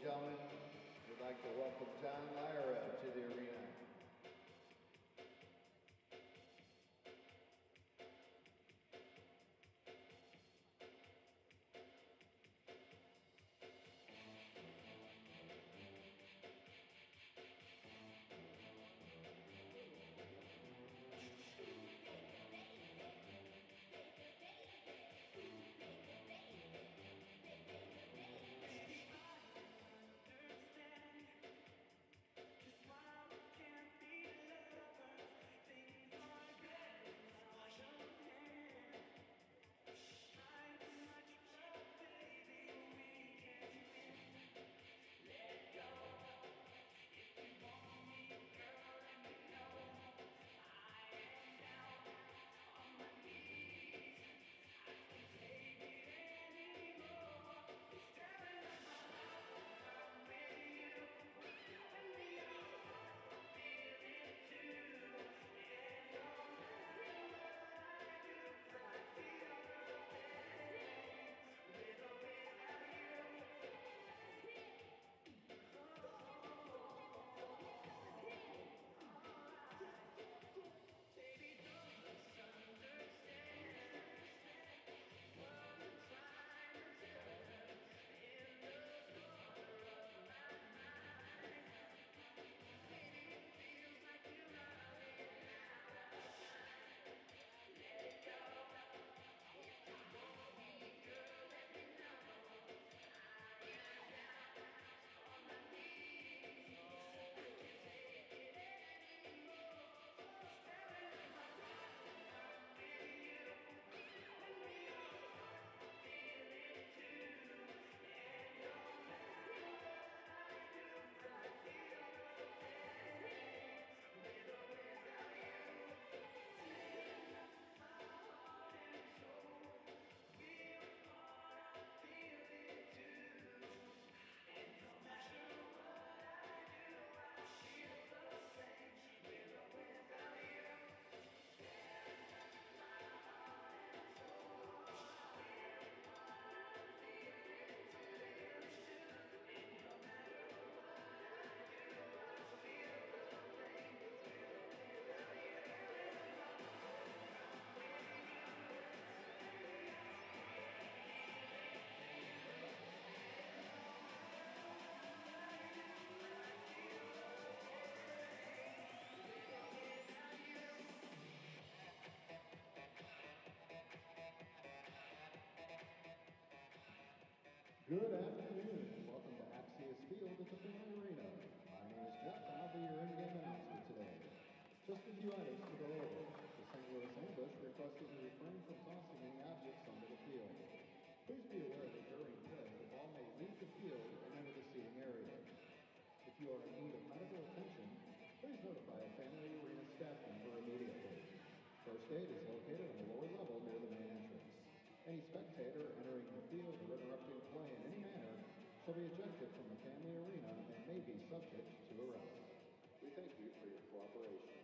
gentlemen, we'd like to welcome Tom Lyra to the arena. Good afternoon and welcome to Axios Field at the Family Arena. My name is Jeff and I'll be your in-game announcer today. Just a few items to go over. The St. Louis Ambush requested to refrain from tossing any objects onto the field. Please be aware that during play, the ball may leave the field and enter the seating area. If you are in need of medical attention, please notify a Family Arena staff member immediately. First aid is located on the lower level near the main entrance. Any spectator entering the field or interrupting play in any manner shall be ejected from the Family Arena and may be subject to arrest. We thank you for your cooperation.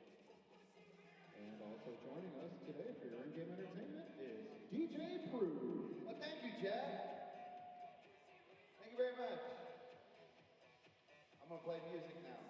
And also joining us today for your in-game entertainment is DJ Prue. Well, thank you, Jeff. Thank you very much. I'm going to play music now.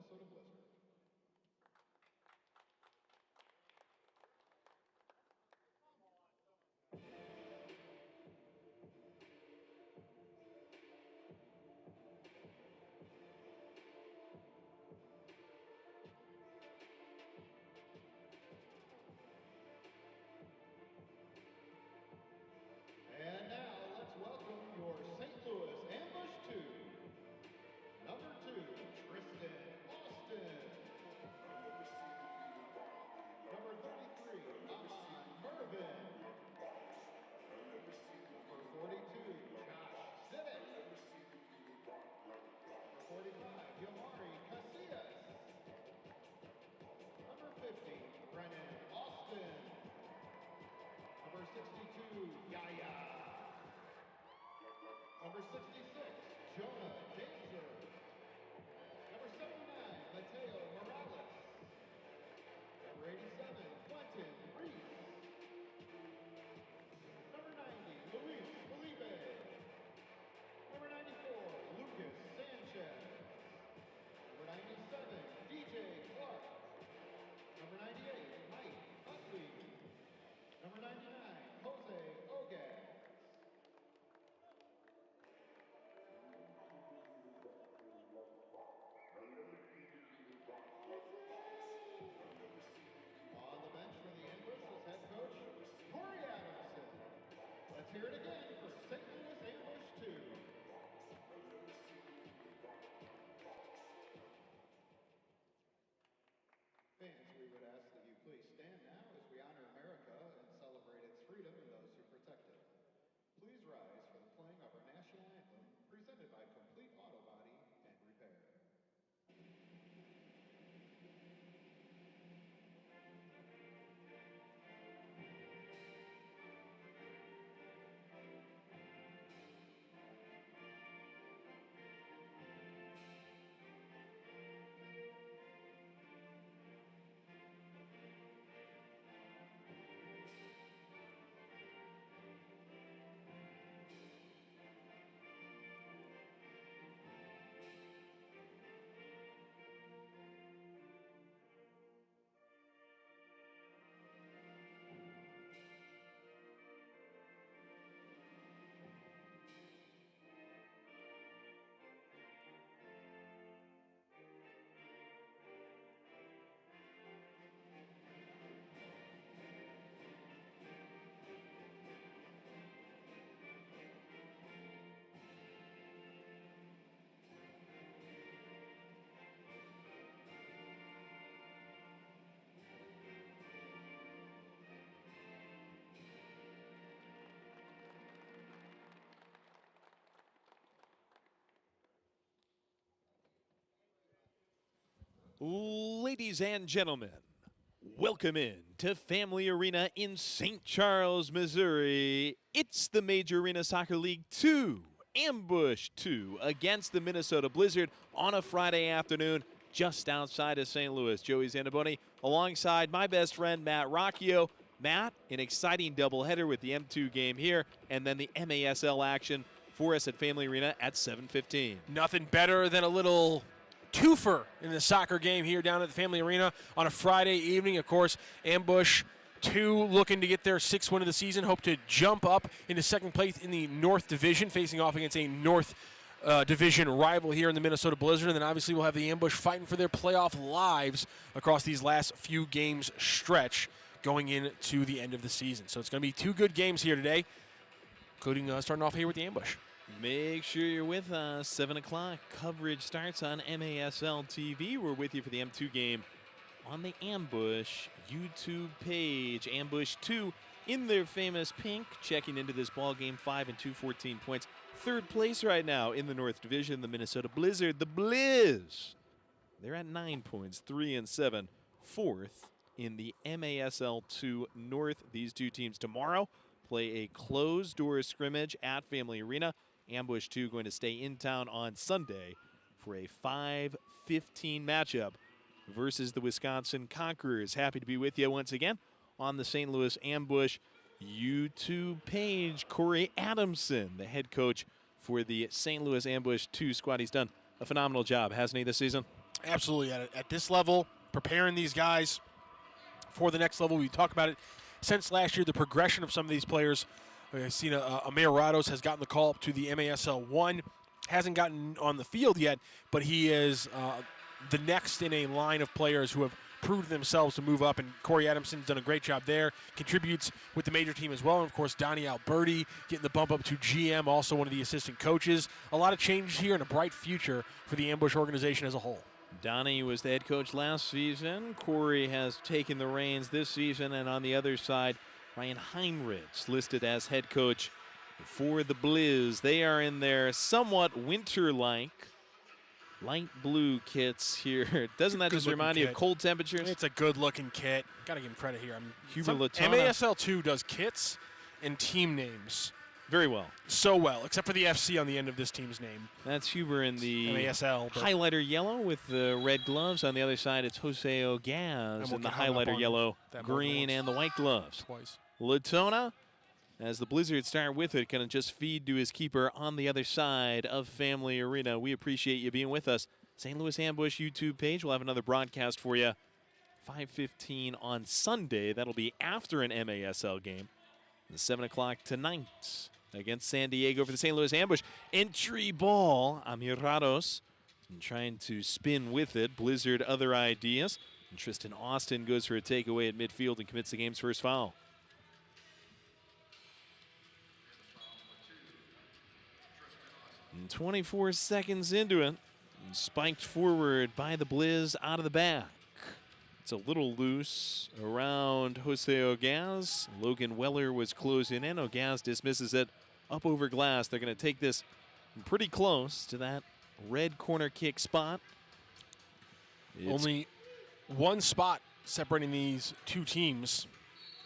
Minnesota Blizzard. And now let's welcome your St. Louis Ambush 2. Number 2, Tristan Austin. Number 33, Aman Mervin. Number 42, Josh Sivic. Number 45, Yomari Casillas. Number 50, Brennan Austin. Number 62, Yaya. Number 66, Jonah Dancer. Number 79, Mateo Morales. Number 87, Quentin Reese. Number 90, Luis Felipe. Number 94, Lucas Sanchez. Number 97, DJ Clark. Number 98, Mike Utley. Number 99, Jose Ogas. On the bench for the Ambush is head coach Corey Adamson. Let's hear it again for St. Louis Ambush 2. Fans, we would ask that you please stand now as we honor America and celebrate its freedom and those who protect it. Please rise for the playing of our national anthem, presented by Complete Auto Body and Repair. Ladies and gentlemen, welcome in to Family Arena in St. Charles, Missouri. It's the Major Arena Soccer League 2, Ambush 2, against the Minnesota Blizzard on a Friday afternoon just outside of St. Louis. Joey Zandaboni alongside my best friend Matt Rocchio. Matt, an exciting doubleheader with the M2 game here and then the MASL action for us at Family Arena at 7:15. Nothing better than a little twofer in the soccer game here down at the Family Arena on a Friday evening. Of course, Ambush 2 looking to get their 6th win of the season, hope to jump up into second place in the North Division, facing off against a North Division rival here in the Minnesota Blizzard. And then obviously we'll have the Ambush fighting for their playoff lives across these last few games stretch going into the end of the season. So it's going to be 2 good games here today, including starting off here with the Ambush. Make sure you're with us. 7 o'clock coverage starts on MASL TV. We're with you for the M2 game on the Ambush YouTube page. Ambush 2 in their famous pink, checking into this ball game, 5 and 2, 14 points. 3rd place right now in the North Division, the Minnesota Blizzard, the Blizz. They're at 9 points, 3 and 7, 4th in the MASL 2 North. These two teams tomorrow play a closed-door scrimmage at Family Arena. Ambush 2 going to stay in town on Sunday for a 5:15 matchup versus the Wisconsin Conquerors. Happy to be with you once again on the St. Louis Ambush YouTube page. Corey Adamson, the head coach for the St. Louis Ambush 2 squad. He's done a phenomenal job, hasn't he, this season? Absolutely. At this level, preparing these guys for the next level. We talked about it since last year, the progression of some of these players. I've seen Amir Rados has gotten the call up to the MASL 1. Hasn't gotten on the field yet, but he is the next in a line of players who have proved themselves to move up, and Corey Adamson's done a great job there, contributes with the major team as well, and of course Donnie Alberti getting the bump up to GM, also one of the assistant coaches. A lot of changes here and a bright future for the Ambush organization as a whole. Donnie was the head coach last season. Corey has taken the reins this season, and on the other side, Ryan Heinrich listed as head coach for the Blizz. They are in their somewhat winter-like light blue kits here. Doesn't that just remind you of cold temperatures? It's a good-looking kit. Got to give him credit here. MASL 2 does kits and team names very well. So well, except for the FC on the end of this team's name. That's Huber in the MASL highlighter yellow with the red gloves. On the other side, it's Jose Ogaz in the highlighter yellow, green, and the white gloves. Twice. Latona, as the Blizzards start with it, going to just feed to his keeper on the other side of Family Arena. We appreciate you being with us. St. Louis Ambush YouTube page. We'll have another broadcast for you 5:15 on Sunday. That'll be after an MASL game. 7 o'clock tonight against San Diego for the St. Louis Ambush. Entry ball, Amir Rados, trying to spin with it. Blizzard other ideas. And Tristan Austin goes for a takeaway at midfield and commits the game's first foul. And 24 seconds into it, spiked forward by the Blizz out of the back. It's a little loose around Jose Ogaz. Logan Weller was closing in. Ogaz dismisses it up over glass. They're going to take this pretty close to that red corner kick spot. Only one spot separating these two teams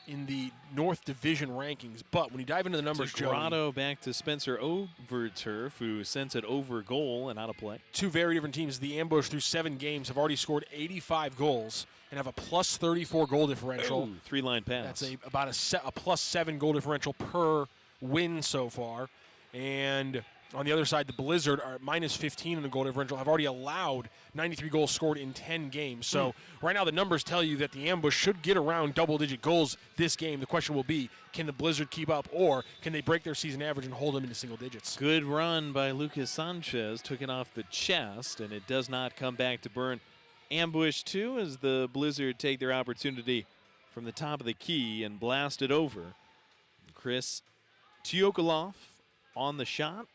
in the North Division rankings. But when you dive into the numbers, Grotto back to Spencer Overturf, who sends it over goal and out of play. Two very different teams. The Ambush, through 7 games, have already scored 85 goals and have a plus 34 goal differential. Ooh, 3-line pass. That's about a plus 7 goal differential per win so far. And on the other side, the Blizzard are minus 15 in the goal differential, have already allowed 93 goals scored in 10 games. So right now the numbers tell you that the Ambush should get around double-digit goals this game. The question will be, can the Blizzard keep up, or can they break their season average and hold them into single digits? Good run by Lucas Sanchez, took it off the chest, and it does not come back to burn. Ambush 2 as the Blizzard take their opportunity from the top of the key and blast it over. Chris Teokalov on the shot.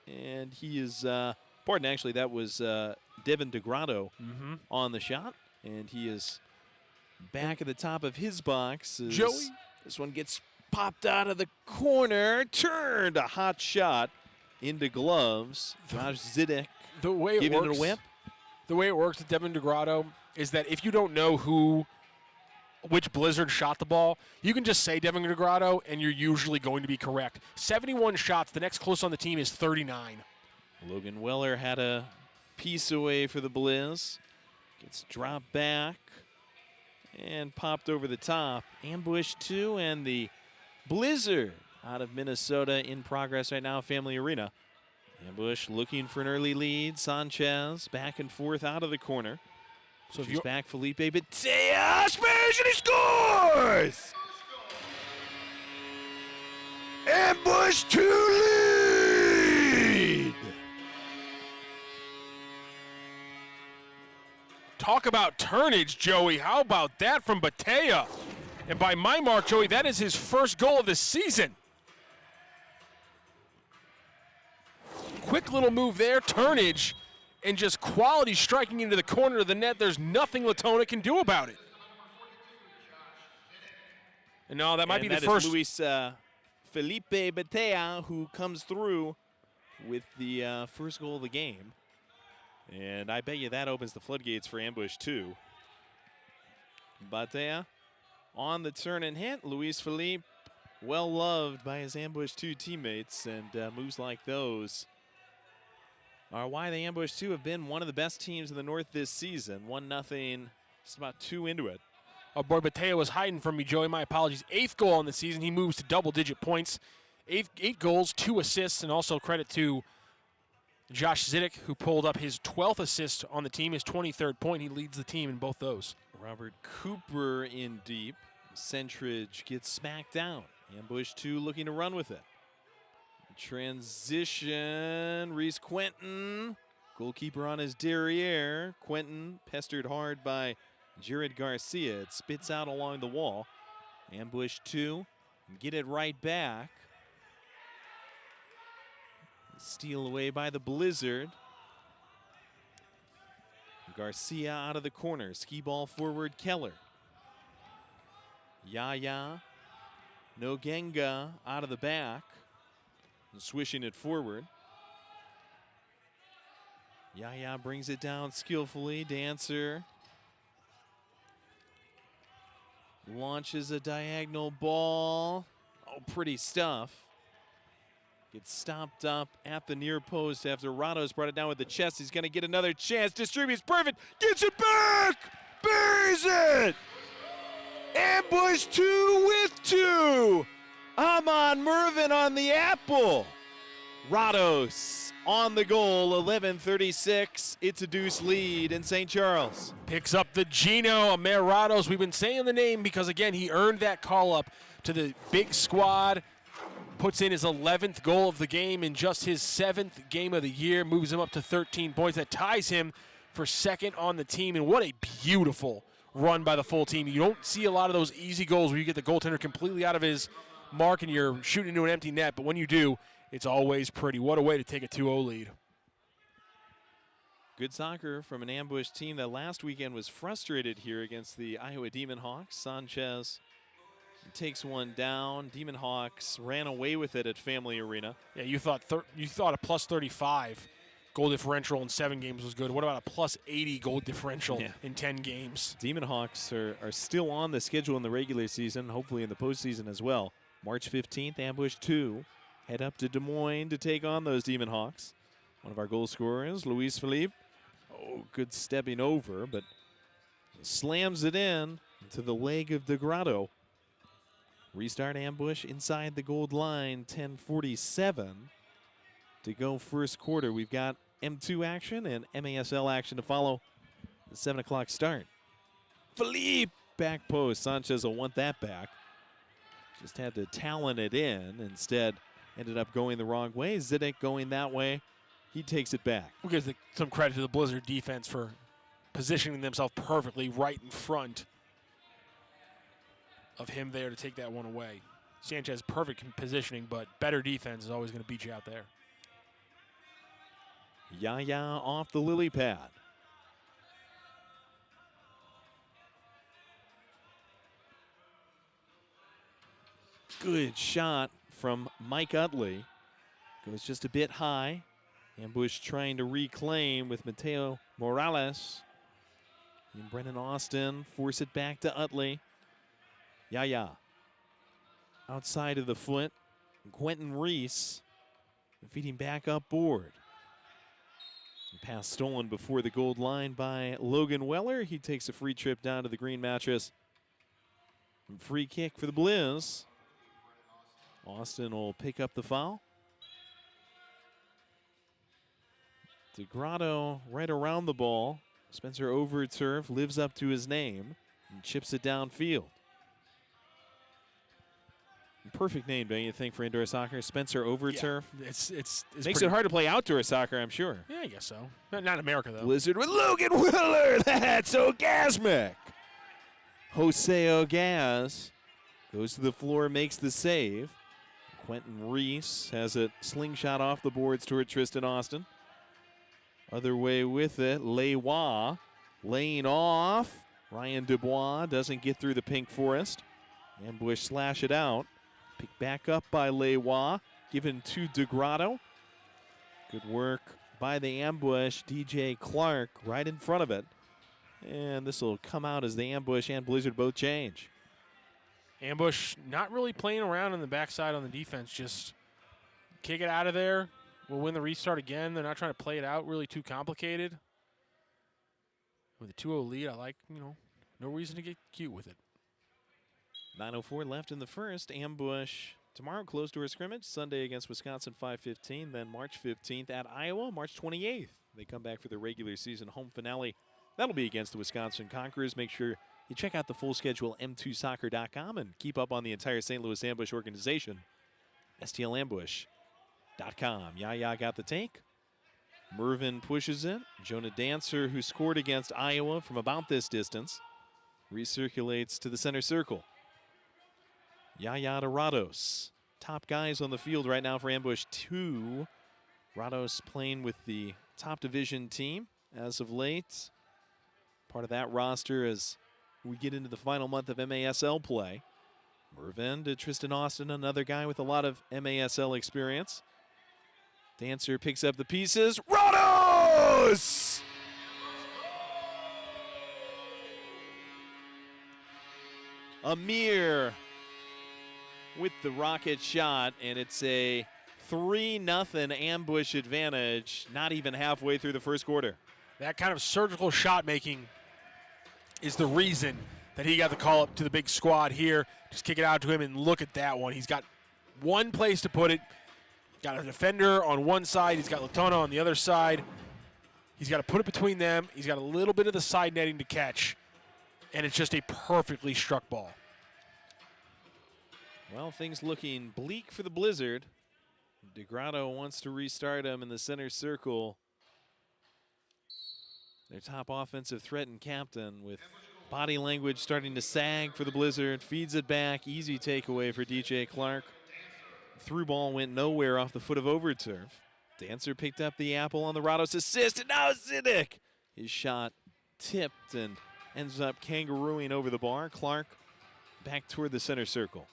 And he is, actually, that was Devin DeGrotto on the shot. And he is back at the top of his box. Joey. This one gets popped out of the corner, turned a hot shot into gloves. Josh Zidek giving it a whip. The way it works with Devin DeGrotto is that if you don't know which Blizzard shot the ball, you can just say Devin DeGrotto, and you're usually going to be correct. 71 shots. The next close on the team is 39. Logan Weller had a piece away for the Blizz. Gets dropped back and popped over the top. Ambush 2 and the Blizzard out of Minnesota in progress right now, Family Arena. Ambush looking for an early lead. Sanchez back and forth out of the corner. So he's back, Felipe Batea, smash, and he scores! Ambush 2 lead! Talk about turnage, Joey. How about that from Batea? And by my mark, Joey, that is his first goal of the season. Quick little move there, turnage, and just quality striking into the corner of the net. There's nothing Latona can do about it. And no, that might be the first. Luis Felipe Batea, who comes through with the first goal of the game. And I bet you that opens the floodgates for Ambush 2. Batea on the turn and hit. Luis Felipe, well loved by his Ambush 2 teammates, and moves like those are why the Ambush 2 have been one of the best teams in the North this season. 1-0, just about 2 into it. Oh boy, Batea was hiding from me, Joey. My apologies. 8th goal on the season. He moves to double-digit points. 8 goals, 2 assists, and also credit to Josh Zidek, who pulled up his 12th assist on the team, his 23rd point. He leads the team in both those. Robert Cooper in deep. Centridge gets smacked down. Ambush 2 looking to run with it. Transition. Reese Quentin. Goalkeeper on his derriere. Quentin pestered hard by Jared Garcia. It spits out along the wall. Ambush 2. Get it right back. Steal away by the Blizzard. Garcia out of the corner. Ski ball forward, Keller. Yaya. Nogenga out of the back. And swishing it forward. Yaya brings it down skillfully. Dancer. Launches a diagonal ball. Oh, pretty stuff. Gets stopped up at the near post after Rados brought it down with the chest. He's going to get another chance. Distributes perfect. Gets it back. Buries it. Ambush 2 with 2. Amon Mervin on the apple. Rados on the goal. 11:36. It's a deuce lead in St. Charles. Picks up the Gino, Amer Rados. We've been saying the name because, again, he earned that call up to the big squad. Puts in his 11th goal of the game in just his 7th game of the year. Moves him up to 13 points. That ties him for second on the team. And what a beautiful run by the full team. You don't see a lot of those easy goals where you get the goaltender completely out of his mark and you're shooting into an empty net. But when you do, it's always pretty. What a way to take a 2-0 lead. Good soccer from an Ambush team that last weekend was frustrated here against the Iowa Demon Hawks. Sanchez takes one down. Demon Hawks ran away with it at Family Arena. Yeah, you thought a plus 35 goal differential in 7 games was good. What about a plus 80 goal differential in 10 games? Demon Hawks are still on the schedule in the regular season, hopefully in the postseason as well. March 15th, Ambush 2. Head up to Des Moines to take on those Demon Hawks. One of our goal scorers, Luis Felipe. Oh, good stepping over, but slams it in to the leg of DeGrotto. Restart Ambush inside the gold line, 10:47 to go first quarter. We've got M2 action and MASL action to follow the 7 o'clock start. Felipe, back post. Sanchez will want that back. Just had to talon it in. Instead, ended up going the wrong way. Zidek going that way. He takes it back. We'll give some credit to the Blizzard defense for positioning themselves perfectly right in front of him there to take that one away. Sanchez, perfect positioning, but better defense is always going to beat you out there. Yaya off the lily pad. Good shot from Mike Utley. Goes just a bit high. Ambush trying to reclaim with Mateo Morales. And Brennan Austin force it back to Utley. Yaya. Outside of the foot. Quentin Reese feeding back up board. Pass stolen before the gold line by Logan Weller. He takes a free trip down to the green mattress. Free kick for the Blizz. Austin will pick up the foul. DeGrotto right around the ball. Spencer Overturf lives up to his name and chips it downfield. Perfect name, don't you think, for indoor soccer? Spencer Overturf. Yeah, it's makes it hard to play outdoor soccer, I'm sure. Yeah, I guess so. Not in America, though. Blizzard with Logan Willer. That's orgasmic. Jose Ogaz goes to the floor, makes the save. Quentin Reese has a slingshot off the boards toward Tristan Austin. Other way with it, Lewa laying off. Ryan Dubois doesn't get through the pink forest. Ambush slash it out. Picked back up by Lewa. Given to DeGrotto. Good work by the Ambush. DJ Clark right in front of it. And this will come out as the Ambush and Blizzard both change. Ambush not really playing around on the backside on the defense. Just kick it out of there. We'll win the restart again. They're not trying to play it out really too complicated. With a 2-0 lead, I like, no reason to get cute with it. 9:04 left in the first. Ambush Tomorrow, closed-door scrimmage. Sunday against Wisconsin, 5:15. Then March 15th at Iowa. March 28th, they come back for the regular season home finale. That'll be against the Wisconsin Conquerors. Make sure you check out the full schedule, m2soccer.com, and keep up on the entire St. Louis Ambush organization, stlambush.com. Yaya got the take. Mervin pushes it. Jonah Dancer, who scored against Iowa from about this distance, recirculates to the center circle. Yaya to Rados. Top guys on the field right now for Ambush 2. Rados playing with the top division team as of late. Part of that roster as we get into the final month of MASL play. Mervin to Tristan Austin, another guy with a lot of MASL experience. Dancer picks up the pieces. Rados! Amir with the rocket shot, and it's a 3-0 Ambush advantage, not even halfway through the first quarter. That kind of surgical shot making is the reason that he got the call up to the big squad here. Just kick it out to him, and look at that one. He's got one place to put it. Got a defender on one side. He's got Latona on the other side. He's got to put it between them. He's got a little bit of the side netting to catch, and it's just a perfectly struck ball. Well, things looking bleak for the Blizzard. DeGrotto wants to restart him in the center circle. Their top offensive threat and captain, with body language starting to sag for the Blizzard. Feeds it back. Easy takeaway for DJ Clark. Through ball went nowhere off the foot of Overturf. Dancer picked up the apple on the Rados assist, and now Zidek. His shot tipped and ends up kangarooing over the bar. Clark back toward the center circle.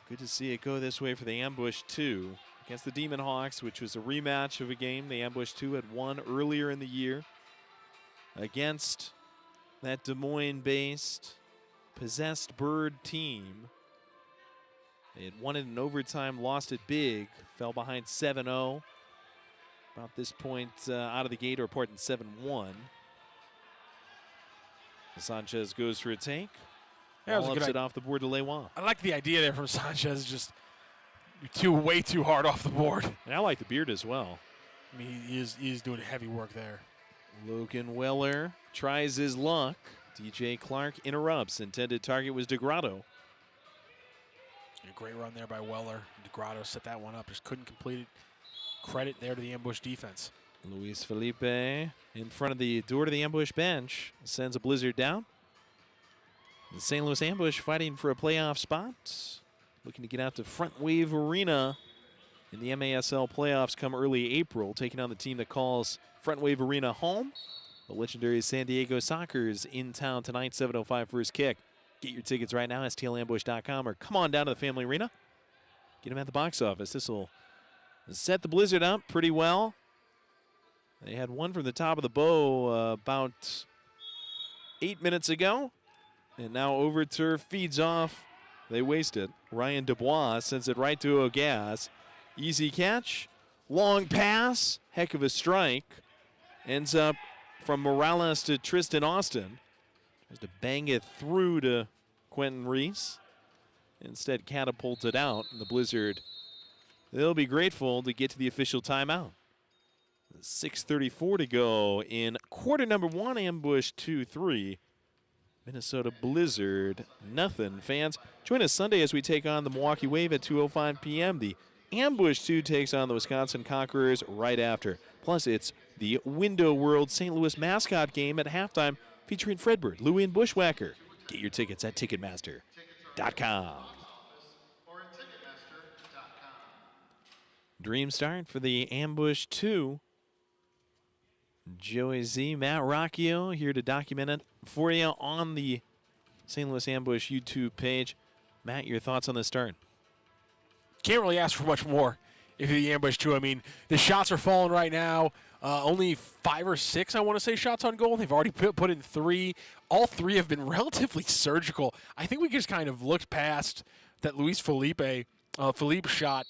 Good to see it go this way for the Ambush 2 against the Demon Hawks, which was a rematch of a game the Ambush 2 had won earlier in the year against that Des Moines-based possessed bird team. They had won it in overtime, lost it big, fell behind 7-0. About this point out of the gate, or important 7-1. Sanchez goes for a take. Ball ups it off the board to Lewan. I like the idea there from Sanchez, just way too hard off the board. And I like the beard as well. I mean, he is doing heavy work there. Logan Weller tries his luck. DJ Clark interrupts. Intended target was DeGrotto. A great run there by Weller. DeGrotto set that one up, just couldn't complete it. Credit there to the Ambush defense. Luis Felipe in front of the door to the Ambush bench sends a Blizzard down. The St. Louis Ambush fighting for a playoff spot. Looking to get out to Front Wave Arena in the MASL playoffs come early April, taking on the team that calls Front Wave Arena home. The legendary San Diego Sockers in town tonight, 7:05 first kick. Get your tickets right now, stlambush.com, or come on down to the Family Arena. Get them at the box office. This will set the Blizzard up pretty well. They had one from the top of the bow about 8 minutes ago. And now Overturf feeds off. They waste it. Ryan Dubois sends it right to Ogas. Easy catch. Long pass. Heck of a strike. Ends up from Morales to Tristan Austin. Tries to bang it through to Quentin Reese. Instead catapulted out. And the Blizzard, they'll be grateful to get to the official timeout. 6:34 to go in quarter number 1, Ambush 2-3. Minnesota Blizzard, nothing. Fans, join us Sunday as we take on the Milwaukee Wave at 2:05 p.m. The Ambush 2 takes on the Wisconsin Conquerors right after. Plus, it's the Window World St. Louis mascot game at halftime featuring Fredbird, Louie, and Bushwhacker. Get your tickets at Ticketmaster.com. Dream start for the Ambush 2. Joey Z, Matt Rocchio here to document it for you on the St. Louis Ambush YouTube page. Matt, your thoughts on the start? Can't really ask for much more if you're the Ambush 2. I mean, the shots are falling right now. Only 5 or 6, I want to say, shots on goal. They've already put in 3. All 3 have been relatively surgical. I think we just kind of looked past that Luis Felipe shot.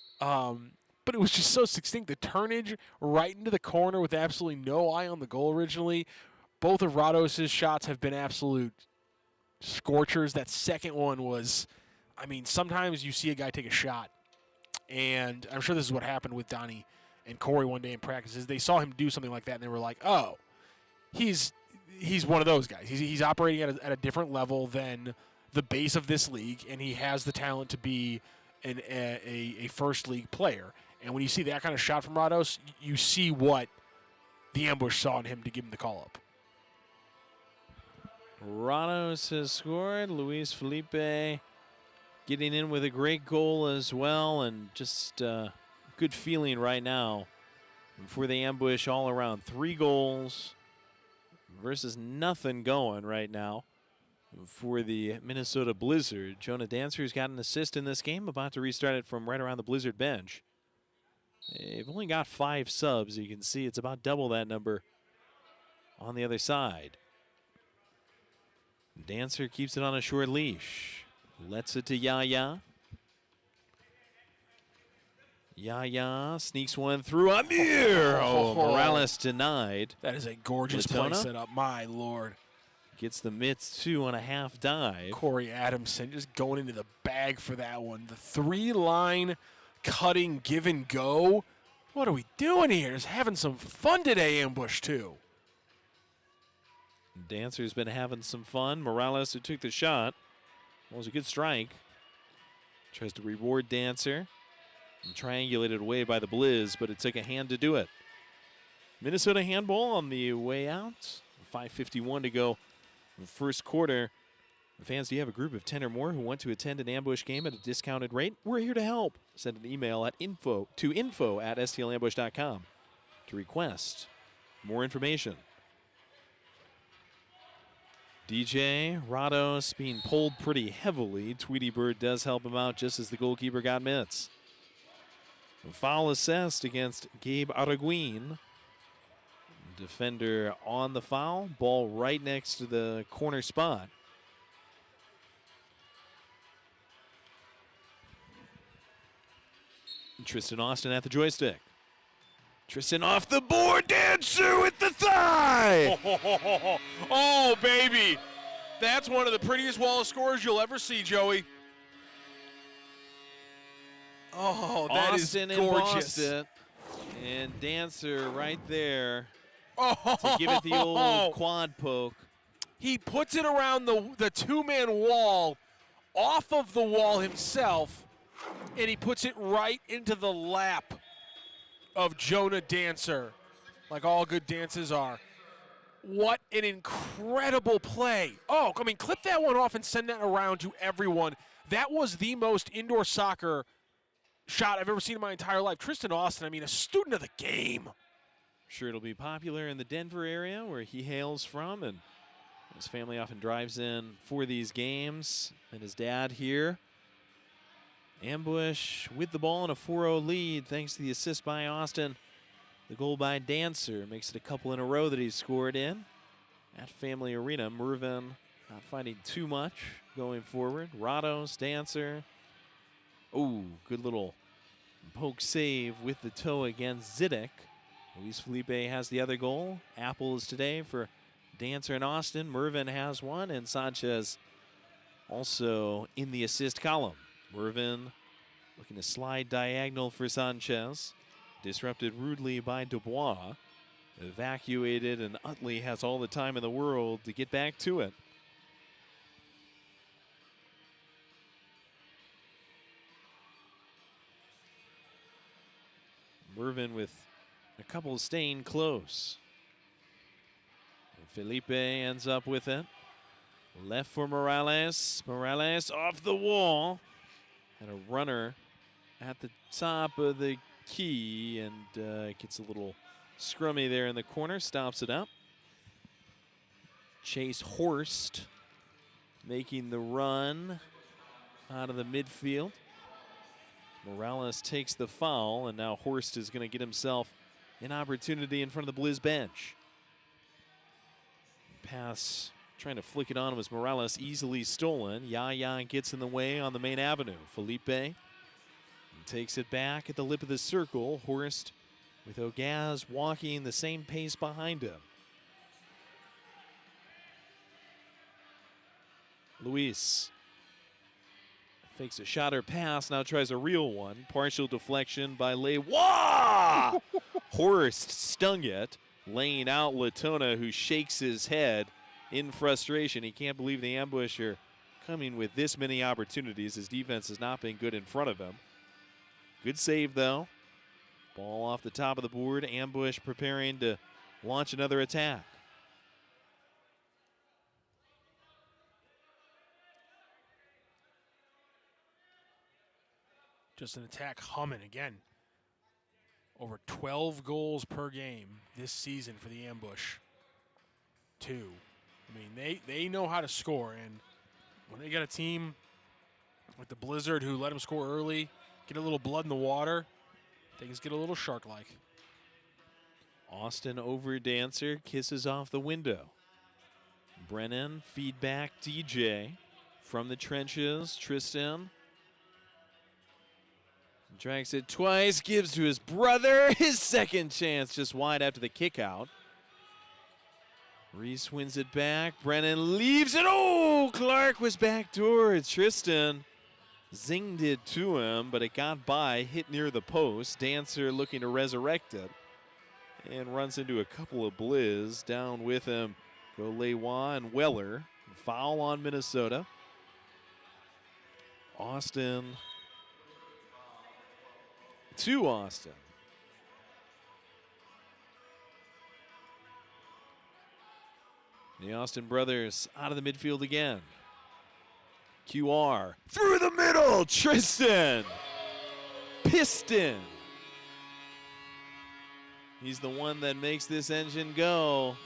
But it was just so succinct. The turnage right into the corner with absolutely no eye on the goal originally. Both of Rados' shots have been absolute scorchers. That second one was, I mean, sometimes you see a guy take a shot, and I'm sure this is what happened with Donnie and Corey one day in practices. They saw him do something like that, and they were like, oh, he's one of those guys. He's operating at a different level than the base of this league, and he has the talent to be a first league player. And when you see that kind of shot from Rados, you see what the ambush saw in him to give him the call up. Rados has scored. Luis Felipe getting in with a great goal as well, and just good feeling right now for the ambush all around. 3 goals versus nothing going right now for the Minnesota Blizzard. Jonah Dancer's got an assist in this game, about to restart it from right around the Blizzard bench. They've only got 5 subs. You can see it's about double that number on the other side. Dancer keeps it on a short leash. Lets it to Yaya. Yaya sneaks one through. Amir! Oh, Morales denied. That is a gorgeous play set up. My Lord. Gets the mitts, too, on a half dive. Corey Adamson just going into the bag for that one. The 3-line cutting give and go. What are we doing here? Just having some fun today, Ambush 2. Dancer's been having some fun. Morales, who took the shot, well, it was a good strike. Tries to reward Dancer. And triangulated away by the Blizz, but it took a hand to do it. Minnesota handball on the way out. 5:51 to go in the first quarter. Fans, do you have a group of 10 or more who want to attend an ambush game at a discounted rate? We're here to help. Send an email at info@stlambush.com to request more information. DJ Rados being pulled pretty heavily. Tweety Bird does help him out just as the goalkeeper got mitts. A foul assessed against Gabe Araguin. Defender on the foul. Ball right next to the corner spot. Tristan Austin at the joystick. Tristan off the board. Dancer with the thigh. Oh, baby. That's one of the prettiest wall scores you'll ever see, Joey. Oh, that Austin is gorgeous. It. And Dancer right there to give it the old quad poke. He puts it around the two-man wall, off of the wall himself, and he puts it right into the lap of Jonah Dancer, like all good dances are. What an incredible play. Oh, I mean, clip that one off and send that around to everyone. That was the most indoor soccer shot I've ever seen in my entire life. Tristan Austin, I mean, a student of the game. I'm sure it'll be popular in the Denver area where he hails from, and his family often drives in for these games, and his dad here. Ambush with the ball in a 4-0 lead thanks to the assist by Austin. The goal by Dancer makes it a couple in a row that he's scored in at Family Arena. Mervin not finding too much going forward. Rados, Dancer. Oh, good little poke save with the toe against Zidek. Luis Felipe has the other goal. Apple is today for Dancer and Austin. Mervin has one, and Sanchez also in the assist column. Mervin looking to slide diagonal for Sanchez. Disrupted rudely by Dubois. Evacuated, and Utley has all the time in the world to get back to it. Mervin with a couple staying close. Felipe ends up with it. Left for Morales. Morales off the wall. And a runner at the top of the key, and gets a little scrummy there in the corner. Stops it up. Chase Horst making the run out of the midfield. Morales takes the foul, and now Horst is going to get himself an opportunity in front of the Blizz bench. Pass, trying to flick it on, was Morales, easily stolen. Yaya gets in the way on the main avenue. Felipe takes it back at the lip of the circle. Horst with Ogaz walking the same pace behind him. Luis fakes a shot or pass, now tries a real one. Partial deflection by Lewa. Horst stung it, laying out Latona, who shakes his head in frustration. He can't believe the Ambush are coming with this many opportunities. His defense has not been good in front of him. Good save, though. Ball off the top of the board. Ambush preparing to launch another attack. Just an attack humming again. Over 12 goals per game this season for the Ambush. 2. I mean, they know how to score, and when they got a team with the Blizzard who let them score early, get a little blood in the water, things get a little shark-like. Austin over Dancer, kisses off the window. Brennan, feedback DJ. From the trenches, Tristan. Drags it twice, gives to his brother. His second chance, just wide after the kick out. Reese wins it back. Brennan leaves it. Oh, Clark was backdoor. Tristan zinged it to him, but it got by, hit near the post. Dancer looking to resurrect it. And runs into a couple of Blizz. Down with him go Lewa and Weller. Foul on Minnesota. Austin to Austin. The Austin brothers out of the midfield again. QR through the middle. Tristan Piston. He's the one that makes this engine go.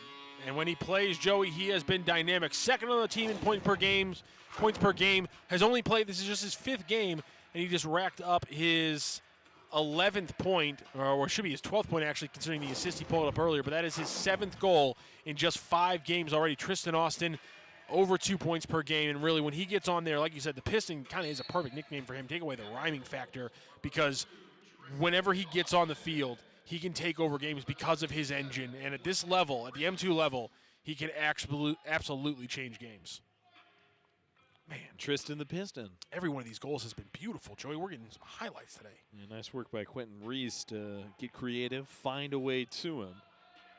And when he plays, Joey, he has been dynamic. Second on the team in points per game. Has only played, this is just his 5th game, and he just racked up his 11th point, or should be his 12th point actually, considering the assist he pulled up earlier, but that is his 7th goal in just 5 games already. Tristan Austin, over 2 points per game, and really when he gets on there, like you said, the Piston kind of is a perfect nickname for him. Take away the rhyming factor, because whenever he gets on the field, he can take over games because of his engine, and at this level, at the M2 level, he can absolutely change games. Man, Tristan the Piston. every one of these goals has been beautiful, Joey. We're getting some highlights today. Yeah, nice work by Quentin Reese to get creative, find a way to him.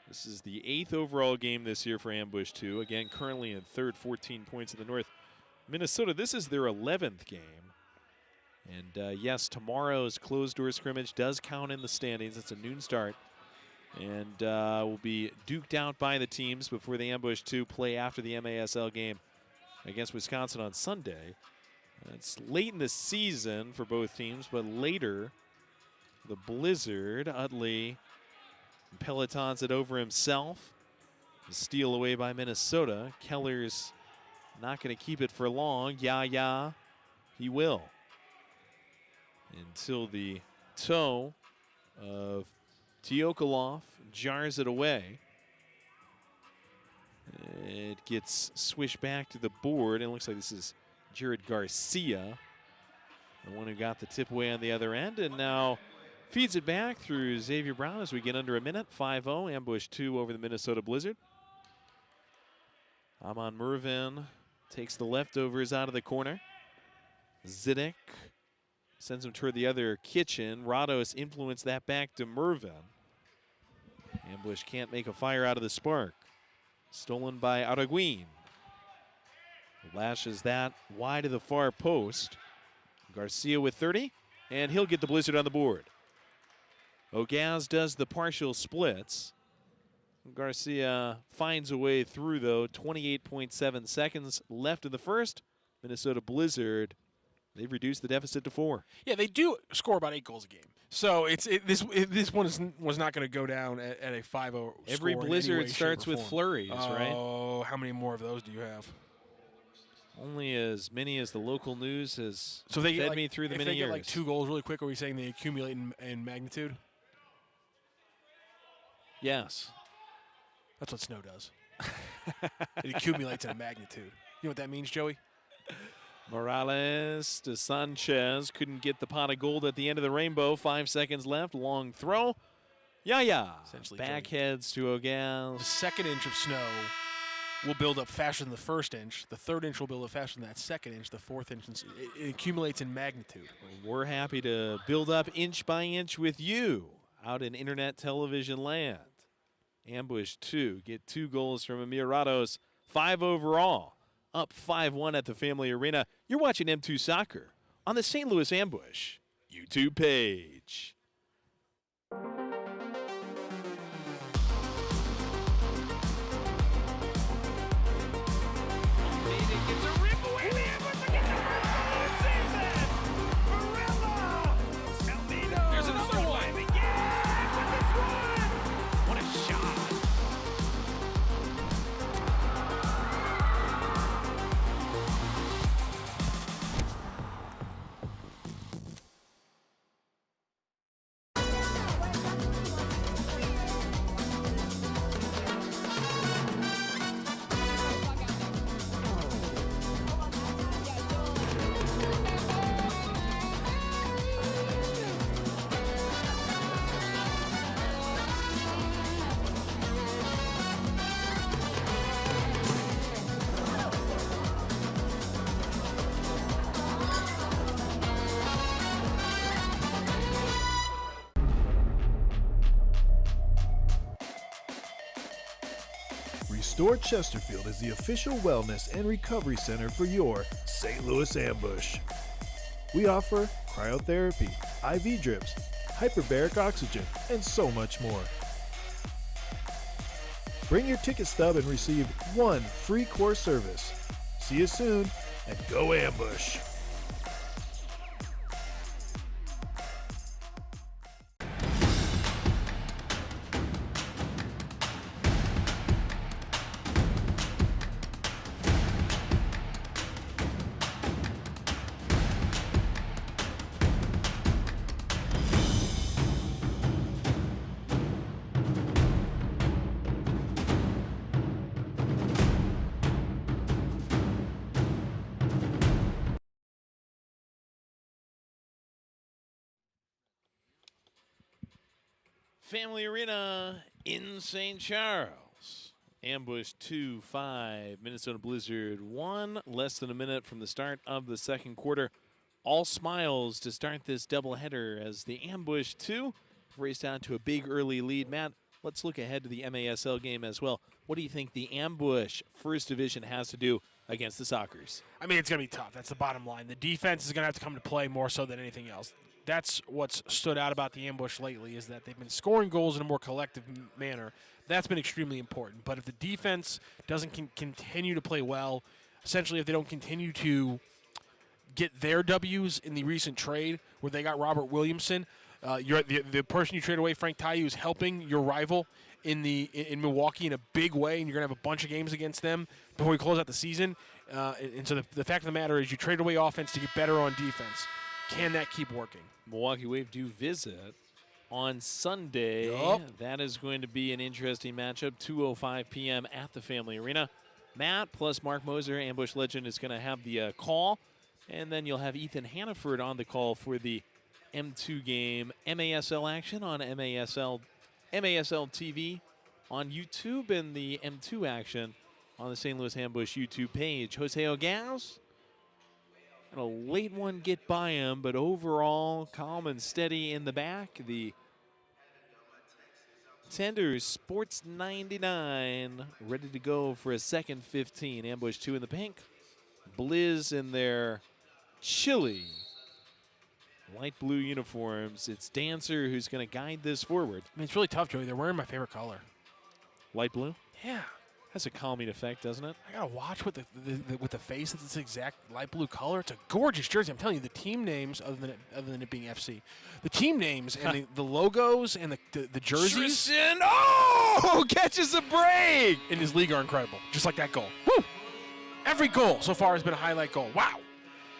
This is the 8th overall game this year for Ambush 2. Again, currently in 3rd, 14 points in the North. Minnesota, this is their 11th game. And yes, tomorrow's closed-door scrimmage does count in the standings. It's a noon start. And will be duked out by the teams before the Ambush 2 play after the MASL game against Wisconsin on Sunday. It's late in the season for both teams, but later, the Blizzard, Utley, pelotons it over himself. Steal away by Minnesota. Keller's not going to keep it for long. Yeah, he will. Until the toe of Teokalov jars it away. It gets swished back to the board. It looks like this is Jared Garcia, the one who got the tip away on the other end, and now feeds it back through Xavier Brown as we get under a minute. 5-0, Ambush 2 over the Minnesota Blizzard. Amon Mervin takes the leftovers out of the corner. Zidek sends him toward the other kitchen. Rados influenced that back to Mervin. Ambush can't make a fire out of the spark. Stolen by Araguin. Lashes that wide to the far post. Garcia with 30, and he'll get the Blizzard on the board. Ogaz does the partial splits. Garcia finds a way through, though. 28.7 seconds left in the first. Minnesota Blizzard, they've reduced the deficit to 4. Yeah, they do score about 8 goals a game. So this one was not going to go down at a 5-0 Every score Blizzard in any way, starts shape, or with form. flurries, right? Oh, how many more of those do you have? Only as many as the local news has So they fed get, me through the if many they years. get like 2 goals really quick, are we saying they accumulate in magnitude? Yes. That's what snow does. It accumulates in magnitude. You know what that means, Joey? Morales to Sanchez. Couldn't get the pot of gold at the end of the rainbow. 5 seconds left. Long throw. Yeah. Essentially, Backheads to The Ogaz. second inch of snow will build up faster than the first inch. The third inch will build up faster than that second inch. The fourth inch, it accumulates in magnitude. We're happy to build up inch by inch with you out in internet television land. Ambush 2, get 2 goals from Amir Rados, 5 overall, up 5-1 at the Family Arena. You're watching M2 Soccer on the St. Louis Ambush YouTube page. Restore Chesterfield is the official wellness and recovery center for your St. Louis Ambush. We offer cryotherapy, IV drips, hyperbaric oxygen, and so much more. Bring your ticket stub and receive 1 free core service. See you soon, and go Ambush! Family Arena in St. Charles. Ambush 2-5, Minnesota Blizzard 1, less than a minute from the start of the second quarter. All smiles to start this doubleheader as the Ambush 2 raced out to a big early lead. Matt, let's look ahead to the MASL game as well. What do you think the Ambush First Division has to do against the Sockers? I mean, it's going to be tough. That's the bottom line. The defense is going to have to come to play more so than anything else. That's what's stood out about the Ambush lately, is that they've been scoring goals in a more collective manner. That's been extremely important. But if the defense doesn't continue to play well, essentially if they don't continue to get their W's in the recent trade where they got Robert Williamson, the person you trade away, Frank Tayu, is helping your rival in Milwaukee in a big way, and you're going to have a bunch of games against them before we close out the season. And so the fact of the matter is you trade away offense to get better on defense. Can that keep working? Milwaukee Wave do visit on Sunday. Yep. That is going to be an interesting matchup, 2:05 p.m. at the Family Arena. Matt plus Mark Moser, Ambush Legend, is going to have the call, and then you'll have Ethan Hannaford on the call for the M2 game. MASL action on MASL TV on YouTube, and the M2 action on the St. Louis Ambush YouTube page. Jose Ogaz, a late one get by him, but overall calm and steady in the back. The Tenders Sports 99 ready to go for a second 15. Ambush 2 in the pink. Blizz in their chilly light blue uniforms. It's Dancer who's going to guide this forward. I mean, it's really tough, Joey. They're wearing my favorite color. Light blue? Yeah. Has a calming effect, doesn't it? I gotta watch with the face of this exact light blue color. It's a gorgeous jersey. I'm telling you, the team names, other than it being FC, the team names and the logos and the jerseys. Tristan, oh, catches a break in his league are incredible. Just like that goal. Woo! Every goal so far has been a highlight goal. Wow.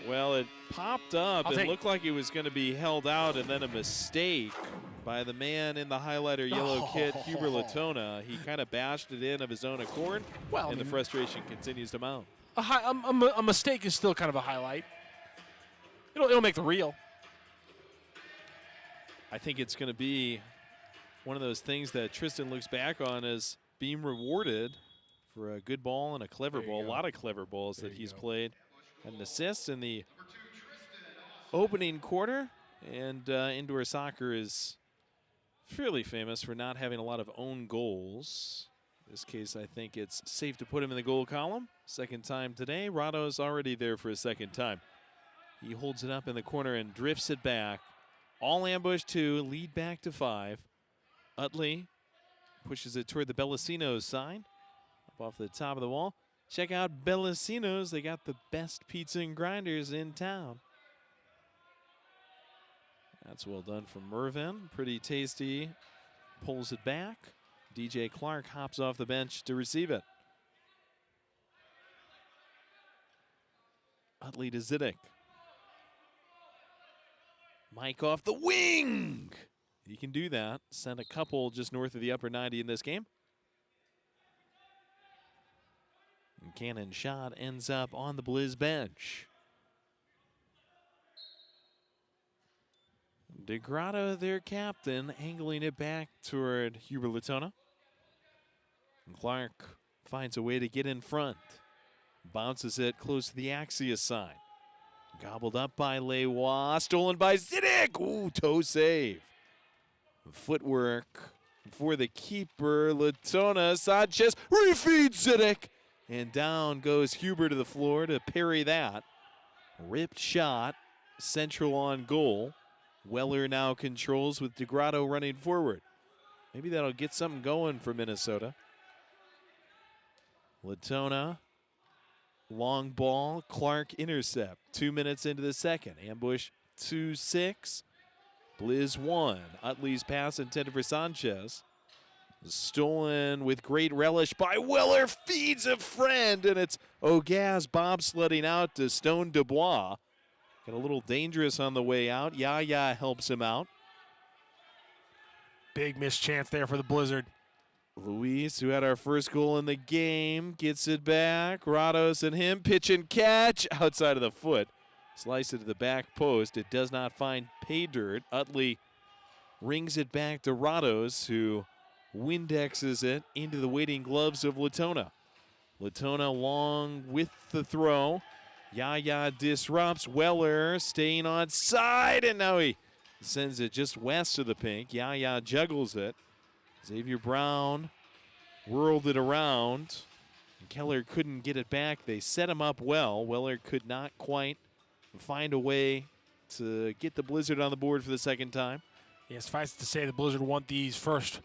Well, it popped up. It looked like it was going to be held out, and then a mistake by the man in the highlighter yellow kit, Huber Latona. He kind of bashed it in of his own accord, and the frustration continues to mount. A mistake is still kind of a highlight. It'll make the reel. I think it's going to be one of those things that Tristan looks back on as being rewarded for a good ball and a clever There you ball. A go. lot of clever balls There that you he's go. played. Had an assist in the opening quarter. And indoor soccer is fairly famous for not having a lot of own goals. In this case, I think it's safe to put him in the goal column. Second time today. Rado's already there for a second time. He holds it up in the corner and drifts it back. All ambush 2, lead back to 5. Utley pushes it toward the Bellasino's side. Up off the top of the wall. Check out Bellasino's. They got the best pizza and grinders in town. That's well done from Mervin. Pretty tasty. Pulls it back. DJ Clark hops off the bench to receive it. Utley to Zidek. Mike off the wing. He can do that. Sent a couple just north of the upper 90 in this game. And cannon shot ends up on the Blizz bench. DeGrotto, their captain, angling it back toward Huber Latona. And Clark finds a way to get in front. Bounces it close to the Axios side. Gobbled up by Lewa. Stolen by Zidek. Ooh, toe save. Footwork for the keeper, Latona. Sanchez refeeds Zidek. And down goes Huber to the floor to parry that. Ripped shot. Central on goal. Weller now controls with DeGrotto running forward. Maybe that'll get something going for Minnesota. Latona, long ball, Clark intercept. 2 minutes into the second. Ambush 2-6. Blizz 1. Utley's pass intended for Sanchez. Stolen with great relish by Weller. Feeds a friend, and it's Ogaz bobsledding out to Stone Dubois. Got a little dangerous on the way out. Yaya helps him out. Big missed chance there for the Blizzard. Luis, who had our first goal in the game, gets it back. Rados and him pitch and catch outside of the foot. Slice it to the back post. It does not find pay dirt. Utley rings it back to Rados, who Windexes it into the waiting gloves of Latona. Latona long with the throw. Yaya disrupts. Weller staying on side, and now he sends it just west of the pink. Yaya juggles it. Xavier Brown whirled it around. Keller couldn't get it back. They set him up well. Weller could not quite find a way to get the Blizzard on the board for the second time. Yeah, suffice it to say the Blizzard want these first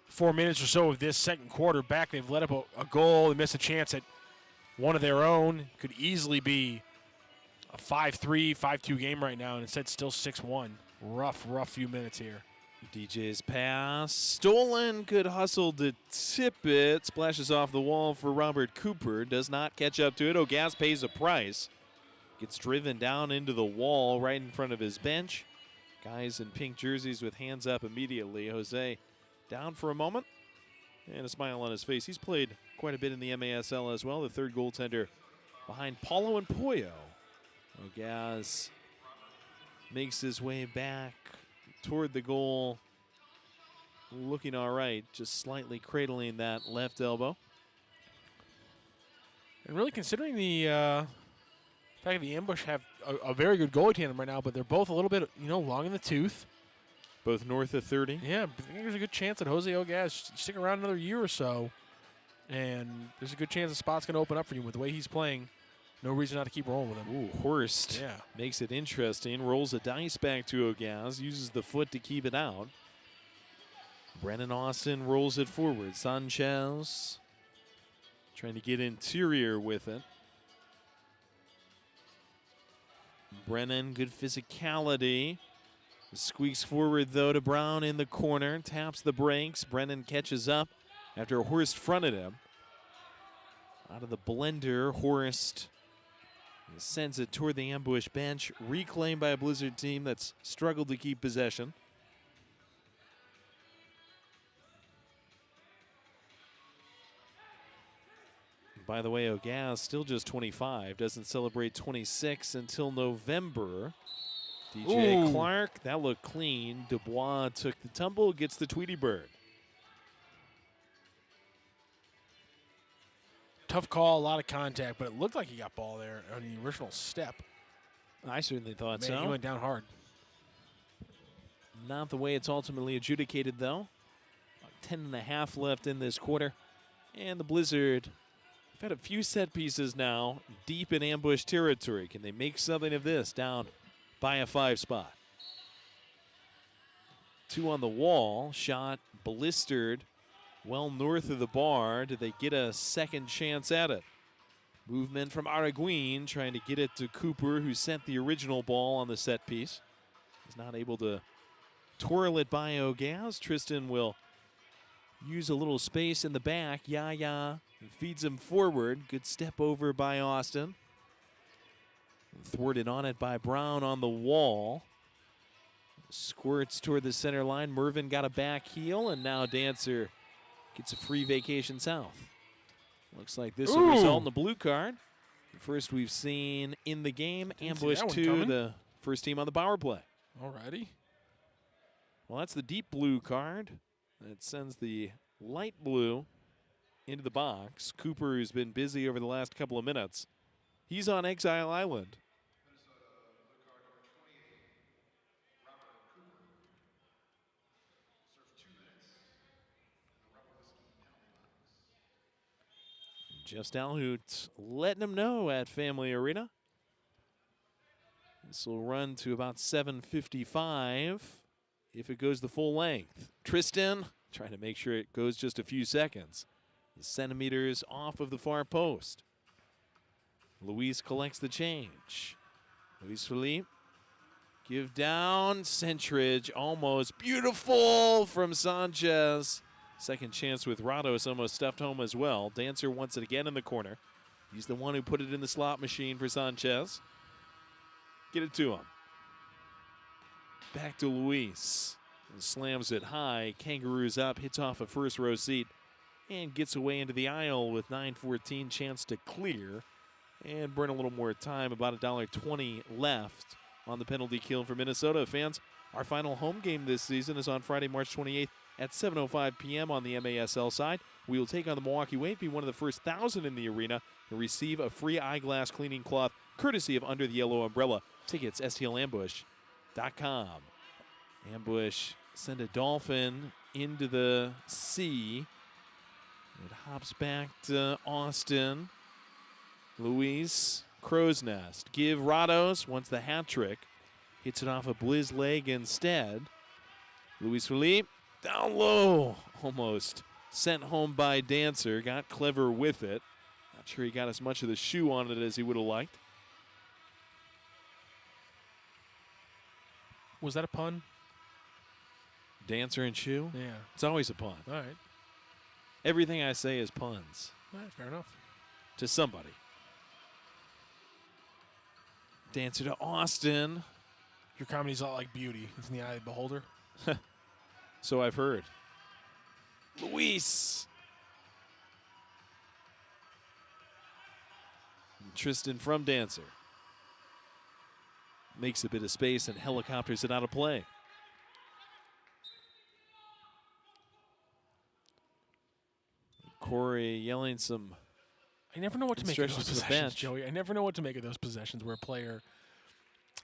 4 minutes or so of this second quarter back. They've let up a goal. They missed a chance at one of their own. Could easily be a 5-3, 5-2 game right now, and instead still 6-1. Rough few minutes here. DJ's pass. Stolen. Good hustle to tip it. Splashes off the wall for Robert Cooper. Does not catch up to it. Ogaz pays a price. Gets driven down into the wall right in front of his bench. Guys in pink jerseys with hands up immediately. Jose down for a moment and a smile on his face. He's played quite a bit in the MASL as well. The third goaltender behind Paulo and Pollo. Ogaz makes his way back toward the goal. Looking all right, just slightly cradling that left elbow. And really considering the fact that the Ambush have a very good goalie tandem right now, but they're both a little bit, long in the tooth. Both north of 30. Yeah, I think there's a good chance that Jose Ogaz stick around another year or so, and there's a good chance the spot's going to open up for you with the way he's playing. No reason not to keep rolling with him. Ooh, Horst makes it interesting. Rolls a dice back to Ogaz. Uses the foot to keep it out. Brennan Austin rolls it forward. Sanchez trying to get interior with it. Brennan, good physicality. Squeaks forward, though, to Brown in the corner. Taps the brakes. Brennan catches up after Horst fronted him. Out of the blender, Horst sends it toward the Ambush bench. Reclaimed by a Blizzard team that's struggled to keep possession. By the way, Ogaz still just 25. Doesn't celebrate 26 until November. DJ Clark, that looked clean. Dubois took the tumble, gets the Tweety Bird. Tough call, a lot of contact, but it looked like he got ball there on the original step. I certainly thought Man, so. he went down hard. Not the way it's ultimately adjudicated, though. 10.5 left in this quarter. And the Blizzard have had a few set pieces now deep in ambush territory. Can they make something of this down by a 5 spot? 2 on the wall. Shot blistered well north of the bar. Do they get a second chance at it? Movement from Araguin trying to get it to Cooper, who sent the original ball on the set piece. He's not able to twirl it by Ogaz. Tristan will use a little space in the back. Yaya feeds him forward. Good step over by Austin. Thwarted on it by Brown on the wall. Squirts toward the center line. Mervin got a back heel, and now Dancer gets a free vacation south. Looks like this will result in the blue card. The first we've seen in the game. Ambush 2, the first team on the power play. Alrighty. Well, that's the deep blue card. That sends the light blue into the box. Cooper, who's been busy over the last couple of minutes, he's on Exile Island. Jeff Stalhoot letting him know at Family Arena. This will run to about 7:55 if it goes the full length. Tristan trying to make sure it goes just a few seconds. Centimeters off of the far post. Luis collects the change. Luis Felipe. Give down. Centridge almost beautiful from Sanchez. Second chance with Rados almost stuffed home as well. Dancer wants it again in the corner. He's the one who put it in the slot machine for Sanchez. Get it to him. Back to Luis. And slams it high. Kangaroos up, hits off a first row seat, and gets away into the aisle with 9:14 chance to clear and burn a little more time. About $1.20 left on the penalty kill for Minnesota. Fans, our final home game this season is on Friday, March 28th at 7:05 p.m. on the MASL side. We will take on the Milwaukee Wave, be one of the first 1,000 in the arena, and receive a free eyeglass cleaning cloth courtesy of Under the Yellow Umbrella. Tickets, stlambush.com. Ambush send a dolphin into the sea. It hops back to Austin. Luis, crow's nest. Give Rados, wants the hat trick. Hits it off a Blizz leg instead. Luis Felipe, down low. Almost sent home by Dancer. Got clever with it. Not sure he got as much of the shoe on it as he would have liked. Was that a pun? Dancer and shoe? Yeah. It's always a pun. All right. Everything I say is puns. All right, fair enough. To somebody. Dancer to Austin. Your comedy's all like beauty. It's in the eye of the beholder. So I've heard. Luis. And Tristan from Dancer. Makes a bit of space and helicopters it out of play. Corey yelling some. I never know what to make of those instructions to the possessions, bench. Joey. I never know what to make of those possessions where a player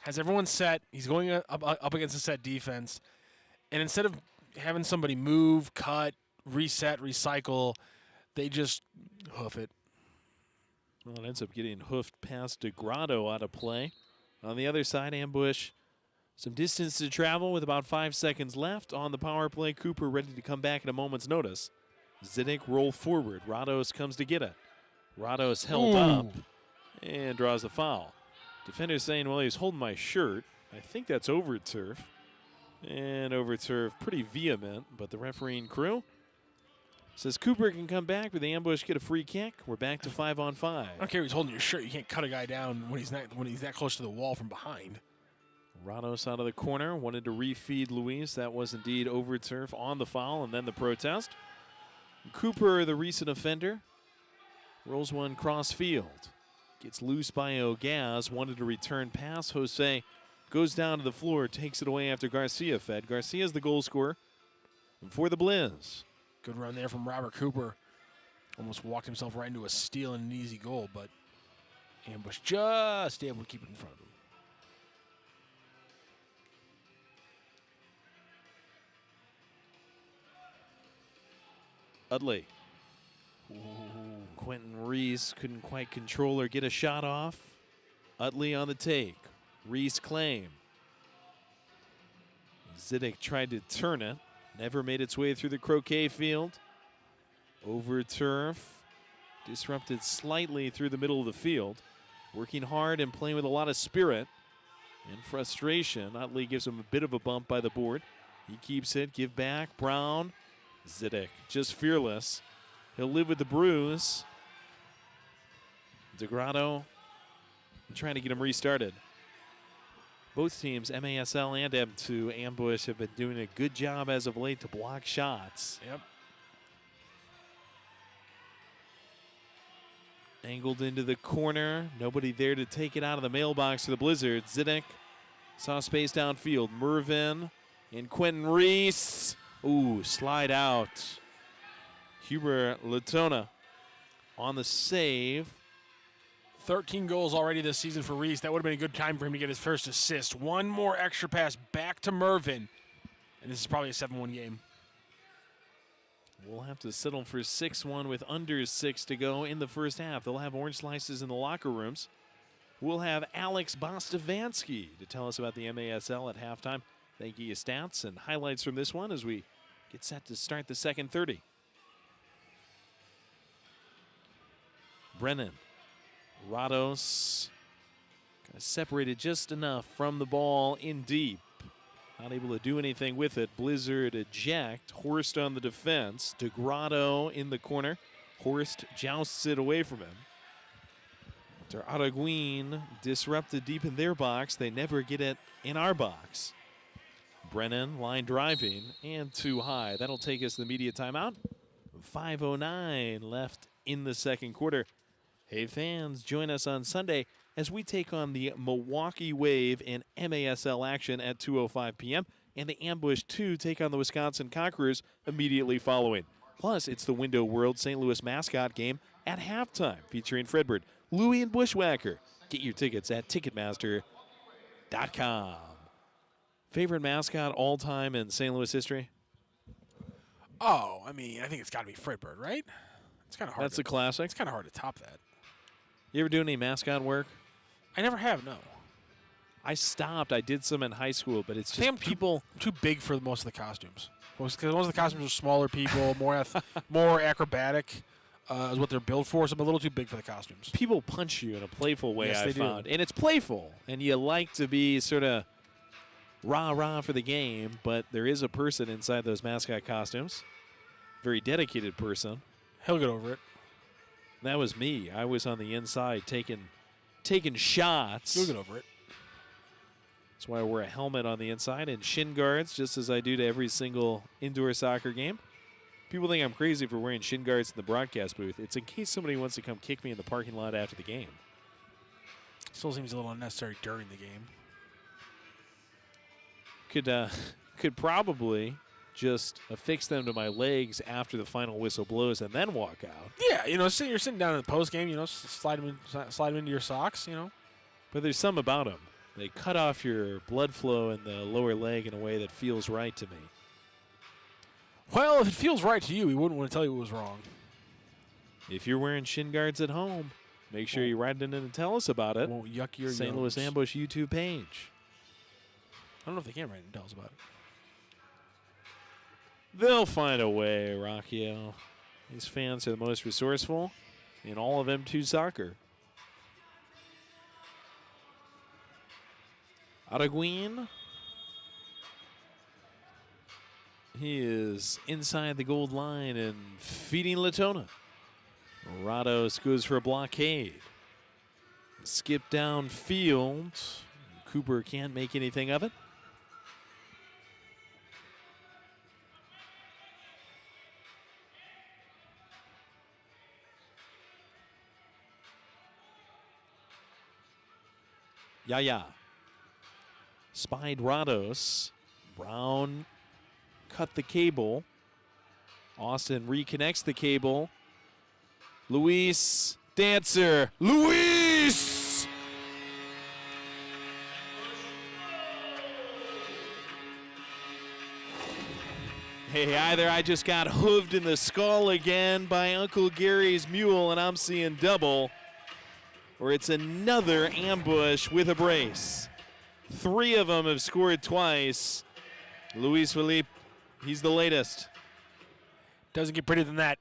has everyone set. He's going up against a set defense. And instead of having somebody move, cut, reset, recycle, they just hoof it. Well, it ends up getting hoofed past DeGrotto out of play. On the other side, Ambush, some distance to travel with about 5 seconds left on the power play. Cooper ready to come back at a moment's notice. Zidek roll forward. Rados comes to get it. Rados held up and draws the foul. Defender saying, well, he's holding my shirt. I think that's over turf. And over turf, pretty vehement, but the refereeing crew says Cooper can come back with the Ambush, get a free kick. We're back to 5-on-5. I don't care if he's holding your shirt. You can't cut a guy down when he's that close to the wall from behind. Rados out of the corner, wanted to refeed Luis. That was indeed over turf on the foul, and then the protest. Cooper, the recent offender, rolls one cross field. Gets loose by Ogaz, wanted to return pass. Jose goes down to the floor, takes it away after Garcia fed. Garcia's the goal scorer for the Blizz. Good run there from Robert Cooper. Almost walked himself right into a steal and an easy goal, but Ambush just able to keep it in front of him. Utley. Quentin Reese couldn't quite control or get a shot off. Utley on the take. Reese claim. Zidek tried to turn it. Never made its way through the croquet field. Over turf. Disrupted slightly through the middle of the field. Working hard and playing with a lot of spirit and frustration. Utley gives him a bit of a bump by the board. He keeps it. Give back. Brown. Zidek just fearless. He'll live with the bruise. DeGrotto trying to get him restarted. Both teams, MASL and M2 Ambush, have been doing a good job as of late to block shots. Yep. Angled into the corner. Nobody there to take it out of the mailbox for the Blizzard. Zidek saw space downfield. Mervin and Quentin Reese. Ooh, slide out. Huber Latona on the save. 13 goals already this season for Reese. That would have been a good time for him to get his first assist. One more extra pass back to Mervin. And this is probably a 7-1 game. We'll have to settle for 6-1 with under 6 to go in the first half. They'll have orange slices in the locker rooms. We'll have Alex Bostavansky to tell us about the MASL at halftime. Thank you, stats and highlights from this one as we get set to start the second 30. Brennan. Rados kind of separated just enough from the ball in deep. Not able to do anything with it. Blizzard eject. Horst on the defense. DeGrotto in the corner. Horst jousts it away from him. After Araguin disrupted deep in their box, they never get it in our box. Brennan line driving and too high. That'll take us to the media timeout. 5:09 left in the second quarter. Hey fans, join us on Sunday as we take on the Milwaukee Wave in MASL action at 2:05 p.m. and the Ambush 2 take on the Wisconsin Conquerors immediately following. Plus, it's the Window World St. Louis mascot game at halftime featuring Fredbird, Louie, and Bushwhacker. Get your tickets at Ticketmaster.com. Favorite mascot all time in St. Louis history? Oh, I mean, I think it's got to be Fredbird, right? It's kind of hard. That's a classic. It's kind of hard to top that. You ever do any mascot work? I never have, no. I stopped. I did some in high school, but it's just people too big for most of the costumes. Because most of the costumes are smaller people, more acrobatic is what they're built for. So I'm a little too big for the costumes. People punch you in a playful way, yes, I found. do. And it's playful. And you like to be sort of rah-rah for the game, but there is a person inside those mascot costumes. Very dedicated person. He'll get over it. That was me. I was on the inside taking shots. He'll get over it. That's why I wear a helmet on the inside and shin guards, just as I do to every single indoor soccer game. People think I'm crazy for wearing shin guards in the broadcast booth. It's in case somebody wants to come kick me in the parking lot after the game. Still seems a little unnecessary during the game. Could probably just affix them to my legs after the final whistle blows and then walk out. Yeah, you're sitting down in the post game, slide them into your socks, But there's some about them. They cut off your blood flow in the lower leg in a way that feels right to me. Well, if it feels right to you, we wouldn't want to tell you it was wrong. If you're wearing shin guards at home, make sure you write in and tell us about it. Won't yuck your St. Louis Ambush YouTube page. I don't know if they can write and tell us about it. They'll find a way, Rocchio. These fans are the most resourceful in all of M2 soccer. Araguin. He is inside the gold line and feeding Latona. Rados goes for a blockade. Skip downfield. Cooper can't make anything of it. Yaya. Spied Rados. Brown cut the cable. Austin reconnects the cable. Luis, Dancer, Luis! Hey, either I just got hooved in the skull again by Uncle Gary's mule and I'm seeing double, or it's another ambush with a brace. 3 of them have scored twice. Luis Felipe, he's the latest. Doesn't get prettier than that.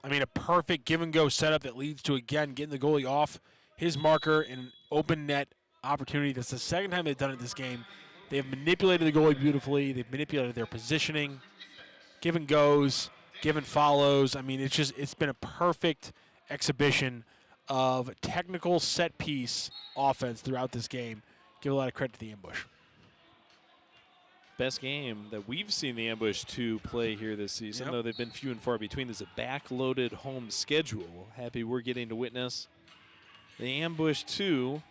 I mean, a perfect give-and-go setup that leads to, again, getting the goalie off his marker in an open net opportunity. That's the second time they've done it this game. They have manipulated the goalie beautifully. They've manipulated their positioning. Give-and-goes, give-and-follows. I mean, it's been a perfect exhibition of technical set-piece offense throughout this game. Give a lot of credit to the ambush. Best game that we've seen the Ambush 2 play here this season, though they've been few and far between. There's a back-loaded home schedule. Happy we're getting to witness the Ambush 2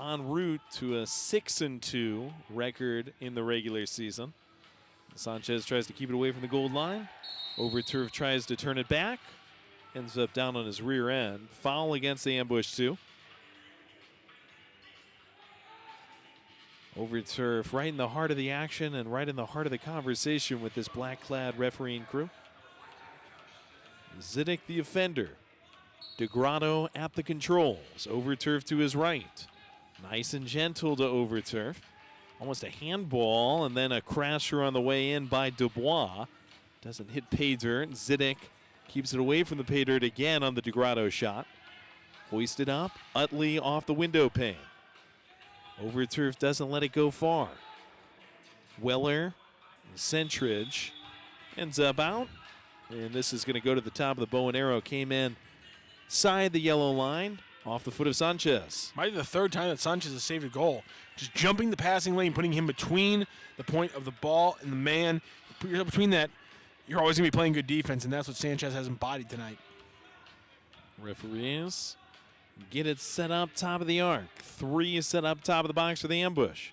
en route to a 6-2 record in the regular season. Sanchez tries to keep it away from the goal line. Overturf tries to turn it back. Ends up down on his rear end. Foul against the Ambush 2. Overturf right in the heart of the action and right in the heart of the conversation with this black-clad refereeing crew. Zidek the offender. DeGrotto at the controls. Overturf to his right. Nice and gentle to Overturf. Almost a handball and then a crasher on the way in by Dubois. Doesn't hit pay dirt. Zidek keeps it away from the pay dirt again on the DeGrotto shot. Hoisted up. Utley off the window pane. Overturf doesn't let it go far. Weller, Centridge ends up out. And this is going to go to the top of the bow and arrow. Came in side the yellow line off the foot of Sanchez. Might be the third time that Sanchez has saved a goal. Just jumping the passing lane, putting him between the point of the ball and the man. Put yourself between that, you're always going to be playing good defense, and that's what Sanchez has embodied tonight. Referees get it set up top of the arc. 3 is set up top of the box for the Ambush.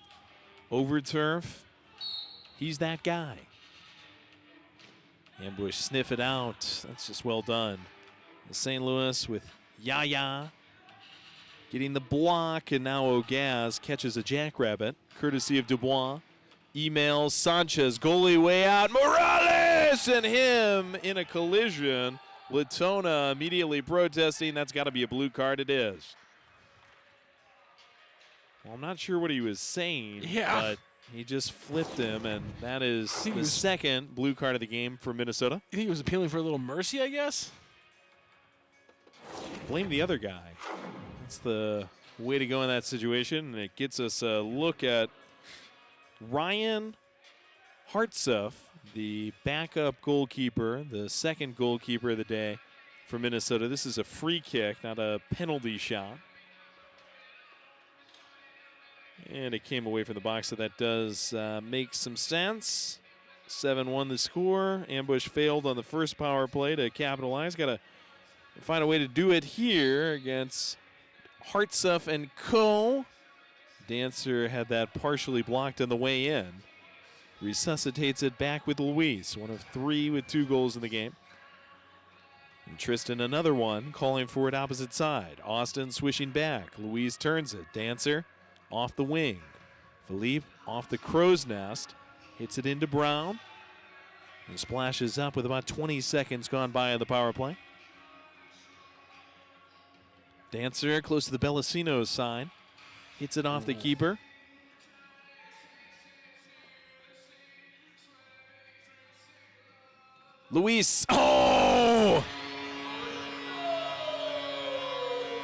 Overturf, he's that guy. Ambush sniff it out. That's just well done. St. Louis with Yaya getting the block, and now Ogaz catches a jackrabbit, courtesy of Dubois. Emails Sanchez, goalie way out. Morales and him in a collision. Latona immediately protesting. That's got to be a blue card. It is. Well, I'm not sure what he was saying, but he just flipped him, and that is the second blue card of the game for Minnesota. You think he was appealing for a little mercy, I guess? Blame the other guy. That's the way to go in that situation, and it gets us a look at Ryan Hartsuff, the backup goalkeeper, the second goalkeeper of the day for Minnesota. This is a free kick, not a penalty shot. And it came away from the box, so that does make some sense. 7-1 the score. Ambush failed on the first power play to capitalize. Got to find a way to do it here against Hartsuff and co. Dancer had that partially blocked on the way in. Resuscitates it back with Luis, one of 3 with 2 goals in the game. And Tristan another one, calling for it opposite side. Austin swishing back. Luis turns it. Dancer off the wing. Philippe off the crow's nest. Hits it into Brown. And splashes up with about 20 seconds gone by on the power play. Dancer close to the Bellasino's side. Hits it off the keeper. Luis. Oh!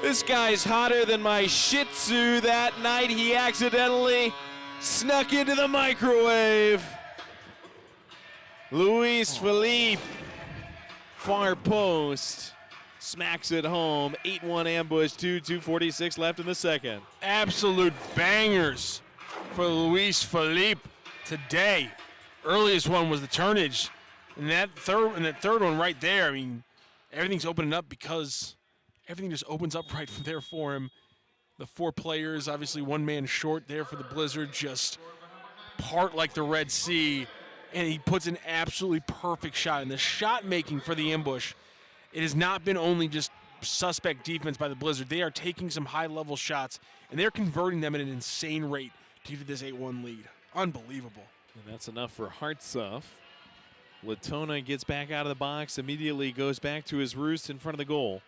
This guy's hotter than my Shih Tzu. That night he accidentally snuck into the microwave. Luis Felipe, far post, smacks it home. 8-1 Ambush, 2:46 left in the second. Absolute bangers for Luis Felipe today. Earliest one was the turnage. And that third one right there, I mean, everything's opening up because everything just opens up right from there for him. The 4 players, obviously 1 man short there for the Blizzard, just part like the Red Sea. And he puts an absolutely perfect shot. And the shot making for the Ambush it has not been only just suspect defense by the Blizzard. They are taking some high-level shots, and they're converting them at an insane rate due to this 8-1 lead. Unbelievable. And that's enough for Hartsuff. Latona gets back out of the box, immediately goes back to his roost in front of the goal.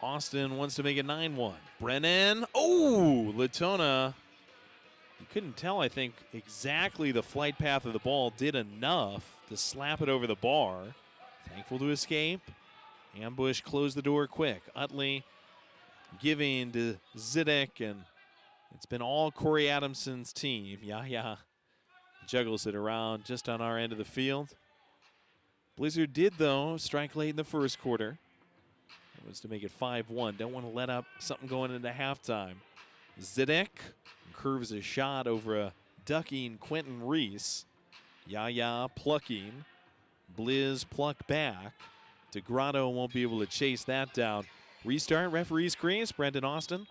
Austin wants to make it 9-1. Brennan. Oh, Latona. You couldn't tell, I think, exactly the flight path of the ball. Did enough to slap it over the bar. Thankful to escape. Ambush closed the door quick. Utley giving to Zidek, and it's been all Corey Adamson's team. Yeah. Juggles it around just on our end of the field. Blizzard did, though, strike late in the first quarter. It was to make it 5-1. Don't want to let up something going into halftime. Zidek curves a shot over a ducking Quentin Reese. Yaya plucking. Blizz pluck back. DeGrotto won't be able to chase that down. Restart, referee screens, Brendan Austin.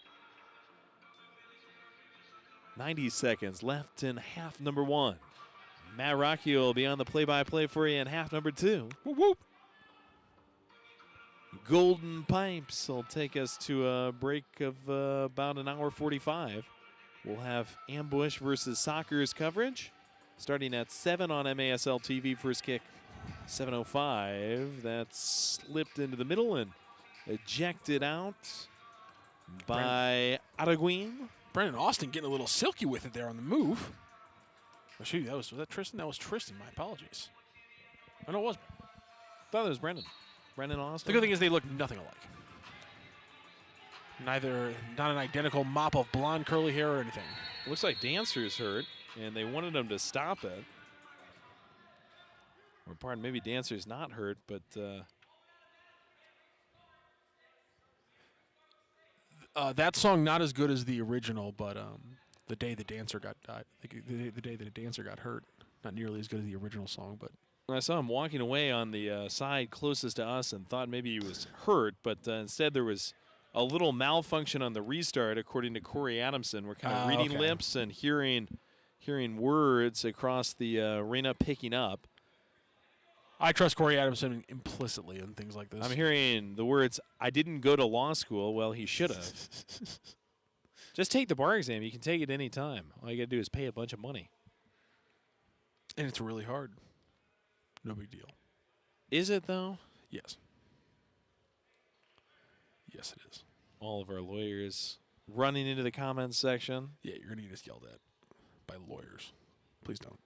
90 seconds left in half number 1. Matt Rocky will be on the play-by-play for you in half number 2. Whoop, whoop. Golden Pipes will take us to a break of about an hour 45. We'll have Ambush versus Soccer's coverage starting at 7 on MASL TV. First kick, 7:05. That's slipped into the middle and ejected out by Araguin. Brendan Austin getting a little silky with it there on the move. Oh, shoot, was that Tristan? That was Tristan. My apologies. I know it was. Thought it was Brendan. Brendan Austin. The good thing is they look nothing alike. Not an identical mop of blonde curly hair or anything. Looks like Dancer's hurt, and they wanted him to stop it. Or pardon, maybe Dancer's not hurt, but that song not as good as the original, but the day the dancer got died, the day that a dancer got hurt, not nearly as good as the original song. But I saw him walking away on the side closest to us and thought maybe he was hurt, but instead there was a little malfunction on the restart, according to Corey Adamson. We're kind of reading lips and hearing words across the arena picking up. I trust Corey Adamson implicitly in things like this. I'm hearing the words, "I didn't go to law school." Well, he should have. Just take the bar exam. You can take it any time. All you got to do is pay a bunch of money. And it's really hard. No big deal. Is it, though? Yes. Yes, it is. All of our lawyers running into the comments section. Yeah, you're going to get us yelled at by lawyers. Please don't.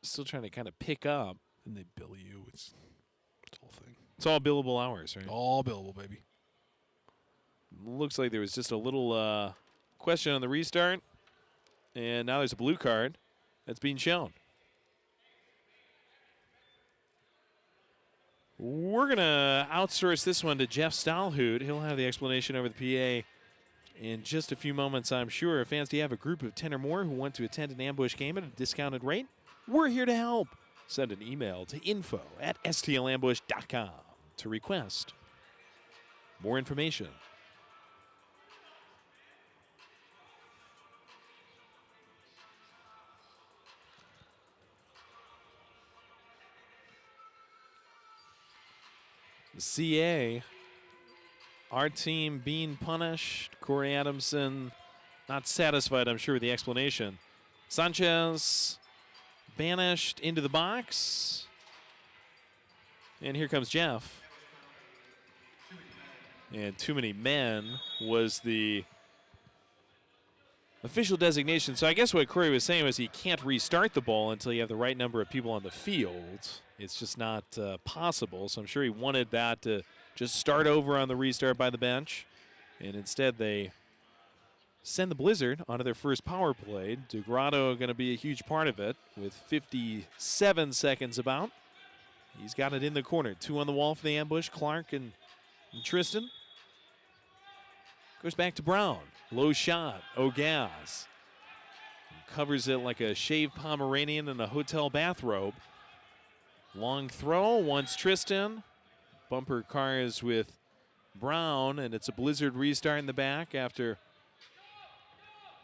Still trying to kind of pick up. And they bill you. It's the whole thing. It's all billable hours, right? All billable, baby. Looks like there was just a little question on the restart. And now there's a blue card that's being shown. We're going to outsource this one to Jeff Stahlhood. He'll have the explanation over the PA in just a few moments, I'm sure. Fans, do you have a group of 10 or more who want to attend an Ambush game at a discounted rate? We're here to help. Send an email to info@stlambush.com to request more information. The CA, our team being punished. Corey Adamson not satisfied, I'm sure, with the explanation. Sanchez banished into the box. And here comes Jeff. And too many men was the official designation. So I guess what Corey was saying was he can't restart the ball until you have the right number of people on the field. It's just not possible. So I'm sure he wanted that to just start over on the restart by the bench. And instead they send the Blizzard onto their first power play. DeGrotto going to be a huge part of it with 57 seconds about. He's got it in the corner. 2 on the wall for the Ambush, Clark and Tristan. Goes back to Brown. Low shot, Ogaz. Covers it like a shaved Pomeranian in a hotel bathrobe. Long throw, wants Tristan. Bumper cars with Brown, and it's a Blizzard restart in the back after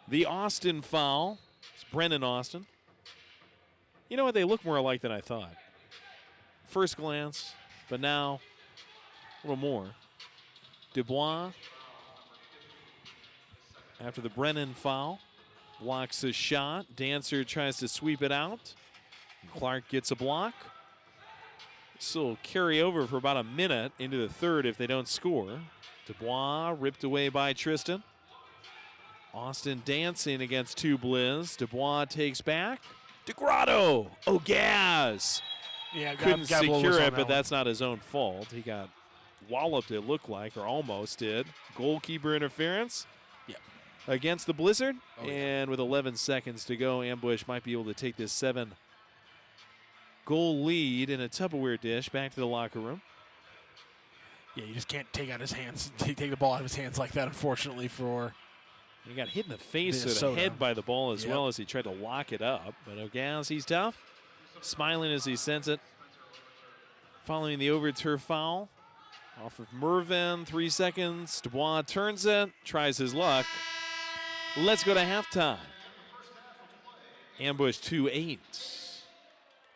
the Austin foul. It's Brennan Austin. You know what? They look more alike than I thought. First glance, but now a little more. Dubois, after the Brennan foul, blocks a shot. Dancer tries to sweep it out. Clark gets a block. This will carry over for about a minute into the third if they don't score. Dubois ripped away by Tristan. Austin dancing against two Blizz. Dubois takes back. DeGrotto. Oh, Gaz. Yeah, Couldn't got secure it, but that's not his own fault. He got walloped, it looked like, or almost did. Goalkeeper interference against the Blizzard. Oh, yeah. And with 11 seconds to go, Ambush might be able to take this 7-goal lead in a Tupperware dish back to the locker room. Yeah, you just can't take the ball out of his hands like that, unfortunately, for He got hit in the face or Minnesota. the head by the ball as well as he tried to lock it up. But Ogaz, he's tough. Smiling as he sends it. Following the over-turf foul. Off of Mervin, 3 seconds. Dubois turns it, tries his luck. Let's go to halftime. Ambush 2-8.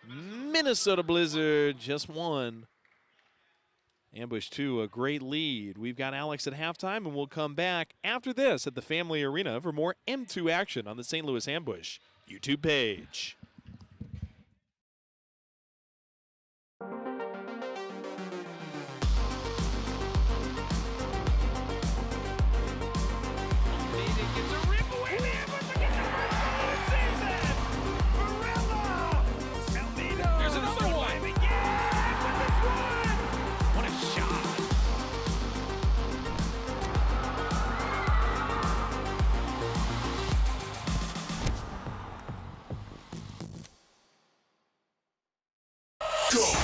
Minnesota Blizzard just won. Ambush 2, a great lead. We've got Alex at halftime, and we'll come back after this at the Family Arena for more M2 action on the St. Louis Ambush YouTube page.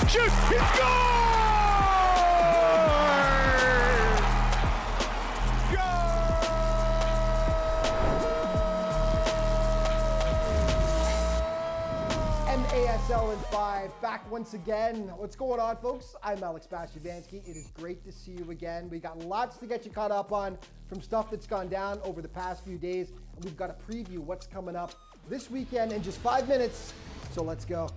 Just hit MASL in 5, back once again. What's going on, folks? I'm Alex Bashivansky. It is great to see you again. We got lots to get you caught up on from stuff that's gone down over the past few days. And we've got to preview what's coming up this weekend in just 5 minutes. So let's go.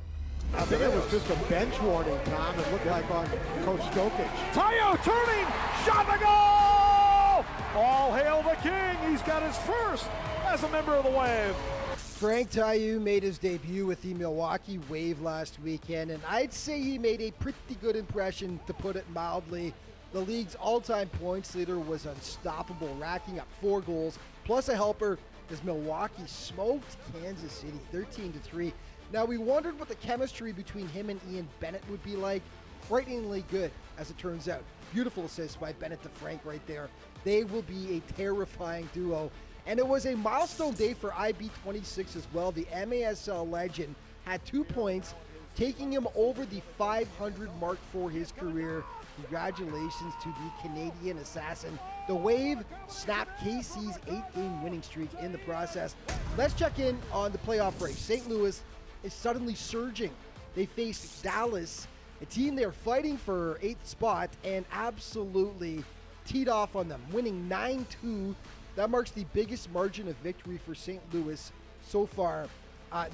I think it was just a bench warning, Tom. It looked like on Coach Stokic. Tayo turning, shot the goal! All hail the king. He's got his first as a member of the Wave. Frank Tayu made his debut with the Milwaukee Wave last weekend, and I'd say he made a pretty good impression, to put it mildly. The league's all-time points leader was unstoppable, racking up 4 goals, plus a helper as Milwaukee smoked Kansas City 13-3. Now, we wondered what the chemistry between him and Ian Bennett would be like. Frighteningly good, as it turns out. Beautiful assist by Bennett to Frank right there. They will be a terrifying duo. And it was a milestone day for IB26 as well. The MASL legend had 2 points, taking him over the 500 mark for his career. Congratulations to the Canadian assassin. The Wave snapped KC's 8-game winning streak in the process. Let's check in on the playoff race. St. Louis is suddenly surging. They faced Dallas, a team they're fighting for 8th spot, and absolutely teed off on them, winning 9-2. That marks the biggest margin of victory for St. Louis so far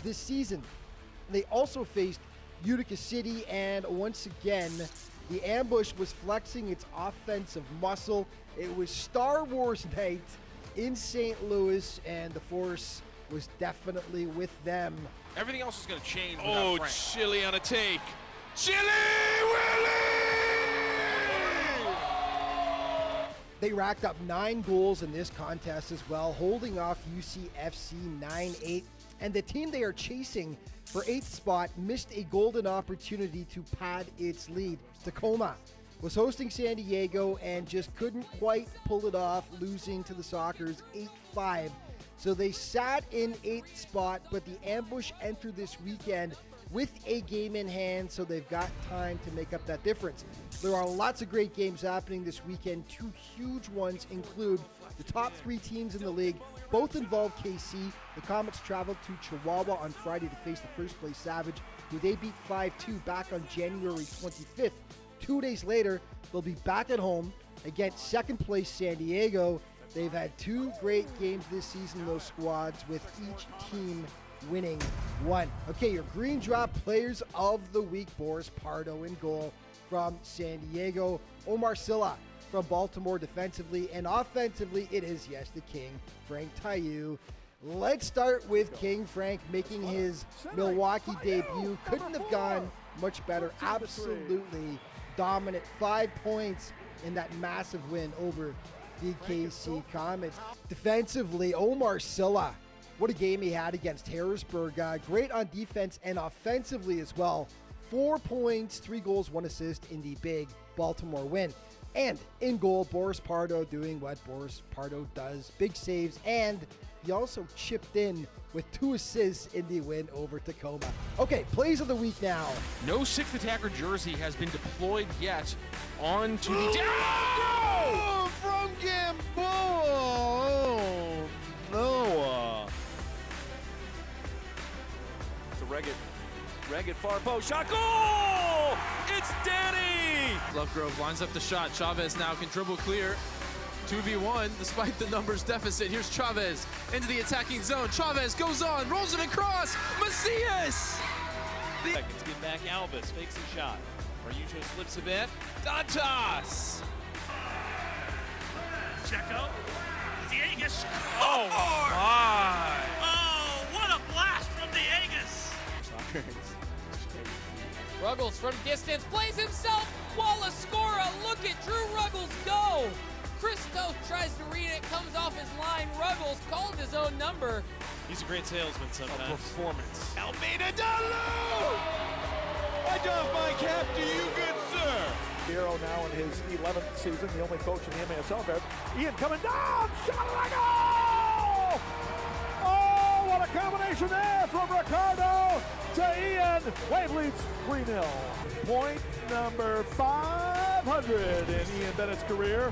this season. They also faced Utica City, and once again, the Ambush was flexing its offensive muscle. It was Star Wars night in St. Louis, and the Force was definitely with them. everything else is going to change. Oh, Frank. Chili on a take. Chili Willie! They racked up 9 goals in this contest as well, holding off UCFC 9-8. And the team they are chasing for 8th spot missed a golden opportunity to pad its lead. Tacoma was hosting San Diego and just couldn't quite pull it off, losing to the Sockers 8-5. So they sat in 8th spot, but the Ambush entered this weekend with a game in hand, so they've got time to make up that difference. There are lots of great games happening this weekend. 2 huge ones include the top 3 teams in the league. Both involve KC. The Comets traveled to Chihuahua on Friday to face the first place Savage, who they beat 5-2 back on January 25th. 2 days later, they'll be back at home against second place San Diego. They've had 2 great games this season, those squads, with each team winning 1. Okay, your Green Drop Players of the Week: Boris Pardo in goal from San Diego, Omar Silla from Baltimore defensively, and offensively it is, yes, the King, Frank Taillou. Let's start with King Frank making his Milwaukee debut. Couldn't have gone much better. Absolutely dominant. 5 points in that massive win over the KC Comets. Defensively, Omar Silla, what a game he had against Harrisburg. Great on defense and offensively as well. 4 points, 3 goals, 1 assist in the big Baltimore win. And in goal, Boris Pardo doing what Boris Pardo does. Big saves, and he also chipped in with 2 assists in the win over Tacoma. Okay, plays of the week now. No sixth attacker jersey has been deployed yet onto the... Oh, from Gamboa! Oh, Noah. It's a Reggett far post shot. Goal! It's Danny! Lovegrove lines up the shot. Chavez now can dribble clear. 2v1 despite the numbers deficit. Here's Chavez into the attacking zone. Chavez goes on, rolls it across. Macias! Seconds, get back Alvis, fakes the shot. Marujo slips a bit. Dantas! Checo. Diegas. Oh, my! Oh, what a blast from Diegas! Ruggles from distance plays himself. Wallace-Scora. Look at Drew Ruggles go. Christos tries to read it, comes off his line. Ruggles called his own number. He's a great salesman sometimes. A performance. Almeida Dalu! I doff my cap to you, good sir. Hero now in his 11th season, the only coach in the MASL there. Ian coming down, shot and a goal! Oh, what a combination there from Ricardo to Ian. Wave leads 3-0. Point number 500 in Ian Bennett's career.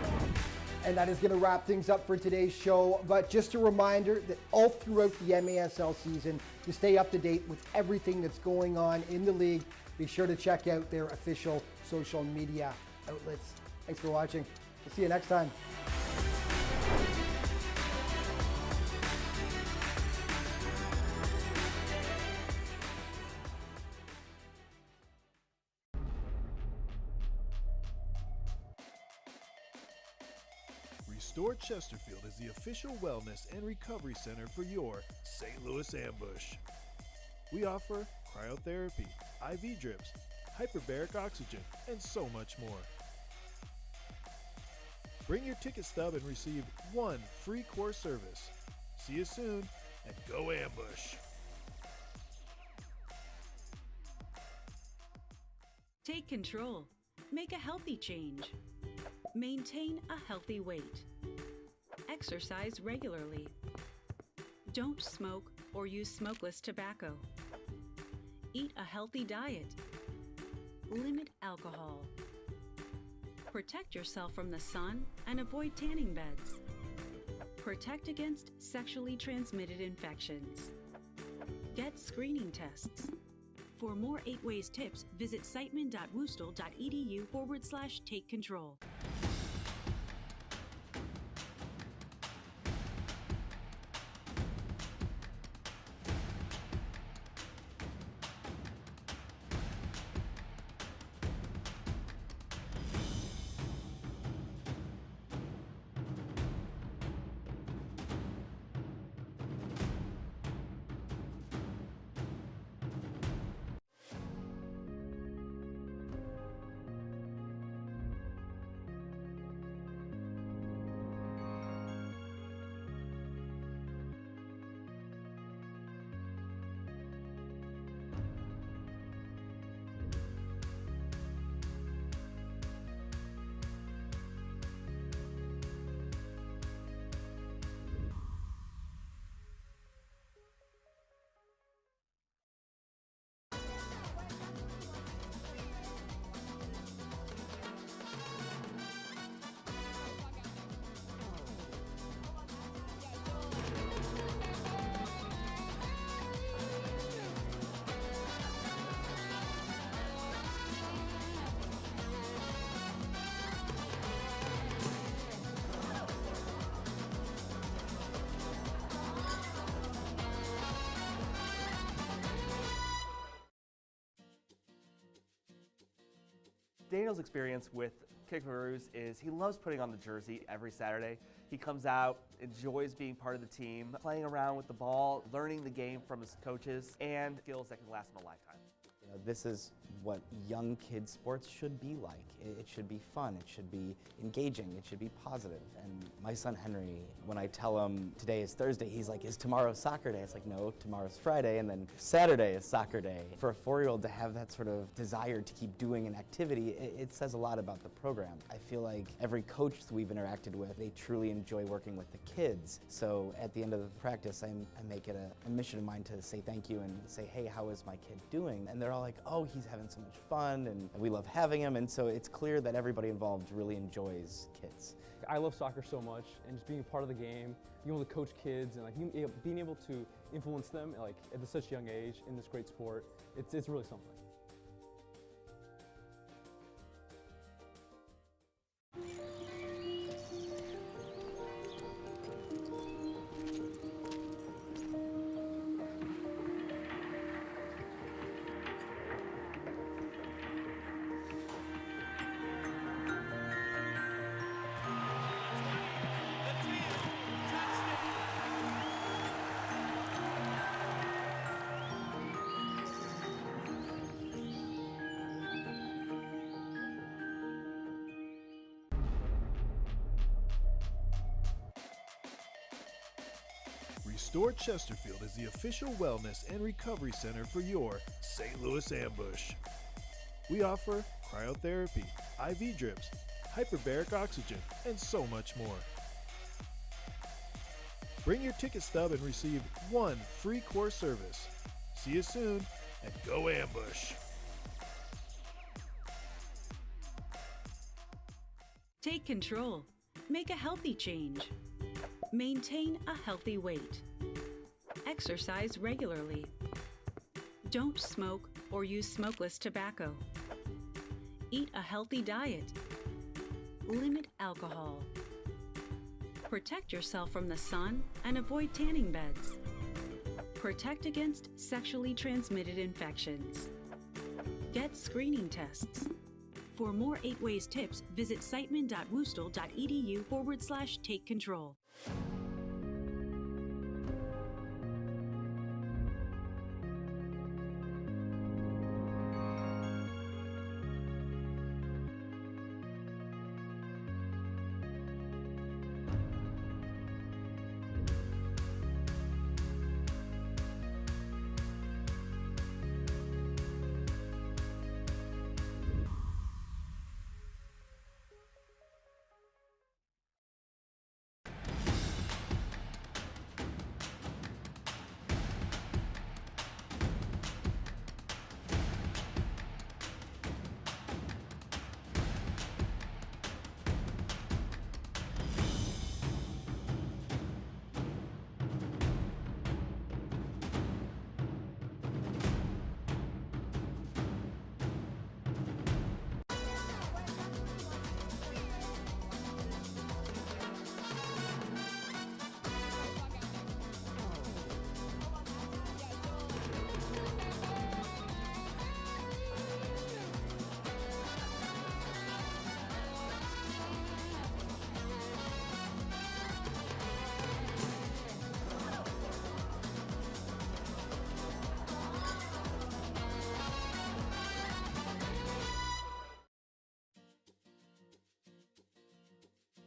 And that is going to wrap things up for today's show. But just a reminder that all throughout the MASL season, to stay up to date with everything that's going on in the league, be sure to check out their official social media outlets. Thanks for watching. We'll see you next time. Restore Chesterfield is the official wellness and recovery center for your St. Louis Ambush. We offer cryotherapy, IV drips, hyperbaric oxygen, and so much more. Bring your ticket stub and receive 1 free core service. See you soon, and go Ambush! Take control. Make a healthy change. Maintain a healthy weight. Exercise regularly. Don't smoke or use smokeless tobacco. Eat a healthy diet. Limit alcohol. Protect yourself from the sun and avoid tanning beds. Protect against sexually transmitted infections. Get screening tests. For more 8 Ways tips, visit siteman.woostel.edu/take control. Daniel's experience with Kickaroos is he loves putting on the jersey every Saturday. He comes out, enjoys being part of the team, playing around with the ball, learning the game from his coaches, and skills that can last him a lifetime. You know, this is what young kids sports should be like. It should be fun, it should be engaging, it should be positive. And my son Henry, when I tell him today is Thursday, he's like, is tomorrow soccer day? It's like, no, tomorrow's Friday, and then Saturday is soccer day. For a 4-year-old to have that sort of desire to keep doing an activity, it says a lot about the program. I feel like every coach that we've interacted with, they truly enjoy working with the kids. So at the end of the practice, I make it a mission of mine to say thank you and say, hey, how is my kid doing? And they're all like, oh, he's having so much fun, and we love having him, and so it's clear that everybody involved really enjoys kids. I love soccer so much, and just being a part of the game, being able to coach kids, and like being able to influence them like at such a young age in this great sport, it's really something. Restore Chesterfield is the official wellness and recovery center for your St. Louis Ambush. We offer cryotherapy, IV drips, hyperbaric oxygen, and so much more. Bring your ticket stub and receive 1 free core service. See you soon, and go Ambush! Take control. Make a healthy change. Maintain a healthy weight. Exercise regularly. Don't smoke or use smokeless tobacco. Eat a healthy diet. Limit alcohol. Protect yourself from the sun and avoid tanning beds. Protect against sexually transmitted infections. Get screening tests. For more 8 Ways tips, visit siteman.woostel.edu/take control.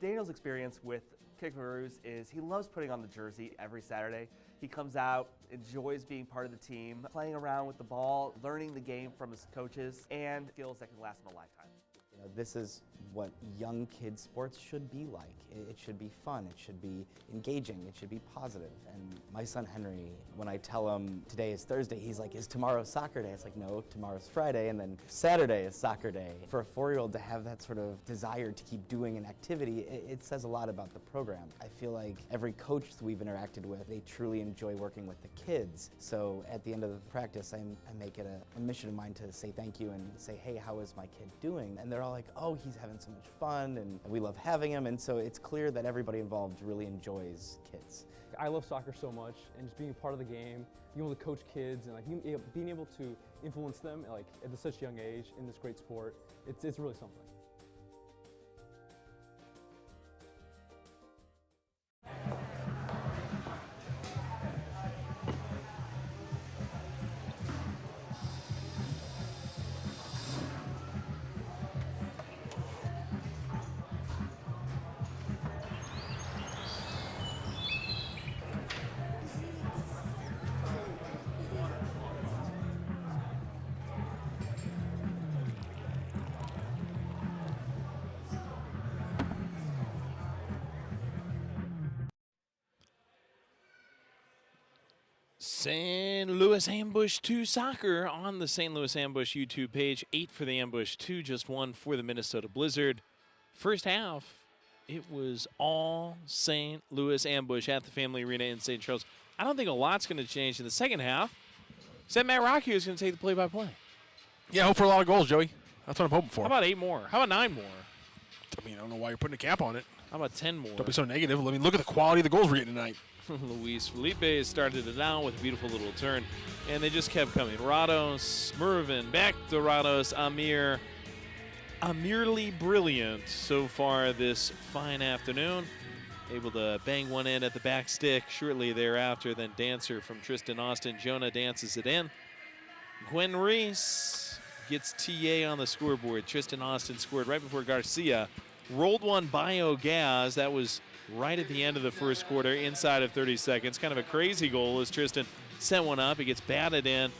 Daniel's experience with Kickaroos is he loves putting on the jersey every Saturday. He comes out, enjoys being part of the team, playing around with the ball, learning the game from his coaches, and skills that can last him a lifetime. You know, this is what young kids sports should be like. It should be fun, it should be engaging, it should be positive. And my son Henry, when I tell him today is Thursday, he's like, is tomorrow soccer day? It's like, no, tomorrow's Friday, and then Saturday is soccer day. For a 4-year-old to have that sort of desire to keep doing an activity, it says a lot about the program. I feel like every coach that we've interacted with, they truly enjoy working with the kids. So at the end of the practice, I make it a mission of mine to say thank you and say, hey, how is my kid doing? And they're all like, oh, he's having so much fun, and we love having him, and so it's clear that everybody involved really enjoys kids. I love soccer so much, and just being a part of the game, being able to coach kids, and like being able to influence them like at such a young age in this great sport, it's really something. St. Louis Ambush 2 soccer on the St. Louis Ambush YouTube page. 8 for the Ambush 2, just 1 for the Minnesota Blizzard. First half, it was all St. Louis Ambush at the Family Arena in St. Charles. I don't think a lot's going to change in the second half. Except Matt Rocky is going to take the play-by-play. Yeah, hope for a lot of goals, Joey. That's what I'm hoping for. How about 8 more? How about 9 more? I mean, I don't know why you're putting a cap on it. How about 10 more? Don't be so negative. I mean, look at the quality of the goals we're getting tonight. Luis Felipe started it out with a beautiful little turn, and they just kept coming. Rados, Mervin, back to Rados, Amirly brilliant so far this fine afternoon. Able to bang one in at the back stick shortly thereafter. Then Dancer from Tristan Austin. Jonah dances it in. Gwen Reese gets TA on the scoreboard. Tristan Austin scored right before Garcia rolled one by Ogaz. That was right at the end of the first quarter, inside of 30 seconds. Kind of a crazy goal as Tristan sent one up. It gets batted in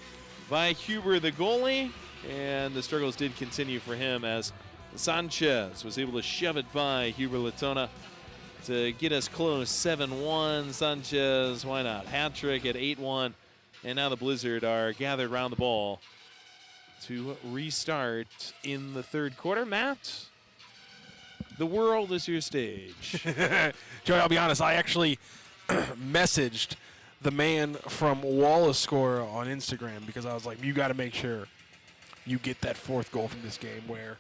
by Huber, the goalie, and the struggles did continue for him as Sanchez was able to shove it by Huber Latona to get us close. 7-1. Sanchez, why not? Hat trick at 8-1. And now the Blizzard are gathered around the ball to restart in the third quarter. Matt, the world is your stage. Joey, I'll be honest, I actually messaged the man from Wallace Score on Instagram because I was like, you got to make sure you get that fourth goal from this game where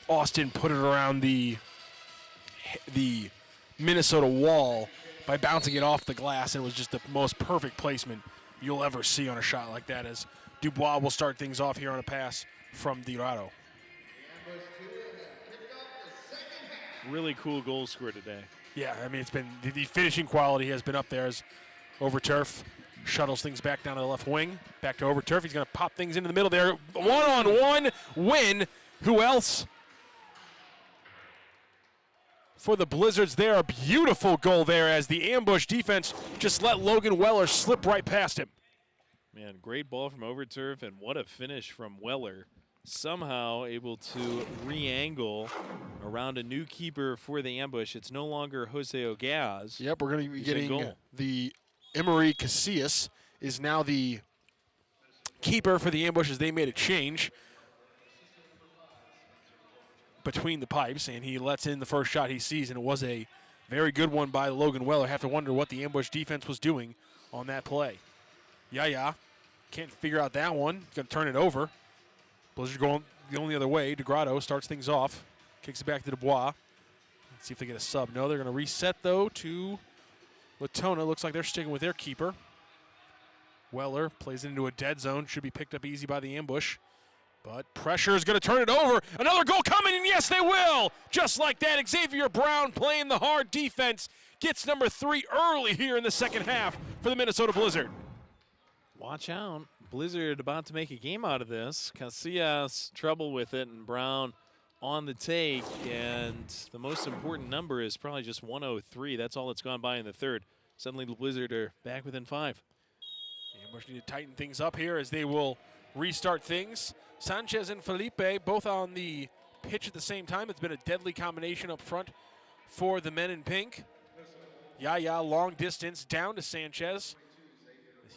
Austin put it around the Minnesota wall by bouncing it off the glass, and it was just the most perfect placement you'll ever see on a shot like that, as Dubois will start things off here on a pass from Dorado. Really cool goal score today. Yeah, I mean, it's been the finishing quality has been up there as Overturf shuttles things back down to the left wing. Back to Overturf. He's going to pop things into the middle there. One-on-one win. Who else? For the Blizzards there, a beautiful goal there as the Ambush defense just let Logan Weller slip right past him. Man, great ball from Overturf, and what a finish from Weller. Somehow able to re-angle around a new keeper for the Ambush. It's no longer Jose Ogaz. Yep, we're going to be getting the Emery Casillas is now the keeper for the Ambush as they made a change between the pipes, and he lets in the first shot he sees, and it was a very good one by Logan Weller. Have to wonder what the Ambush defense was doing on that play. Yeah. Can't figure out that one. Going to turn it over. Blizzard going the other way. DeGrotto starts things off. Kicks it back to Dubois. Let's see if they get a sub. No, they're going to reset, though, to Latona. Looks like they're sticking with their keeper. Weller plays it into a dead zone. Should be picked up easy by the Ambush. But pressure is going to turn it over. Another goal coming, and yes, they will. Just like that, Xavier Brown playing the hard defense. Gets number 3 early here in the second half for the Minnesota Blizzard. Watch out. Blizzard about to make a game out of this. Casillas trouble with it, and Brown on the take. And the most important number is probably just 103. That's all that's gone by in the third. Suddenly the Blizzard are back within 5. The Ambush need to tighten things up here as they will restart things. Sanchez and Felipe both on the pitch at the same time. It's been a deadly combination up front for the men in pink. Yaya, long distance down to Sanchez.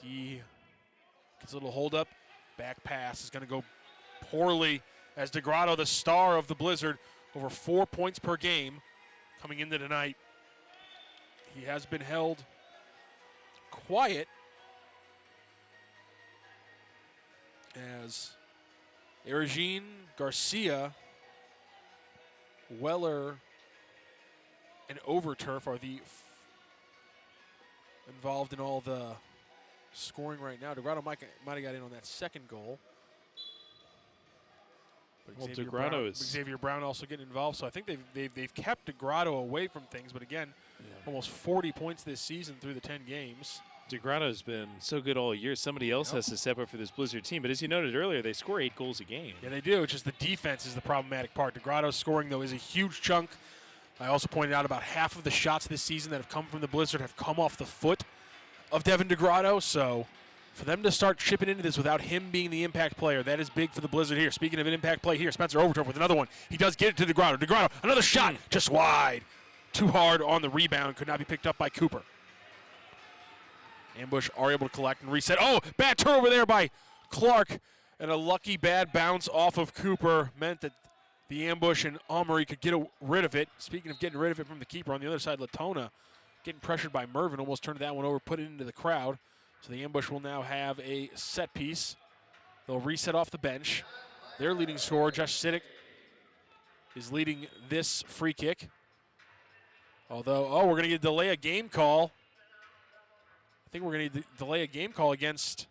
He gets a little hold up. Back pass is going to go poorly as DeGrotto, the star of the Blizzard, over 4 points per game coming into tonight. He has been held quiet as Erigine, Garcia, Weller, and Overturf are the involved in all the scoring right now. DeGrado might have got in on that second goal. But Well, Xavier Brown also getting involved, so I think they've kept DeGrado away from things. But again, almost 40 points this season through the 10 games. DeGrado's been so good all year. Somebody else has to step up for this Blizzard team. But as you noted earlier, they score 8 goals a game. Yeah, they do. It's just the defense is the problematic part. DeGrado's scoring, though, is a huge chunk. I also pointed out about half of the shots this season that have come from the Blizzard have come off the foot of Devin DeGrado. So for them to start chipping into this without him being the impact player, that is big for the Blizzard here. Speaking of an impact play here, Spencer Overturf with another one. He does get it to DeGrado. DeGrado, another shot, just wide. Too hard on the rebound, could not be picked up by Cooper. Ambush are able to collect and reset. Oh, bad turnover there by Clark. And a lucky bad bounce off of Cooper meant that the Ambush and Amory could get rid of it. Speaking of getting rid of it from the keeper, on the other side, Latona getting pressured by Mervin, almost turned that one over, put it into the crowd. So the Ambush will now have a set piece. They'll reset off the bench. Their leading scorer, Josh Siddick, is leading this free kick. Although, we're going to get a delay a game call. I think we're going to delay a game call against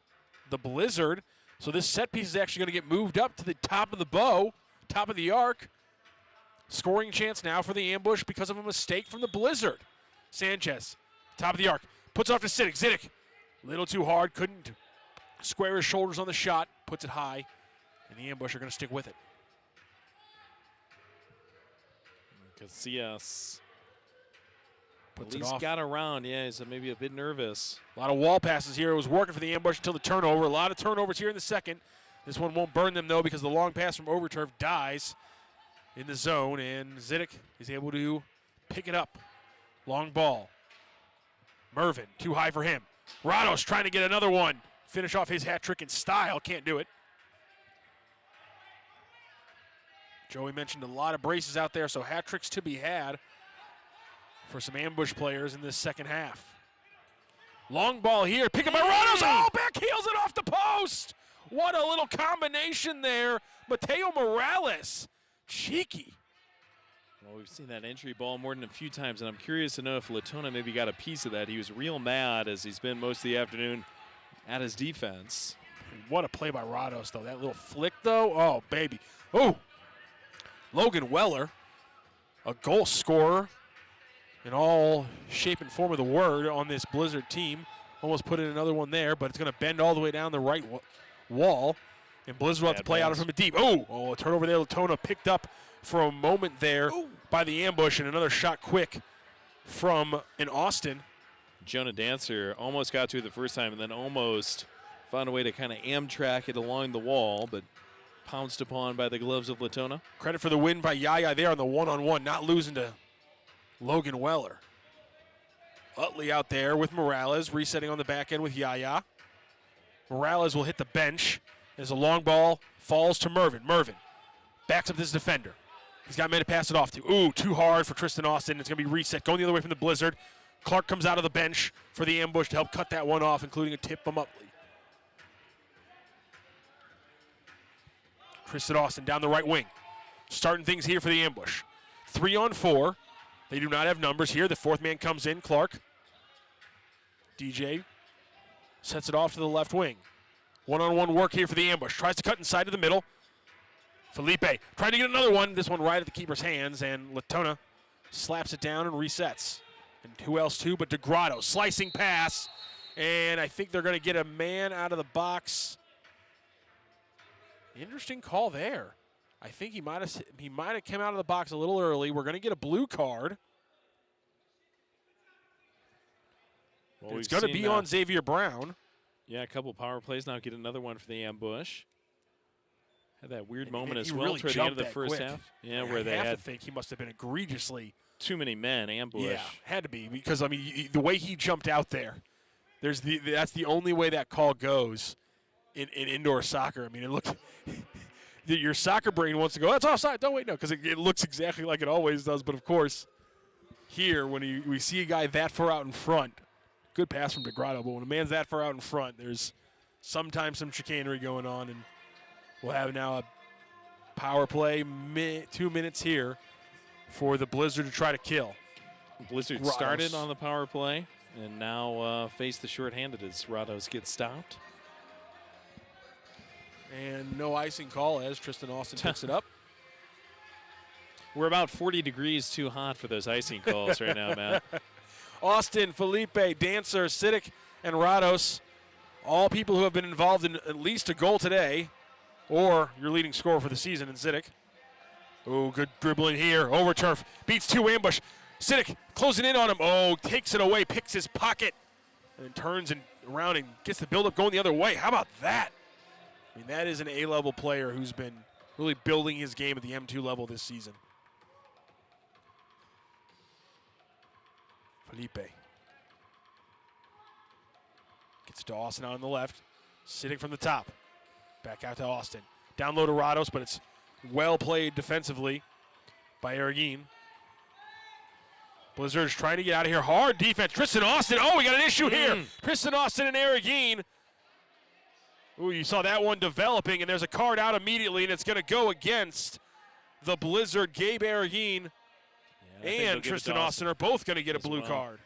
the Blizzard. So this set piece is actually going to get moved up to the top of the bow, top of the arc. Scoring chance now for the Ambush because of a mistake from the Blizzard. Sanchez, top of the arc, puts it off to Siddick. Siddick, a little too hard, couldn't square his shoulders on the shot, puts it high, and the Ambush are going to stick with it. Casillas Puts at it least off. got around. Yeah, he's maybe a bit nervous. A lot of wall passes here. It was working for the Ambush until the turnover. A lot of turnovers here in the second. This one won't burn them, though, because the long pass from Overturf dies in the zone, and Zidek is able to pick it up. Long ball. Mervin, too high for him. Rados trying to get another one. Finish off his hat trick in style. Can't do it. Joey mentioned a lot of braces out there, so hat tricks to be had for some Ambush players in this second half. Long ball here, pick up by Rados. Oh, back heels it off the post. What a little combination there. Mateo Morales, cheeky. Well, we've seen that entry ball more than a few times, and I'm curious to know if Latona maybe got a piece of that. He was real mad, as he's been most of the afternoon, at his defense. What a play by Rados, though. That little flick, though. Oh, baby. Oh, Logan Weller, a goal scorer in all shape and form of the word on this Blizzard team. Almost put in another one there, but it's going to bend all the way down the right wall. And Blizzard will have to play out from a deep. Oh, a turnover there. Latona picked up for a moment there by the Ambush, and another shot quick from an Austin. Jonah Dancer almost got to it the first time and then almost found a way to kind of Amtrak it along the wall, but pounced upon by the gloves of Latona. Credit for the win by Yaya there on the one-on-one, not losing to Logan Weller. Utley out there with Morales, resetting on the back end with Yaya. Morales will hit the bench as a long ball falls to Mervin. Mervin backs up this defender. He's got men to pass it off to. Ooh, too hard for Tristan Austin. It's going to be reset, going the other way from the Blizzard. Clark comes out of the bench for the Ambush to help cut that one off, including a tip from Utley. Tristan Austin down the right wing. Starting things here for the Ambush. 3-on-4. They do not have numbers here. The fourth man comes in, Clark. DJ sets it off to the left wing. One-on-one work here for the Ambush. Tries to cut inside to the middle. Felipe trying to get another one. This one right at the keeper's hands, and Latona slaps it down and resets. And who else too but DeGrado. Slicing pass, and I think they're going to get a man out of the box. Interesting call there. I think he might have come out of the box a little early. We're going to get a blue card. Well, it's going to be on Xavier Brown. Yeah, a couple power plays now. Get another one for the Ambush. Had that weird moment as well really toward the end of the first half. Yeah, where they had had to think he must have been egregiously too many men. Ambush. Yeah, had to be, because I mean the way he jumped out there. That's the only way that call goes in indoor soccer. I mean, it looks your soccer brain wants to go, that's offside. Don't wait, no, because it looks exactly like it always does. But of course, here when we see a guy that far out in front, good pass from DeGrado, but when a man's that far out in front, there's sometimes some chicanery going on, and we'll have now a power play, 2 minutes here for the Blizzard to try to kill. Blizzard Rados. started on the power play. And now face the shorthanded as Rados gets stopped. And no icing call as Tristan Austin picks it up. We're about 40 degrees too hot for those icing calls right now, Matt. Austin, Felipe, Dancer, Sidik, and Rados, all people who have been involved in at least a goal today, or your leading scorer for the season in Sidik. Oh, good dribbling here. Over turf. Beats 2 ambush. Sidik closing in on him. Oh, takes it away, picks his pocket, and then turns and around and gets the buildup going the other way. How about that? I mean, that is an A-level player who's been really building his game at the M2 level this season. Felipe. Gets it to Austin out on the left. Sitting from the top. Back out to Austin. Down low to Rados, but it's well played defensively by Arreguin. Blizzard's trying to get out of here. Hard defense. Tristan Austin. Oh, we got an issue here. Tristan Austin and Arreguin. Ooh, you saw that one developing, and there's a card out immediately, and it's going to go against the Blizzard. Gabe Arreguin and Tristan Austin are both going to get a blue card.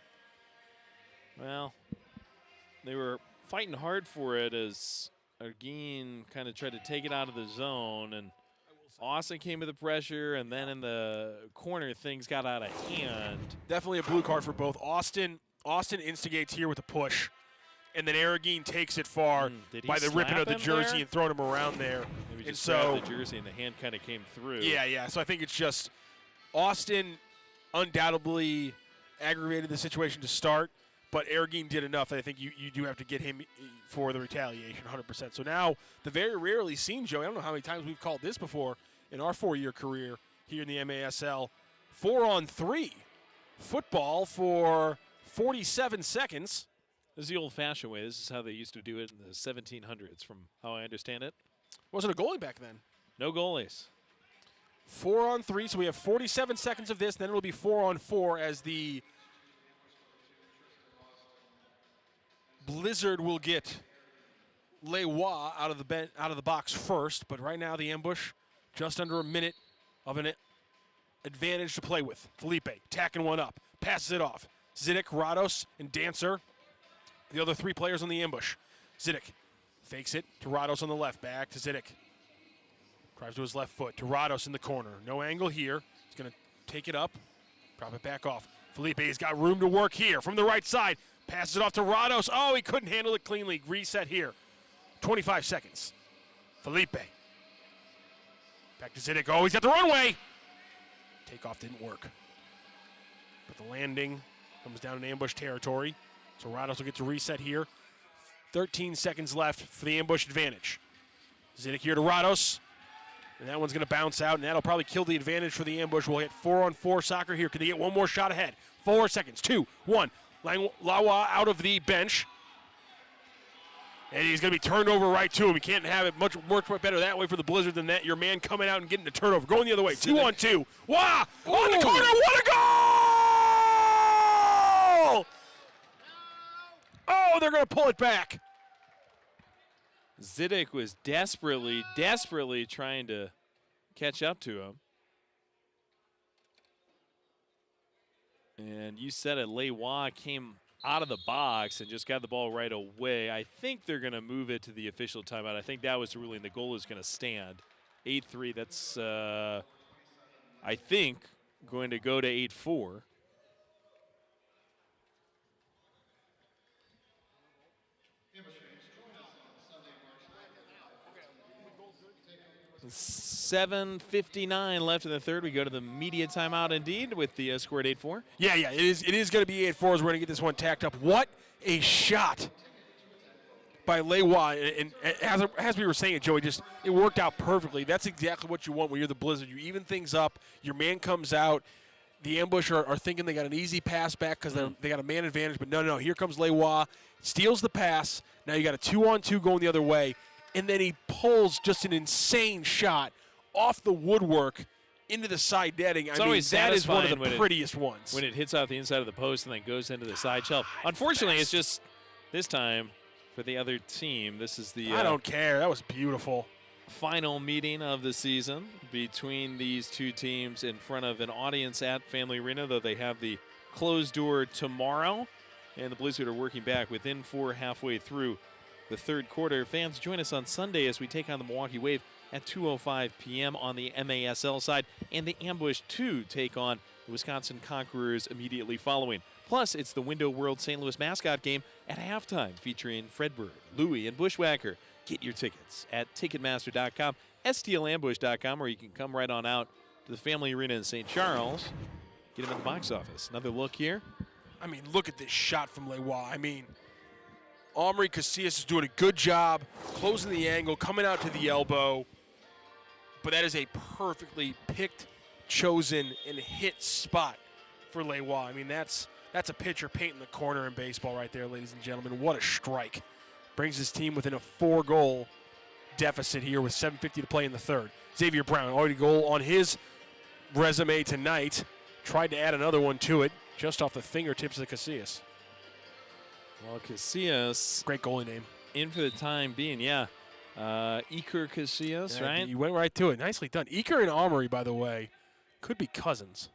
Well, they were fighting hard for it as Arreguin kind of tried to take it out of the zone, and Austin came with the pressure, and then in the corner, things got out of hand. Definitely a blue card for both. Austin instigates here with a push, and then Arreguin takes it far by the ripping of the jersey there? And throwing him around there. Maybe and just so grabbed the jersey and the hand kind of came through. Yeah. So I think it's just Austin undoubtedly aggravated the situation to start, but Arreguin did enough. I think you do have to get him for the retaliation 100%. So now the very rarely seen, Joey, I don't know how many times we've called this before in our 4-year career here in the MASL, 4-on-3 football for 47 seconds. This is the old-fashioned way. This is how they used to do it in the 1700s, from how I understand it. Wasn't a goalie back then. No goalies. 4-on-3, so we have 47 seconds of this, then it'll be 4-on-4 as the Blizzard will get Lewa out of the box first, but right now the ambush just under a minute of an advantage to play with. Felipe tacking one up, passes it off. Zidic, Rados, and Dancer, the other 3 players on the ambush. Zidic fakes it to Rados on the left, back to Zidic. Drives to his left foot to Rados in the corner. No angle here. He's going to take it up, drop it back off. Felipe's got room to work here from the right side. Passes it off to Rados. Oh, he couldn't handle it cleanly. Reset here. 25 seconds. Felipe. Back to Zidic. Oh, he's got the runway. Takeoff didn't work. But the landing comes down in ambush territory. So Rados will get to reset here. 13 seconds left for the ambush advantage. Zidic here to Rados. And that one's going to bounce out, and that'll probably kill the advantage for the ambush. We'll hit 4-on-4 soccer here. Can they get one more shot ahead? 4 seconds. 2, 1. Lawa out of the bench. And he's going to be turned over right to him. You can't have it much better that way for the Blizzard than that. Your man coming out and getting the turnover. Going the other way. 2-on-2. Wow! On the corner. What a goal! Oh, they're going to pull it back. Zidic was desperately trying to catch up to him. And you said it, Lewa came out of the box and just got the ball right away. I think they're going to move it to the official timeout. I think that was the ruling. The goal is going to stand. 8-3, that's, I think, going to go to 8-4. $7:59 left in the third. We go to the media timeout indeed with the score at 8-4. Yeah, it is going to be 8-4 as we're going to get this one tacked up. What a shot by Lewa. And as we were saying, Joey, it worked out perfectly. That's exactly what you want when you're the Blizzard. You even things up. Your man comes out. The ambush are thinking they got an easy pass back because they got a man advantage. But no. Here comes Lewa. Steals the pass. Now you got a 2-on-2 going the other way. And then he pulls just an insane shot off the woodwork into the side netting. I mean, that is one of the prettiest ones. When it hits out the inside of the post and then goes into the side shelf. Unfortunately, it's just this time for the other team. This is the I don't care. That was beautiful. Final meeting of the season between these two teams in front of an audience at Family Arena, though they have the closed door tomorrow. And the Blizzard are working back within 4 halfway through the third quarter. Fans, join us on Sunday as we take on the Milwaukee Wave at 2:05 p.m. on the MASL side, and the Ambush 2 take on the Wisconsin Conquerors immediately following. Plus, it's the Window World St. Louis mascot game at halftime featuring Fredbird, Louie, and Bushwhacker. Get your tickets at Ticketmaster.com, STLambush.com, or you can come right on out to the Family Arena in St. Charles. Get them at the box office. Another look here. I mean, look at this shot from Leroy. I mean, Omri Casillas is doing a good job closing the angle, coming out to the elbow. But that is a perfectly picked, chosen, and hit spot for Leroy. I mean, that's a pitcher painting the corner in baseball right there, ladies and gentlemen. What a strike. Brings his team within a 4-goal deficit here with 7:50 to play in the third. Xavier Brown, already goal on his resume tonight. Tried to add another one to it, just off the fingertips of Casillas. Well, Casillas. Great goalie name. In for the time being, yeah. Iker Casillas, right? You went right to it. Nicely done. Iker and Omri, by the way, could be cousins.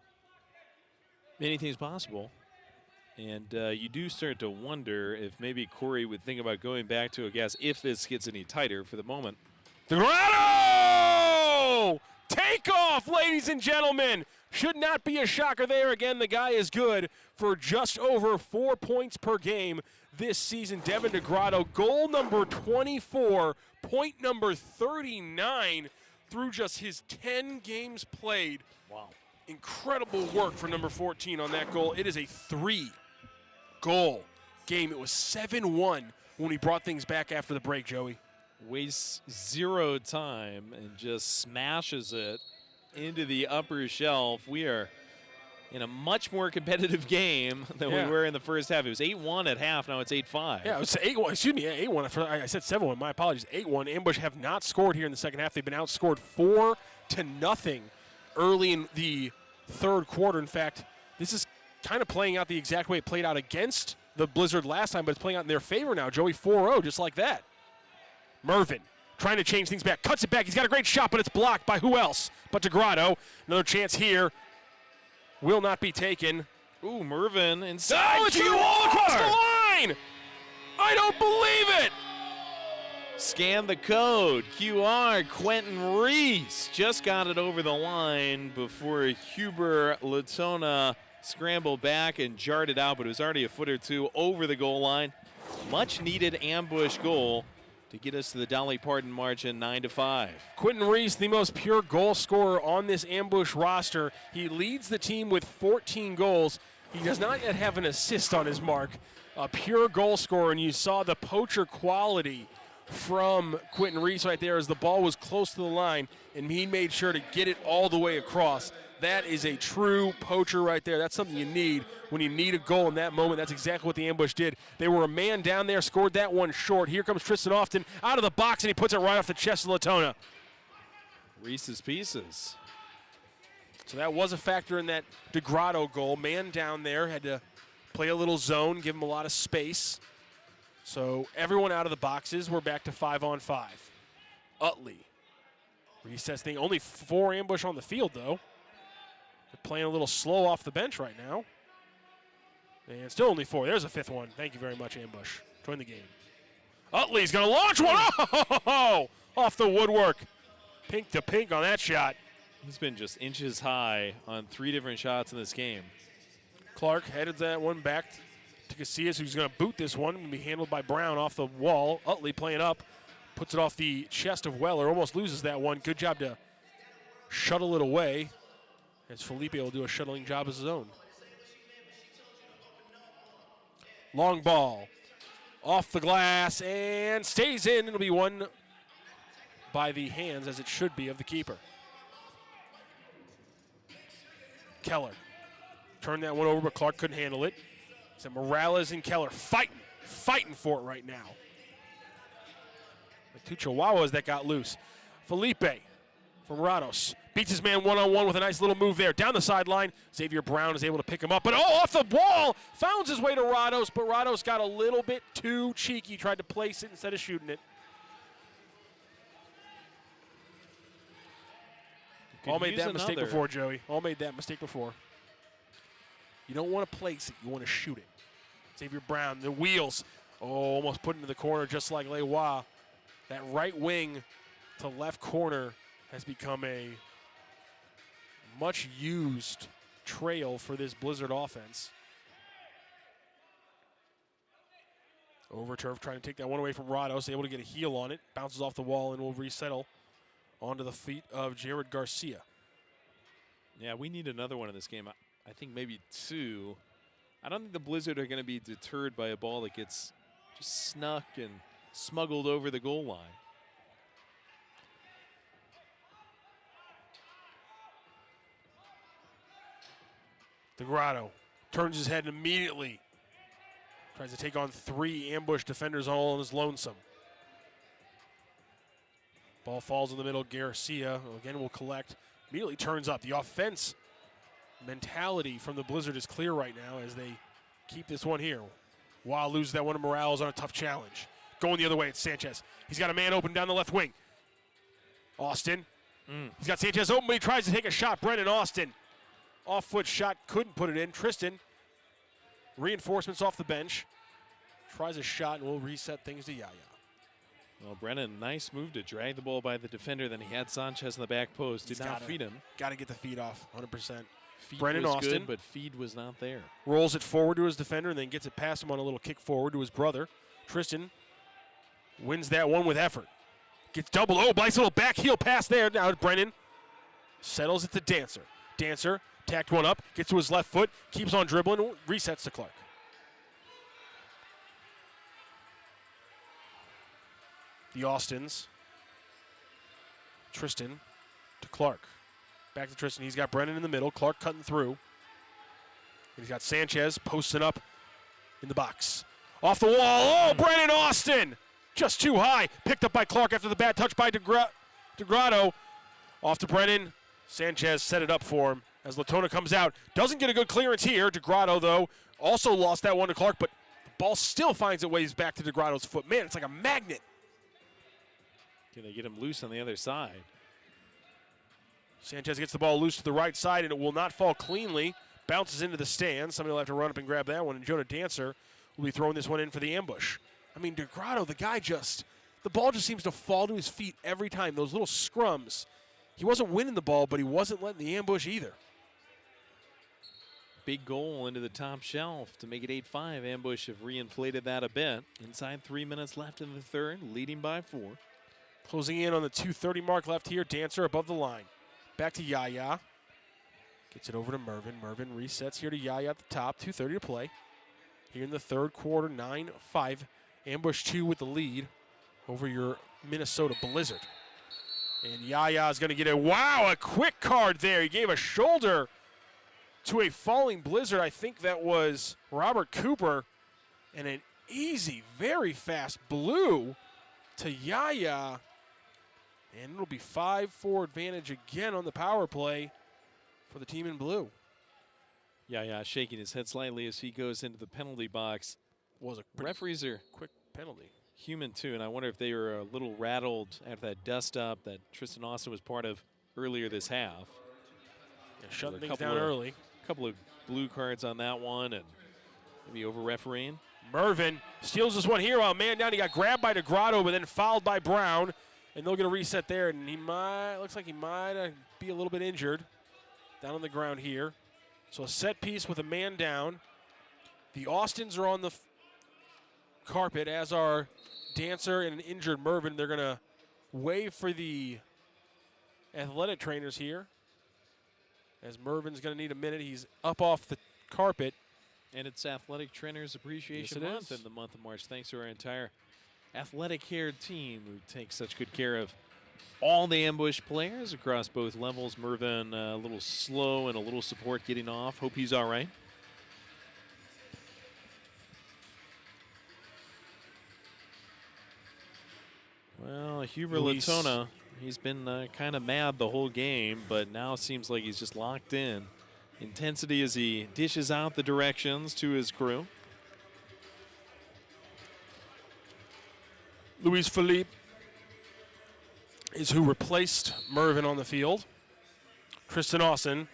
Anything's possible. And you do start to wonder if maybe Corey would think about going back to a gas if this gets any tighter for the moment. Dorado! Takeoff, ladies and gentlemen. Should not be a shocker there. Again, the guy is good for just over 4 points per game this season. Devin DeGrotto, goal number 24, point number 39 through just his 10 games played. Wow. Incredible work for number 14 on that goal. It is a 3-goal game. It was 7-1 when he brought things back after the break, Joey. Wastes 0 time and just smashes it into the upper shelf. We are in a much more competitive game than we were in the first half. It was 8-1 at half. Now it's 8-5. Yeah, it was 8-1. Excuse me, 8-1. I said 7-1. My apologies. 8-1. Ambush have not scored here in the second half. They've been outscored 4-0 early in the third quarter. In fact, this is kind of playing out the exact way it played out against the Blizzard last time, but it's playing out in their favor now. Joey, 4-0, just like that. Mervin trying to change things back. Cuts it back. He's got a great shot, but it's blocked by who else but DeGrotto. Another chance here. Will not be taken. Ooh, Mervin inside. Oh, it's all across the line! I don't believe it! Scan the code. QR. Quentin Reese just got it over the line before Huber Latona scrambled back and jarred it out, but it was already a foot or two over the goal line. Much needed Ambush goal to get us to the Dolly Parton margin, 9-5. Quentin Reese, the most pure goal scorer on this Ambush roster. He leads the team with 14 goals. He does not yet have an assist on his mark. A pure goal scorer, and you saw the poacher quality from Quentin Reese right there as the ball was close to the line, and he made sure to get it all the way across. That is a true poacher right there. That's something you need when you need a goal in that moment. That's exactly what the Ambush did. They were a man down there, scored that one short. Here comes Tristan Austin out of the box, and he puts it right off the chest of Latona. Reese's Pieces. So that was a factor in that DeGrotto goal. Man down there had to play a little zone, give him a lot of space. So everyone out of the boxes. We're back to 5-on-5. Utley resets thing. Only 4 Ambush on the field, though. They're playing a little slow off the bench right now. And still only 4. There's a 5th one. Thank you very much, Ambush. Join the game. Utley's going to launch one. Oh! Off the woodwork. Pink to pink on that shot. He's been just inches high on 3 different shots in this game. Clark headed that one back to Casillas, who's going to boot this one. Will be handled by Brown off the wall. Utley playing up. Puts it off the chest of Weller. Almost loses that one. Good job to shuttle it away, as Felipe will do a shuttling job of his own. Long ball. Off the glass and stays in. It'll be won by the hands, as it should be, of the keeper. Keller turned that one over, but Clark couldn't handle it. So Morales and Keller fighting for it right now. The 2 Chihuahuas that got loose. Felipe from Rados beats his man one-on-one with a nice little move there. Down the sideline, Xavier Brown is able to pick him up. But off the wall, founds his way to Rados, but Rados got a little bit too cheeky, tried to place it instead of shooting it. All made that mistake before, Joey. All made that mistake before. You don't want to place it, you want to shoot it. Xavier Brown, the wheels. Oh, almost put into the corner just like Lewa. That right wing to left corner has become a much used trail for this Blizzard offense. Over turf, trying to take that one away from Rados, able to get a heel on it. Bounces off the wall and will resettle onto the feet of Jared Garcia. Yeah, we need another one in this game. I think maybe two. I don't think the Blizzard are going to be deterred by a ball that gets just snuck and smuggled over the goal line. DeGrotto turns his head immediately. Tries to take on 3 ambush defenders all on his lonesome. Ball falls in the middle. Garcia, again, will collect. Immediately turns up. The offense mentality from the Blizzard is clear right now as they keep this one here. Wow, loses that one to Morales on a tough challenge. Going the other way, it's Sanchez. He's got a man open down the left wing. Austin. He's got Sanchez open, but he tries to take a shot. Brennan Austin. Off-foot shot, couldn't put it in. Tristan, reinforcements off the bench. Tries a shot, and we'll reset things to Yaya. Well, Brennan, nice move to drag the ball by the defender. Then he had Sanchez in the back post. Did not feed him. Got to get the feed off, 100%. Feed Brennan was Austin, good, but feed was not there. Rolls it forward to his defender and then gets it past him on a little kick forward to his brother. Tristan wins that one with effort. Gets double. Oh, nice little back heel pass there. Now Brennan settles it to Dancer. Dancer tacked one up, gets to his left foot, keeps on dribbling, resets to Clark. The Austins. Tristan to Clark. Back to Tristan. He's got Brennan in the middle. Clark cutting through. And he's got Sanchez posting up in the box. Off the wall. Oh, Brennan Austin! Just too high. Picked up by Clark after the bad touch by DeGrotto. Off to Brennan. Sanchez set it up for him as Latona comes out. Doesn't get a good clearance here. DeGrotto, though, also lost that one to Clark, but the ball still finds its way back to DeGrotto's foot. Man, it's like a magnet. Can they get him loose on the other side? Sanchez gets the ball loose to the right side, and it will not fall cleanly. Bounces into the stands. Somebody will have to run up and grab that one, and Jonah Dancer will be throwing this one in for the ambush. I mean, DeGrotto, the ball just seems to fall to his feet every time. Those little scrums. He wasn't winning the ball, but he wasn't letting the ambush either. Big goal into the top shelf to make it 8-5. Ambush have reinflated that a bit. Inside 3 minutes left in the third, leading by 4. Closing in on the 2:30 mark left here. Dancer above the line. Back to Yaya. Gets it over to Mervin. Mervin resets here to Yaya at the top. 2:30 to play. Here in the third quarter, 9-5. Ambush 2 with the lead over your Minnesota Blizzard. And Yaya is going to get a quick card there. He gave a shoulder to a falling Blizzard. I think that was Robert Cooper. And an easy, very fast blue to Yaya. And it'll be 5-4 advantage again on the power play for the team in blue. Yaya shaking his head slightly as he goes into the penalty box. Referees are quick penalty. Human too, and I wonder if they were a little rattled after that dust up that Tristan Austin was part of earlier this half. Yeah, shutting things down early. A couple of blue cards on that one, and maybe over refereeing. Mervin steals this one here while man down. He got grabbed by DeGrotto, but then fouled by Brown, and they'll get a reset there. And looks like he might be a little bit injured down on the ground here. So a set piece with a man down. The Austins are on the carpet, as are Dancer and an injured Mervin. They're going to wave for the athletic trainers here, as Mervin's going to need a minute. He's up off the carpet. And it's Athletic Trainers Appreciation Month in the month of March. Thanks to our entire athletic care team who takes such good care of all the ambush players across both levels. Mervin a little slow and a little support getting off. Hope he's all right. Well, Huber Latona, he's been kind of mad the whole game, but now it seems like he's just locked in. Intensity as he dishes out the directions to his crew. Luis Felipe is who replaced Mervin on the field. Tristan Austin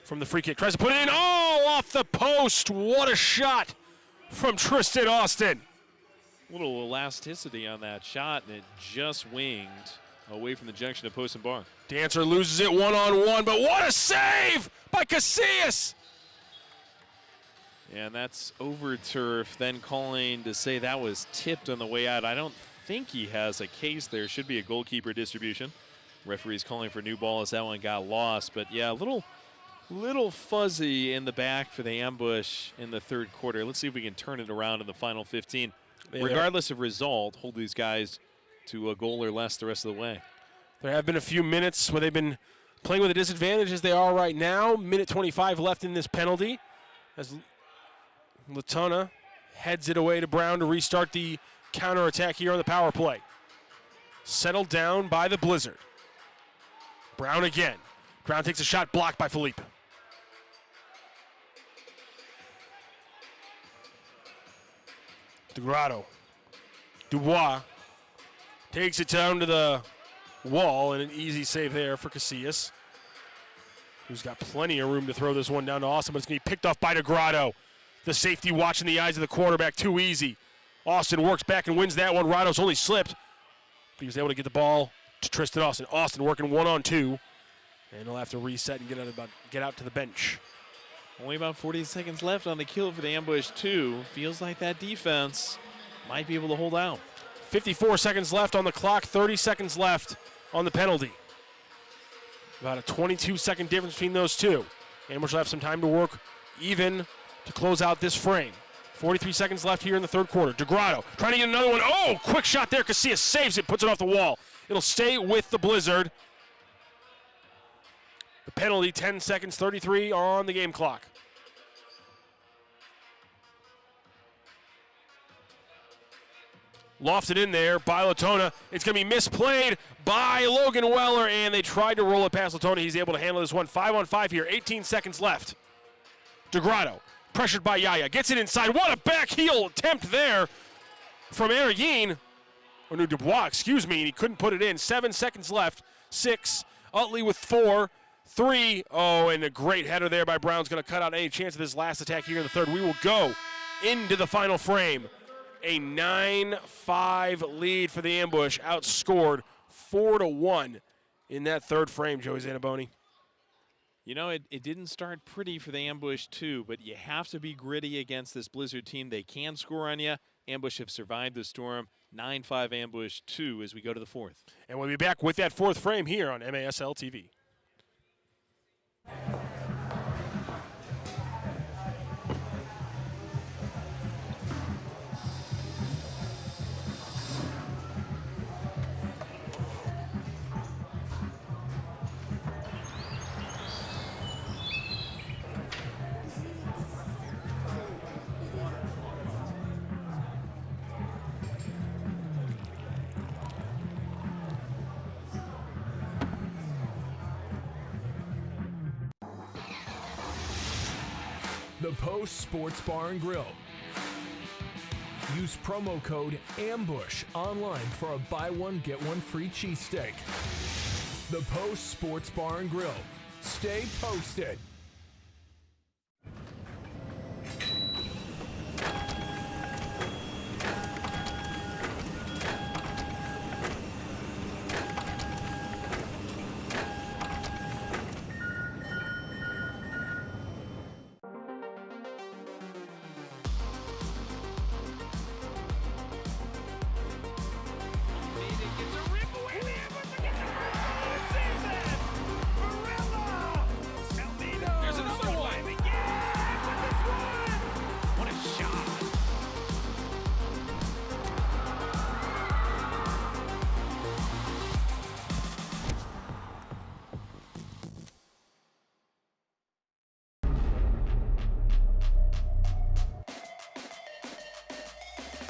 from the free kick tries to put it in. Oh, off the post. What a shot from Tristan Austin. A little elasticity on that shot, and it just winged away from the junction of post and bar. Dancer loses it one-on-one, but what a save by Casillas! And that's over turf, then calling to say that was tipped on the way out. I don't think he has a case there. Should be a goalkeeper distribution. Referee's calling for new ball as that one got lost. But yeah, a little fuzzy in the back for the Ambush in the third quarter. Let's see if we can turn it around in the final 15. Regardless of result, hold these guys to a goal or less the rest of the way. There have been a few minutes where they've been playing with a disadvantage as they are right now. Minute 25 left in this penalty as Latona heads it away to Brown to restart the counterattack here on the power play. Settled down by the Blizzard. Brown again. Brown takes a shot blocked by Philippe. DeGrado. Dubois takes it down to the wall, and an easy save there for Casillas, who's got plenty of room to throw this one down to Austin, but it's going to be picked off by DeGrado. The safety watching the eyes of the quarterback, too easy. Austin works back and wins that one. Rado's only slipped, but he was able to get the ball to Tristan Austin. Austin working 1-on-2, and he'll have to reset and get out to the bench. Only about 40 seconds left on the kill for the Ambush 2. Feels like that defense might be able to hold out. 54 seconds left on the clock, 30 seconds left on the penalty. About a 22-second difference between those two. Ambush will have some time to work even to close out this frame. 43 seconds left here in the third quarter. DeGrado trying to get another one. Oh, quick shot there. Casillas saves it, puts it off the wall. It'll stay with the Blizzard. The penalty, 10 seconds, 33 on the game clock. Lofted in there by Latona. It's going to be misplayed by Logan Weller, and they tried to roll it past Latona. He's able to handle this one. 5-on-5 here, 18 seconds left. DeGrado, pressured by Yaya, gets it inside. What a back heel attempt there from Araguin. Or no, Dubois, excuse me, and he couldn't put it in. 7 seconds left. 6. Utley with 4. 3. Oh, and a great header there by Brown's going to cut out any chance of this last attack here in the third. We will go into the final frame. A 9-5 lead for the Ambush, outscored 4-1 in that third frame, Joey Zanaboni. You know, it didn't start pretty for the Ambush 2, but you have to be gritty against this Blizzard team. They can score on you. Ambush have survived the storm. 9-5 Ambush 2 as we go to the fourth. And we'll be back with that fourth frame here on MASL TV. The Post Sports Bar and Grill. Use promo code AMBUSH online for a buy one, get one free cheesesteak. The Post Sports Bar and Grill. Stay posted.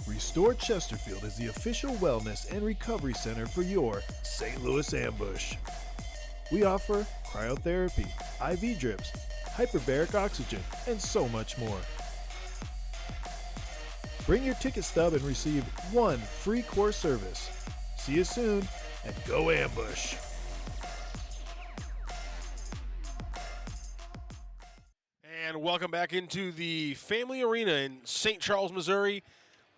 Restore Chesterfield is the official wellness and recovery center for your St. Louis Ambush. We offer cryotherapy, IV drips, hyperbaric oxygen, and so much more. Bring your ticket stub and receive one free core service. See you soon, and go Ambush! And welcome back into the Family Arena in St. Charles, Missouri.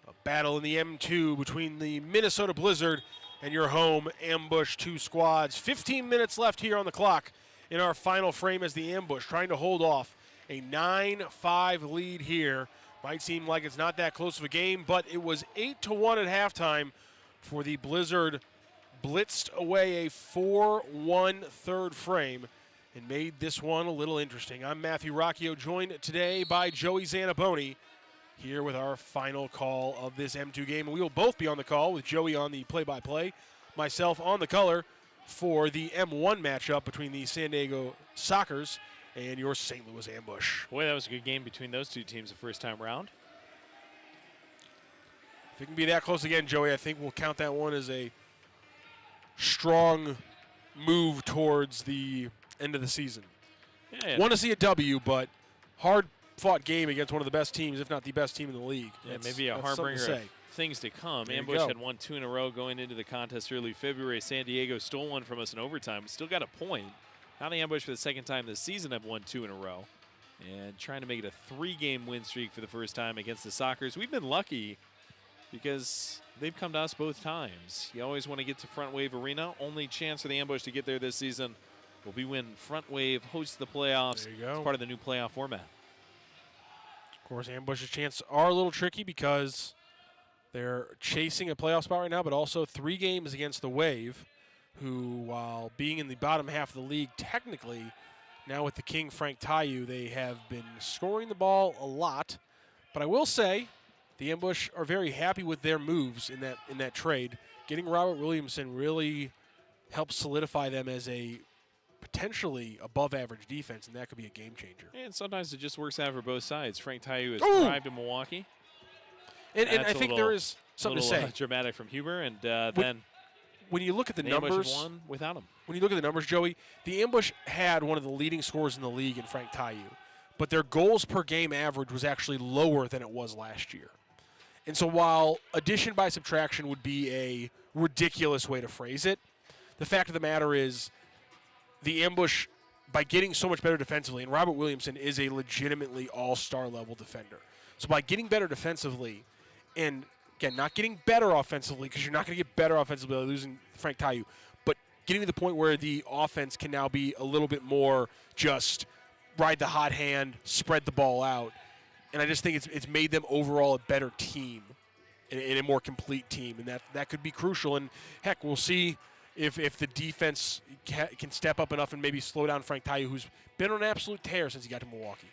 A battle in the M2 between the Minnesota Blizzard and your home Ambush 2 squads. 15 minutes left here on the clock in our final frame as the Ambush trying to hold off a 9-5 lead here. Might seem like it's not that close of a game, but it was 8-1 at halftime for the Blizzard. Blitzed away a 4-1 third frame and made this one a little interesting. I'm Matthew Rocchio, joined today by Joey Zanaboni, here with our final call of this M2 game. And we will both be on the call with Joey on the play-by-play, myself on the color for the M1 matchup between the San Diego Sockers and your St. Louis Ambush. Boy, that was a good game between those two teams the first time around. If it can be that close again, Joey, I think we'll count that one as a strong move towards the end of the season. Yeah. Want to see a W, but hard-fought game against one of the best teams, if not the best team in the league. Yeah, maybe a harbinger of things to come. There Ambush had won 2 in a row going into the contest early February. San Diego stole one from us in overtime. Still got a point. Now the Ambush for the second time this season have won 2 in a row. And trying to make it a 3-game win streak for the first time against the Sockers. We've been lucky because they've come to us both times. You always want to get to Front Wave Arena. Only chance for the Ambush to get there this season will be when Front Wave hosts the playoffs. There you go. It's part of the new playoff format. Of course, Ambush's chances are a little tricky because they're chasing a playoff spot right now, but also 3 games against the Wave, who, while being in the bottom half of the league, technically, now with the King Frank Tayu, they have been scoring the ball a lot. But I will say, the Ambush are very happy with their moves in that trade. Getting Robert Williamson really helps solidify them as a potentially above-average defense, and that could be a game changer. And sometimes it just works out for both sides. Frank Tayu has thrived in Milwaukee. And I think there is something to say. Dramatic from Huber, and then when you look at the numbers, won without him. When you look at the numbers, Joey, the Ambush had one of the leading scorers in the league in Frank Tayu, but their goals per game average was actually lower than it was last year. And so while addition by subtraction would be a ridiculous way to phrase it, the fact of the matter is the Ambush, by getting so much better defensively, and Robert Williamson is a legitimately all-star level defender. So by getting better defensively, and again, not getting better offensively, because you're not going to get better offensively by losing Frank Tayu, but getting to the point where the offense can now be a little bit more just ride the hot hand, spread the ball out. And I just think it's made them overall a better team and a more complete team, and that could be crucial. And, heck, we'll see if the defense can step up enough and maybe slow down Frank Tayu, who's been on an absolute tear since he got to Milwaukee.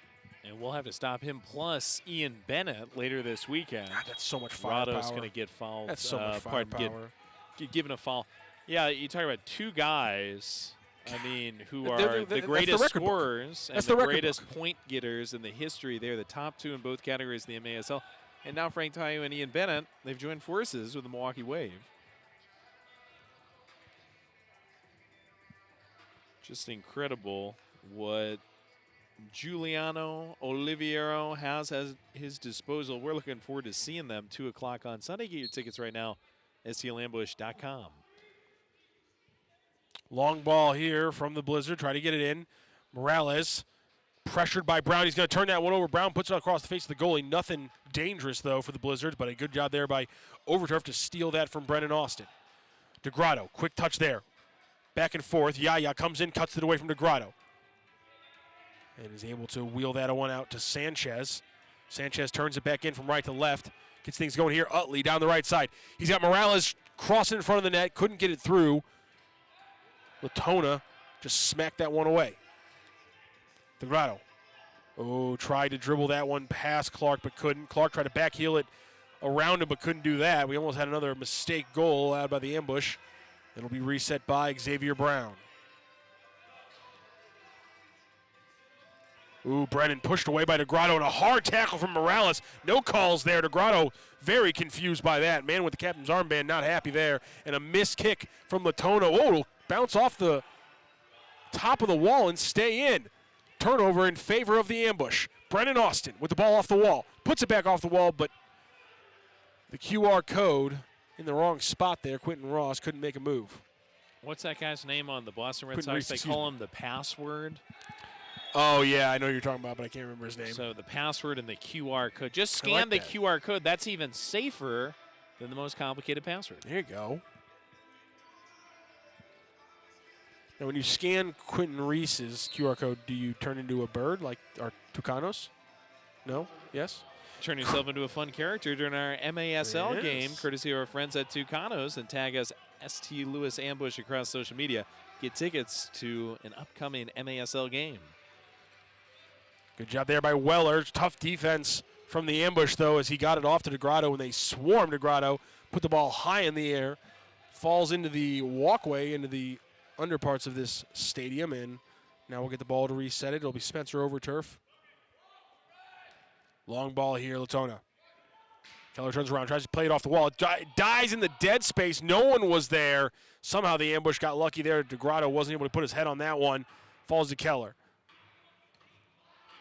And we'll have to stop him plus Ian Bennett later this weekend. God, that's so much firepower. Rado's going to get fouled. That's so much firepower. Get given a foul. Yeah, you talk about 2 guys, I mean, who are the greatest scorers and the greatest point getters in the history. They're the top 2 in both categories in the MASL. And now Frank Tayu and Ian Bennett, they've joined forces with the Milwaukee Wave. Just incredible what Giuliano Oliviero has at his disposal. We're looking forward to seeing them 2 o'clock on Sunday. Get your tickets right now, stlambush.com. Long ball here from the Blizzard. Try to get it in. Morales pressured by Brown. He's going to turn that one over. Brown puts it across the face of the goalie. Nothing dangerous, though, for the Blizzards, but a good job there by Overturf to steal that from Brennan Austin. DeGrotto, quick touch there. Back and forth. Yaya comes in, cuts it away from DeGrotto. And is able to wheel that one out to Sanchez. Sanchez turns it back in from right to left. Gets things going here. Utley down the right side. He's got Morales crossing in front of the net. Couldn't get it through. Latona just smacked that one away. DeGrotto. Oh, tried to dribble that one past Clark, but couldn't. Clark tried to backheel it around him, but couldn't do that. We almost had another mistake goal out by the Ambush. It'll be reset by Xavier Brown. Ooh, Brennan pushed away by DeGrotto, and a hard tackle from Morales. No calls there. DeGrotto very confused by that. Man with the captain's armband, not happy there. And a missed kick from Latona. Oh, it'll bounce off the top of the wall and stay in. Turnover in favor of the Ambush. Brennan Austin with the ball off the wall. Puts it back off the wall, but the QR code in the wrong spot there. Quentin Ross couldn't make a move. What's that guy's name on the Boston Red Sox? They call him the password. Oh, yeah, I know who you're talking about, but I can't remember his name. So the password and the QR code. Just scan like the that. QR code. That's even safer than the most complicated password. There you go. Now, when you scan Quentin Reese's QR code, do you turn into a bird like our Tucanos? No? Yes? Turn yourself into a fun character during our MASL Yes. game, courtesy of our friends at Tucanos, and tag us St. Louis Ambush across social media. Get tickets to an upcoming MASL game. Good job there by Weller. Tough defense from the ambush, though, as he got it off to DeGrotto when they swarmed DeGrotto, put the ball high in the air, falls into the walkway, into the underparts of this stadium, and now we'll get the ball to reset it. It'll be Spencer over turf. Long ball here, Latona. Keller turns around, tries to play it off the wall. It dies in the dead space. No one was there. Somehow the ambush got lucky there. DeGrotto wasn't able to put his head on that one. Falls to Keller.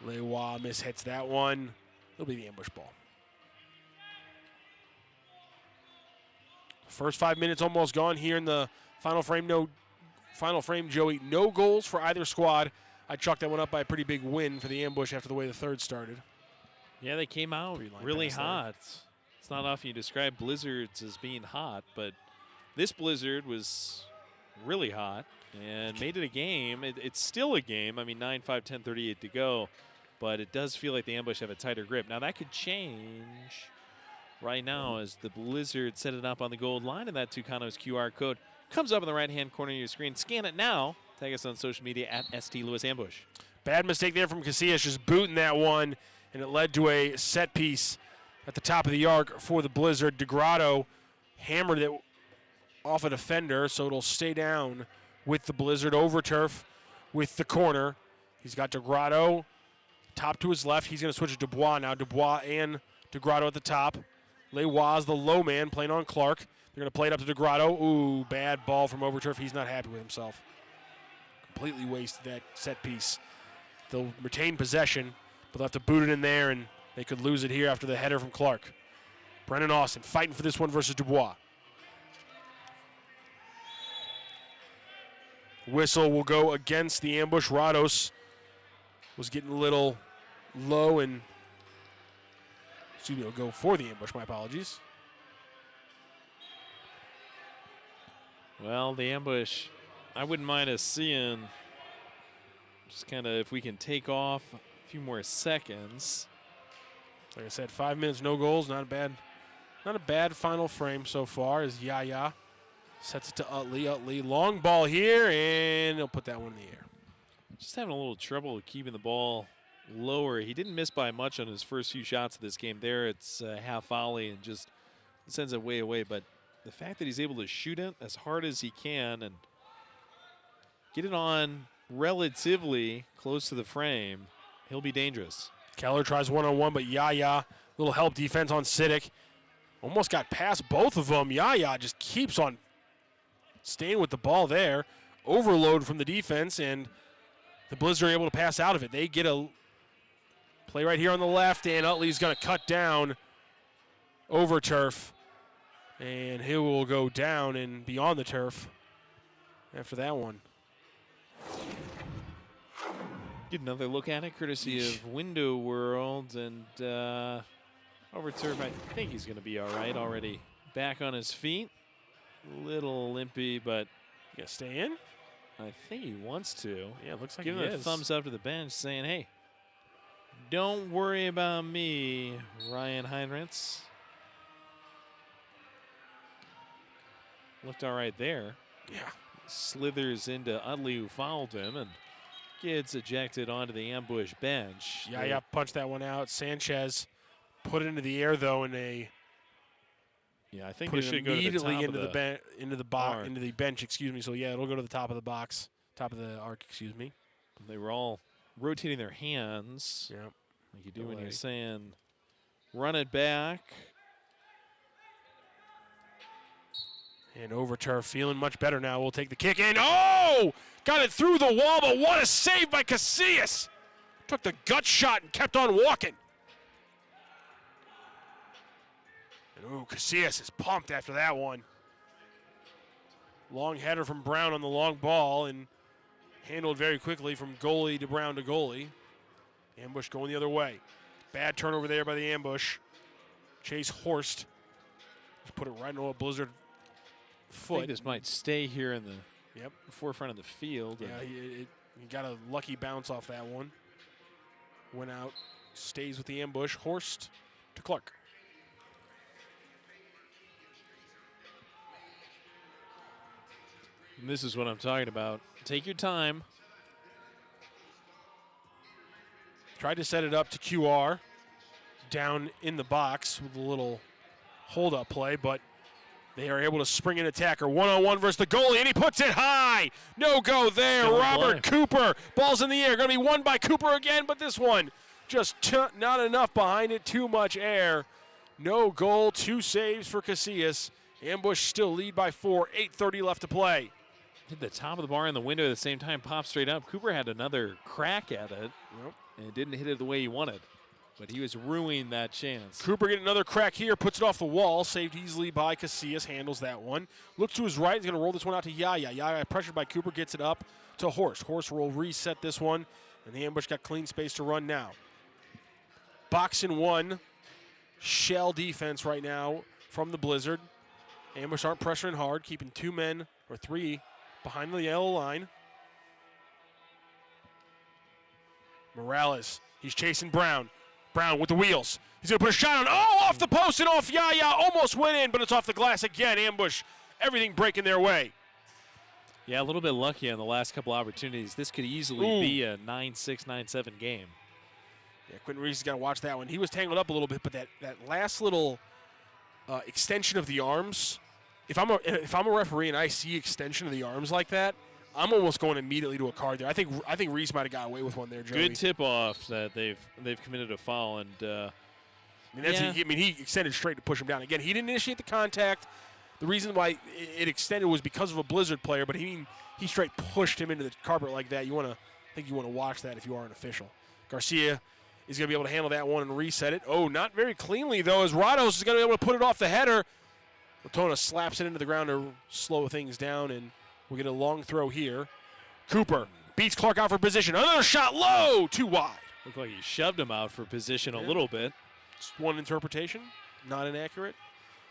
Lewa mishits that one. It'll be the ambush ball. First 5 minutes almost gone here in the final frame. Final frame, Joey. No goals for either squad. I chalked that one up by a pretty big win for the ambush after the way the third started. Yeah, they came out really hot. It's not often you describe blizzards as being hot, but this blizzard was really hot and made it a game. It's still a game. I mean, 9-5, 10:38 to go, but it does feel like the ambush have a tighter grip. Now, that could change right now as the blizzard set it up on the gold line, and that Tucano's QR code comes up in the right-hand corner of your screen. Scan it now. Tag us on social media at St. Louis Ambush. Bad mistake there from Casillas, just booting that one, and it led to a set piece at the top of the arc for the Blizzard. DeGrotto hammered it off a defender, so it'll stay down with the Blizzard over turf with the corner. He's got DeGrotto top to his left. He's going to switch to Dubois now. Dubois and DeGrotto at the top. Lewas, the low man, playing on Clark. They're going to play it up to DeGrotto. Ooh, bad ball from over turf. He's not happy with himself. Completely wasted that set piece. They'll retain possession, but they'll have to boot it in there, and they could lose it here after the header from Clark. Brennan Austin fighting for this one versus Dubois. Whistle will go against the ambush. Rados was getting a little low, and will go for the ambush. My apologies. Well, the ambush, I wouldn't mind us seeing just kind of if we can take off a few more seconds. Like I said, 5 minutes, no goals. Not a bad final frame so far as Yaya sets it to Utley. Utley, long ball here, and he'll put that one in the air. Just having a little trouble keeping the ball lower. He didn't miss by much on his first few shots of this game. There it's half volley and just sends it way away. But the fact that he's able to shoot it as hard as he can and get it on relatively close to the frame, he'll be dangerous. Keller tries one-on-one, but Yaya, little help defense on Siddick. Almost got past both of them. Yaya just keeps on staying with the ball there. Overload from the defense, and the Blizzard are able to pass out of it. They get a play right here on the left, and Utley's going to cut down over turf. And he will go down and beyond the turf after that one. Get another look at it, courtesy of Window World, and over turf. I think he's going to be all right. Already back on his feet, little limpy, but you gonna stay in? I think he wants to. Yeah, it looks like Give he him a is. thumbs up to the bench, saying, "Hey, don't worry about me, Ryan Heinrichs." Looked all right there. Yeah. Slithers into Utley, who fouled him, and gets ejected onto the ambush bench. Yeah, punched that one out. Sanchez put it into the air though in a. Yeah, I think put they it should go to the immediately top into of the box, into the bench. Excuse me. So yeah, it'll go to the top of the box, top of the arc. Excuse me. They were all rotating their hands. Yeah, like you do when you're saying, "Run it back." And over turf, feeling much better now. We'll take the kick in. Oh! Got it through the wall, but what a save by Casillas. Took the gut shot and kept on walking. And ooh, Casillas is pumped after that one. Long header from Brown on the long ball, and Handled very quickly from goalie to Brown to goalie. Ambush going the other way. Bad turnover there by the Ambush. Chase Horst put it right into a Blizzard foot. I think this might stay here in the forefront of the field. Yeah, he got a lucky bounce off that one. Went out, stays with the Ambush. Horst to Clark. And this is what I'm talking about. Take your time. Tried to set it up to QR down in the box with a little hold-up play, but they are able to spring an attacker. One-on-one versus the goalie, and he puts it high. No go there. Still Robert Cooper. Ball's in the air. Going to be won by Cooper again, but this one just not enough behind it. Too much air. No goal. 2 saves for Casillas. Ambush still lead by 4. 8:30 left to play. Hit the top of the bar in the window at the same time, popped straight up. Cooper had another crack at it, and didn't hit it the way he wanted. But he was ruining that chance. Cooper getting another crack here, puts it off the wall, saved easily by Casillas, handles that one. Looks to his right, he's going to roll this one out to Yaya. Yaya pressured by Cooper, gets it up to Horst. Horst will reset this one, and the Ambush got clean space to run now. Box in one, shell defense right now from the Blizzard. Ambush aren't pressuring hard, keeping 2 men, or 3, behind the yellow line. Morales, he's chasing Brown. Brown with the wheels. He's going to put a shot on. Oh, off the post and off Yaya. Almost went in, but it's off the glass again. Ambush, everything breaking their way. Yeah, a little bit lucky on the last couple opportunities. This could easily be a 9-6, 9-7 game. Yeah, Quentin Reese's got to watch that one. He was tangled up a little bit, but that last little extension of the arms, if I'm a referee and I see extension of the arms like that, I'm almost going immediately to a card there. I think Reese might have got away with one there, Joey. Good tip-off that they've committed a foul, and he extended straight to push him down. Again, he didn't initiate the contact. The reason why it extended was because of a Blizzard player, but he straight pushed him into the carpet like that. I think you want to watch that if you are an official. Garcia is going to be able to handle that one and reset it. Oh, not very cleanly, though, as Rados is going to be able to put it off the header. Latona slaps it into the ground to slow things down, and we'll get a long throw here. Cooper beats Clark out for position. Another shot low, too wide. Looked like he shoved him out for position a little bit. Just one interpretation, not inaccurate.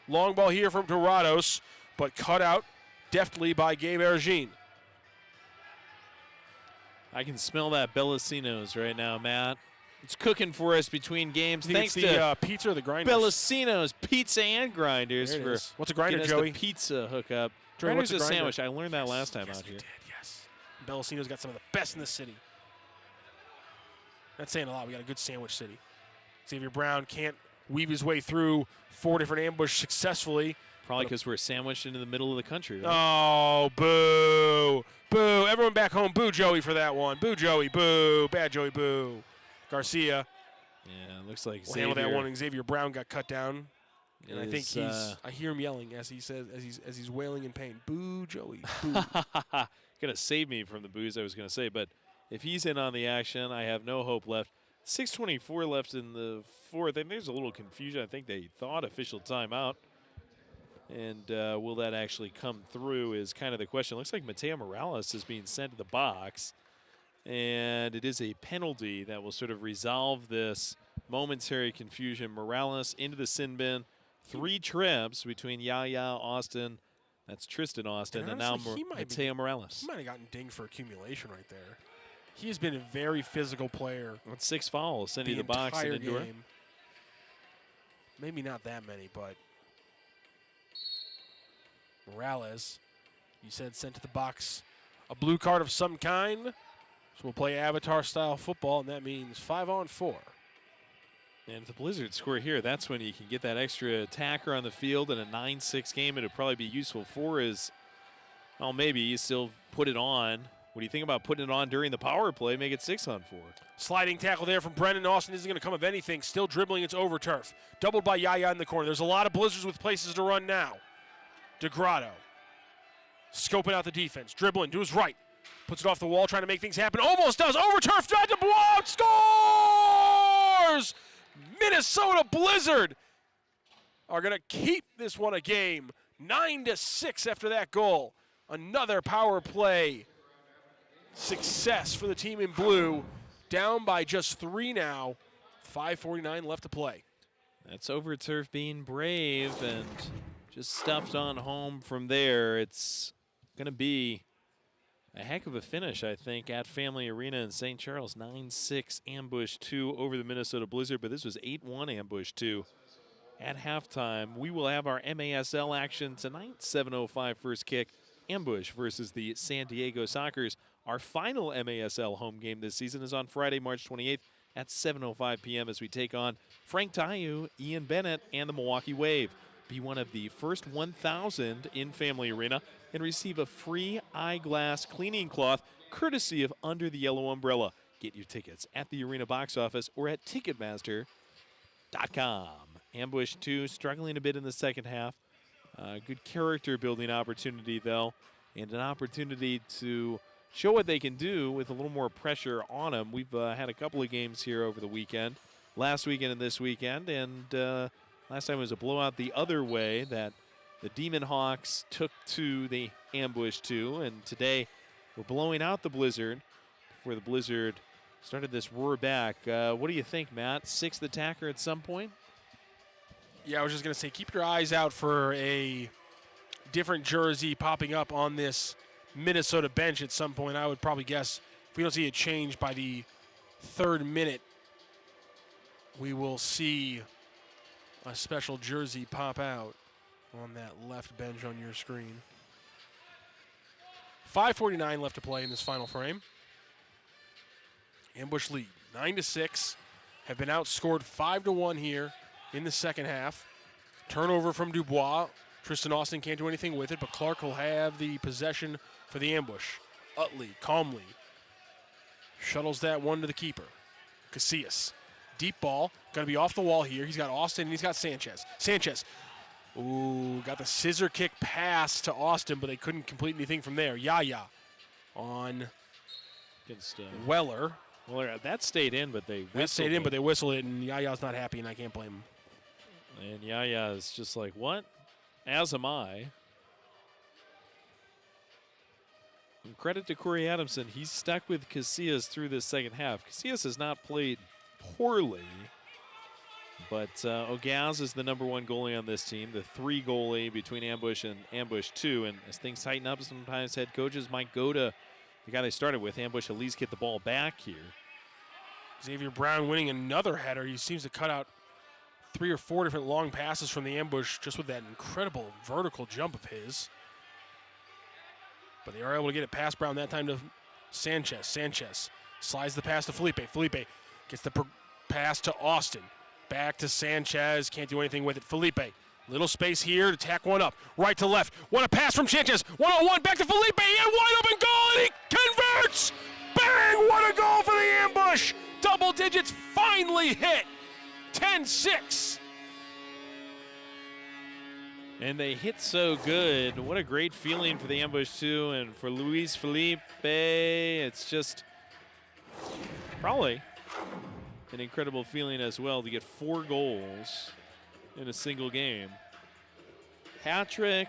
Long ball here from Dorados, but cut out deftly by Gabe Ergine. I can smell that Bellasinos right now, Matt. It's cooking for us between games. Thanks to pizza or the grinders. Bellasinos Pizza and Grinders for what's a grinder, getting us Joey? the pizza hookup. Joey, Grinders what's a grinder? sandwich. I learned that last time out here. Did, yes. Bellasinos got some of the best in the city. That's saying a lot. We got a good sandwich city. Xavier Brown can't weave his way through 4 different ambush successfully. Probably because we're sandwiched into the middle of the country. Right? Oh, boo. Boo. Everyone back home, boo Joey for that one. Boo Joey, boo. Bad Joey, boo. Garcia. Yeah, looks like we'll handle that one. And Xavier Brown got cut down. And I think I hear him yelling as he says, as he's wailing in pain. Boo Joey, boo. Gonna save me from the boos I was gonna say, but if he's in on the action, I have no hope left. 6:24 left in the fourth. And there's a little confusion. I think they thought official timeout. And will that actually come through is kind of the question. Looks like Mateo Morales is being sent to the box. And it is a penalty that will sort of resolve this momentary confusion. Morales into the sin bin. 3 trips between Yaya Austin, that's Tristan Austin, and now Mateo Morales. He might have gotten dinged for accumulation right there. He has been a very physical player. With 6 fouls, sending the box and endure. Game. Maybe not that many, but Morales, you said sent to the box. A blue card of some kind. So we'll play Avatar-style football, and that means 5-on-4. And if the Blizzards score here, that's when you can get that extra attacker on the field in a 9-6 game. It'll probably be useful for is, well, maybe you still put it on. What do you think about putting it on during the power play? Make it 6-on-4. Sliding tackle there from Brendan Austin isn't going to come of anything. Still dribbling, it's over turf. Doubled by Yaya in the corner. There's a lot of Blizzards with places to run now. DeGrotto scoping out the defense. Dribbling to his right. Puts it off the wall, trying to make things happen. Almost does. Over turf, tried to blow out. Scores! Minnesota Blizzard are going to keep this one a game. 9-6 after that goal. Another power play success for the team in blue. Down by just 3 now. 5:49 left to play. That's Overturf being brave and just stuffed on home from there. It's going to be a heck of a finish, I think, at Family Arena in St. Charles. 9-6 Ambush 2 over the Minnesota Blizzard, but this was 8-1 Ambush 2 at halftime. We will have our MASL action tonight, 7:05 first kick. Ambush versus the San Diego Sockers. Our final MASL home game this season is on Friday, March 28th at 7:05 p.m. as we take on Frank Tayu, Ian Bennett, and the Milwaukee Wave. Be one of the first 1,000 in Family Arena and receive a free eyeglass cleaning cloth courtesy of Under the Yellow Umbrella. Get your tickets at the arena box office or at Ticketmaster.com. Ambush 2 struggling a bit in the second half. Good character building opportunity, though, and an opportunity to show what they can do with a little more pressure on them. We've had a couple of games here over the weekend, last weekend and this weekend, and last time it was a blowout the other way that the Demon Hawks took to the Ambush 2, and today we're blowing out the Blizzard before the Blizzard started this roar back. What do you think, Matt? 6th attacker at some point? Yeah, I was just going to say, keep your eyes out for a different jersey popping up on this Minnesota bench at some point. I would probably guess if we don't see a change by the 3rd minute, we will see a special jersey pop out on that left bench on your screen. 5:49 left to play in this final frame. Ambush lead 9-6, have been outscored 5-1 here in the second half. Turnover from Dubois. Tristan Austin can't do anything with it, but Clark will have the possession for the Ambush. Utley calmly shuttles that one to the keeper. Casillas. Deep ball. Got to be off the wall here. He's got Austin and he's got Sanchez. Sanchez. Ooh, got the scissor kick pass to Austin, but they couldn't complete anything from there. Yaya on against Weller. Well, that stayed in, but they whistled. That stayed in, but they whistled it, and Yaya's not happy, and I can't blame him. And Yaya is just like, what? As am I. And credit to Corey Adamson. He's stuck with Casillas through this second half. Casillas has not played poorly, but Ogaz is the #1 goalie on this team, the 3 goalie between Ambush and Ambush 2. And as things tighten up, sometimes head coaches might go to the guy they started with. Ambush at least get the ball back here. Xavier Brown winning another header. He seems to cut out 3 or 4 different long passes from the Ambush just with that incredible vertical jump of his. But they are able to get it past Brown that time to Sanchez. Sanchez slides the pass to Felipe. Felipe gets the pass to Austin. Back to Sanchez. Can't do anything with it. Felipe. Little space here to tack one up. Right to left. What a pass from Sanchez. 1-on-1 back to Felipe. And wide open goal. And he converts. Bang! What a goal for the Ambush. Double digits finally hit. 10-6. And they hit so good. What a great feeling for the Ambush 2 and for Luis Felipe. It's just probably an incredible feeling as well to get 4 goals in a single game. Patrick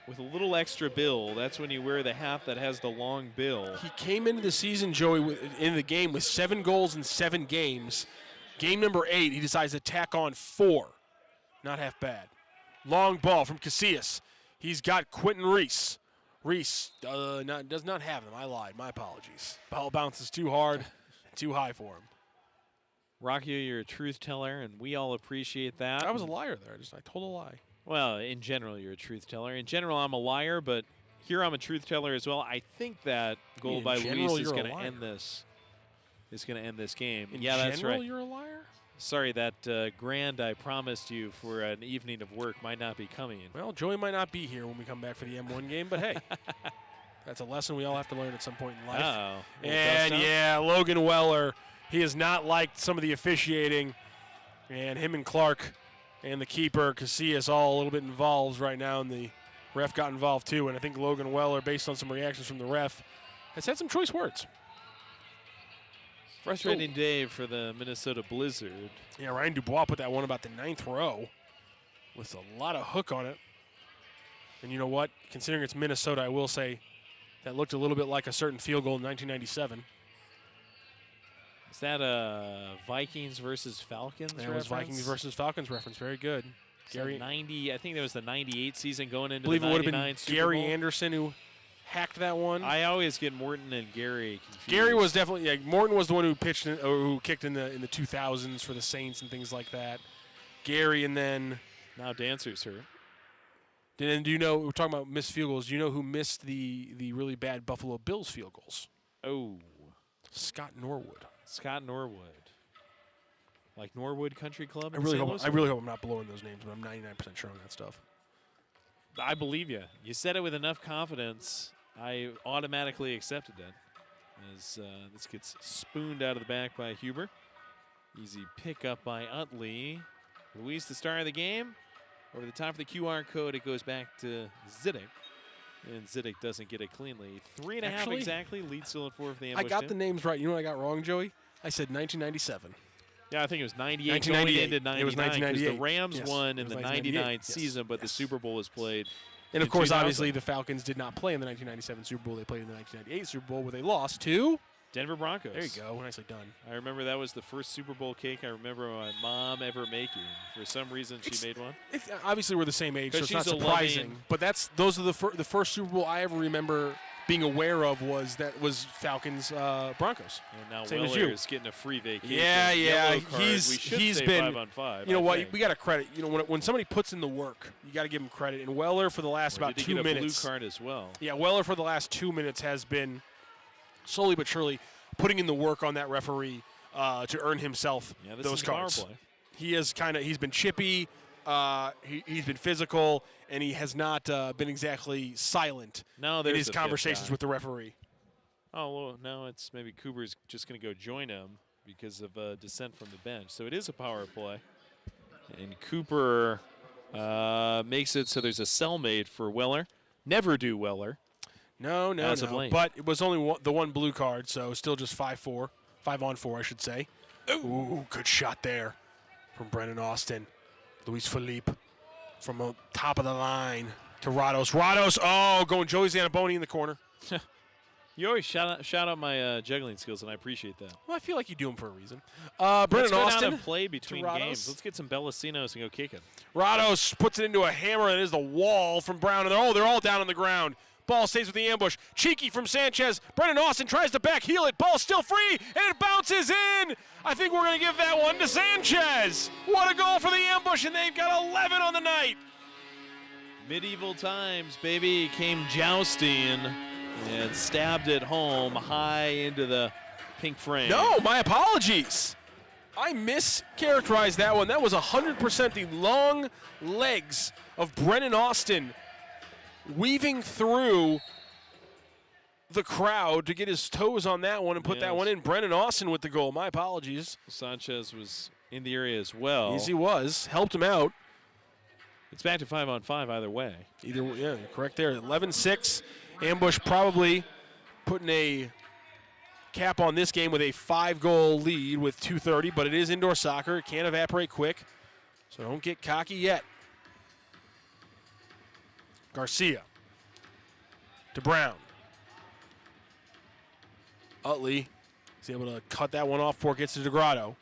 with a little extra bill. That's when you wear the hat that has the long bill. He came into the season, Joey, in the game with 7 goals in 7 games. Game number 8, he decides to tack on 4. Not half bad. Long ball from Casillas. He's got Quentin Reese. Reese does not have them. I lied. My apologies. Ball bounces too hard, too high for him. Rocky, you're a truth teller, and we all appreciate that. I was a liar there. I told a lie. Well, in general, you're a truth teller. In general, I'm a liar, but here I'm a truth teller as well. I think that goal by Luis is going to end this. Is going to end this game. In yeah, that's general, right. You're a liar? Sorry, that grand I promised you for an evening of work might not be coming. Well, Joey might not be here when we come back for the M1 game, but hey, that's a lesson we all have to learn at some point in life. Uh-oh. And yeah, Logan Weller, he has not liked some of the officiating, and him and Clark and the keeper, Casillas, all a little bit involved right now, and the ref got involved too, and I think Logan Weller, based on some reactions from the ref, has had some choice words. Frustrating day for the Minnesota Blizzard. Yeah, Ryan Dubois put that one about the 9th row with a lot of hook on it. And you know what? Considering it's Minnesota, I will say that looked a little bit like a certain field goal in 1997. Is that a Vikings versus Falcons That reference? was Vikings versus Falcons reference. Very good. Gary 90. I think that was the 98 season going into I believe the it would 99 have been Super Gary Bowl. Anderson who hacked that one. I always get Morton and Gary confused. Gary was definitely Morton was the one who pitched or who kicked in the 2000s for the Saints and things like that. Gary, and then now Dancer's hurt. And do you know, we're talking about missed field goals, do you know who missed the really bad Buffalo Bills field goals? Oh. Scott Norwood. Scott Norwood. Like Norwood Country Club? I really hope I'm not blowing those names, but I'm 99% sure on that stuff. I believe you. You said it with enough confidence. I automatically accepted it. As this gets spooned out of the back by Huber. Easy pickup by Utley. Luis, the star of the game. Over the top of the QR code, it goes back to Zidek. And Zidek doesn't get it cleanly. 3.5 exactly. Lead still at 4 for the ambush. I got the names right. You know what I got wrong, Joey? I said 1997. Yeah, I think it was 98 1998. going into 99. It was 1998. The Rams Yes. won in It the was 99 season, but the Super Bowl was played And, of in course, 2000. obviously, the Falcons did not play in the 1997 Super Bowl. They played in the 1998 Super Bowl where they lost to Denver Broncos. There you go. Nicely done. I remember that was the first Super Bowl cake I remember my mom ever making. For some reason, she made one. Obviously, we're the same age, so it's not she's a surprising. loving- But those are the first Super Bowl I ever remember being aware of was Falcons Broncos. And now Same as Weller you. is getting a free vacation. Yeah. Yellow card. He's we should he's say been 5-on-5. You know I what? think. We got to credit. You know when somebody puts in the work, you got to give him credit. And Weller for the last Or about did he 2 get a minutes. blue card as well. Yeah, Weller for the last 2 minutes has been slowly but surely putting in the work on that referee to earn himself Yeah, this those is a power cards. play. He's been chippy, he's been physical, and he has not been exactly silent No, in there's his the fifth conversations guy. with the referee. Oh, well, now it's maybe Cooper's just going to go join him because of dissent from the bench. So it is a power play. And Cooper makes it so there's a cellmate for Weller. Never do Weller. No. As of late. But it was only the one blue card, so still just 5-4. 5-on-4, I should say. Ooh, good shot there from Brennan Austin. Luis Felipe from the top of the line to Rados. Going Joey Zanaboni in the corner. You always shout out my juggling skills, and I appreciate that. Well, I feel like you do them for a reason. Let's Brennan go Austin down and play between to Rados. games. Let's get some Bellasinos and go kick it. Rados puts it into a hammer, and it is the wall from Brown. And they're all down on the ground. Ball stays with the ambush. Cheeky from Sanchez. Brennan Austin tries to back heel it. Ball still free, and it bounces in. I think we're going to give that one to Sanchez. What a goal for the ambush, and they've got 11 on the night. Medieval times, baby, came jousting and stabbed it home high into the pink frame. No, my apologies. I mischaracterized that one. That was 100% the long legs of Brennan Austin weaving through the crowd to get his toes on that one and put that one in. Brennan Austin with the goal. My apologies. Sanchez was in the area as well. Yes, he was. Helped him out. It's back to 5-on-5 either way. Yeah, you're correct there. 11-6. Ambush probably putting a cap on this game with a 5-goal lead with 2:30, but it is indoor soccer. It can't evaporate quick, so don't get cocky yet. Garcia to Brown. Utley is able to cut that one off before it gets to DeGrotto.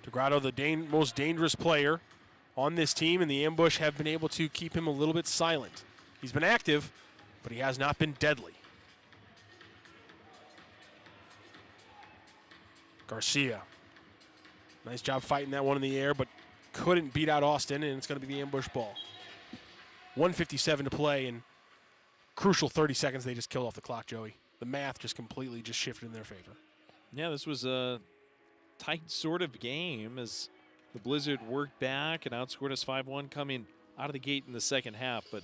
DeGrotto, the most dangerous player on this team, and the ambush have been able to keep him a little bit silent. He's been active, but he has not been deadly. Garcia. Nice job fighting that one in the air, but couldn't beat out Austin, and it's going to be the ambush ball. 1:57 to play, and crucial 30 seconds they just killed off the clock, Joey. The math just completely just shifted in their favor. Yeah, this was a tight sort of game as the Blizzard worked back and outscored us 5-1 coming out of the gate in the second half, but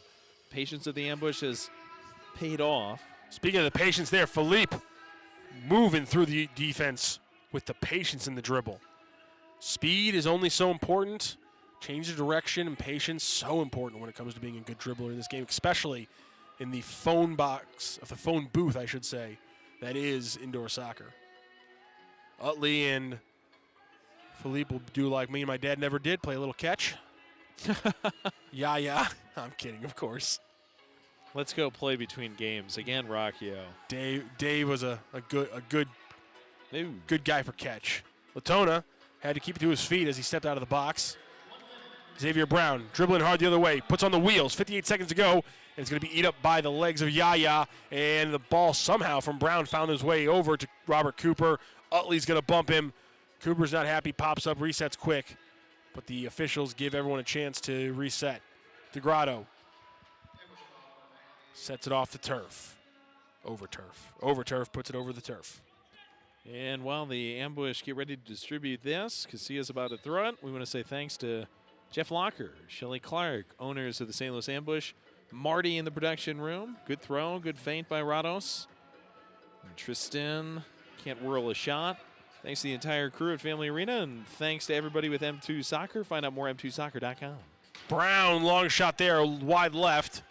patience of the ambush has paid off. Speaking of the patience there, Philippe moving through the defense with the patience in the dribble. Speed is only so important. Change of direction and patience, so important when it comes to being a good dribbler in this game, especially in the phone box, of the phone booth, I should say, that is indoor soccer. Utley and Philippe will do like me and my dad never did, play a little catch. Yeah. I'm kidding, of course. Let's go play between games again, Rockio. Dave was a good guy for catch. Latona had to keep it to his feet as he stepped out of the box. Xavier Brown dribbling hard the other way, puts on the wheels, 58 seconds to go, and it's going to be eat up by the legs of Yaya, and the ball somehow from Brown found his way over to Robert Cooper. Utley's going to bump him. Cooper's not happy, pops up, resets quick, but the officials give everyone a chance to reset. DeGrotto sets it off the turf. Over turf, puts it over the turf. And while the Ambush get ready to distribute this, Casilla's about to throw it. We want to say thanks to Jeff Locker, Shelly Clark, owners of the St. Louis Ambush, Marty in the production room. Good throw, good feint by Rados. And Tristan can't whirl a shot. Thanks to the entire crew at Family Arena, and thanks to everybody with M2 Soccer. Find out more at m2soccer.com. Brown, long shot there, wide left.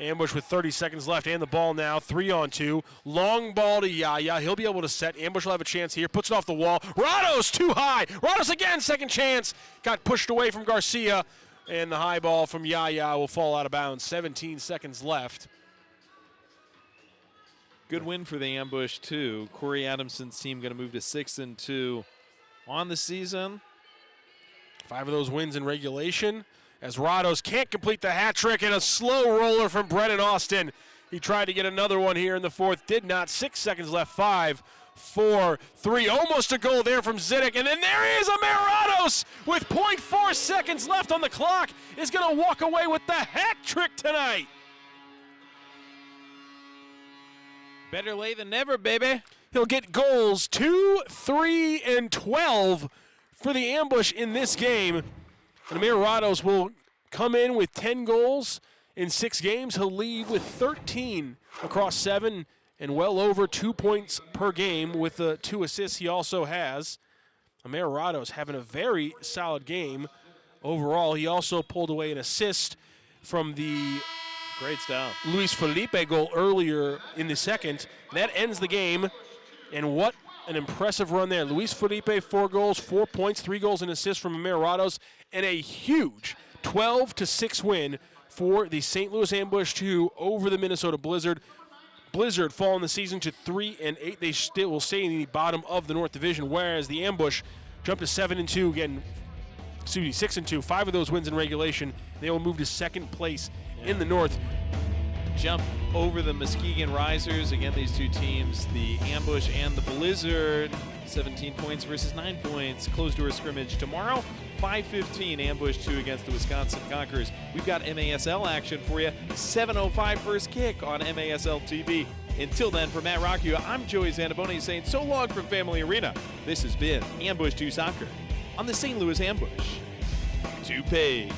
Ambush with 30 seconds left, and the ball now, 3-on-2. Long ball to Yaya. He'll be able to set. Ambush will have a chance here. Puts it off the wall. Rados too high. Rados again, second chance. Got pushed away from Garcia, and the high ball from Yaya will fall out of bounds. 17 seconds left. Good win for the Ambush, too. Corey Adamson's team going to move to 6-2 on the season. 5 of those wins in regulation, as Rados can't complete the hat trick, and a slow roller from Brennan Austin. He tried to get another one here in the fourth, did not. 6 seconds left, 5, 4, 3. Almost a goal there from Zidek, and then there is Amir Rados with 0.4 seconds left on the clock. Is going to walk away with the hat trick tonight. Better late than never, baby. He'll get goals 2, 3, and 12 for the Ambush in this game. And Amir Rados will come in with 10 goals in 6 games. He'll leave with 13 across 7 and well over 2 points per game with the 2 assists he also has. Amir Rados having a very solid game overall. He also pulled away an assist from the great stuff Luis Felipe goal earlier in the second. That ends the game, and what an impressive run there. Luis Felipe, 4 goals, 4 points, 3 goals and assists from Amir Rados, and a huge 12-6 win for the St. Louis Ambush 2 over the Minnesota Blizzard. Blizzard fall in the season to 3-8. They still will stay in the bottom of the North Division, whereas the Ambush jump to 7-2 again. 6-2. 5 of those wins in regulation. They will move to second place in the North. Jump over the Muskegon Risers. Again, these two teams, the Ambush and the Blizzard. 17 points versus 9 points. Closed door scrimmage tomorrow. 5:15 Ambush 2 against the Wisconsin Conquerors. We've got MASL action for you. 7:05 first kick on MASL TV. Until then, for Matt Rockio, I'm Joey Zanaboni saying so long from Family Arena. This has been Ambush 2 Soccer on the St. Louis Ambush. DuPage.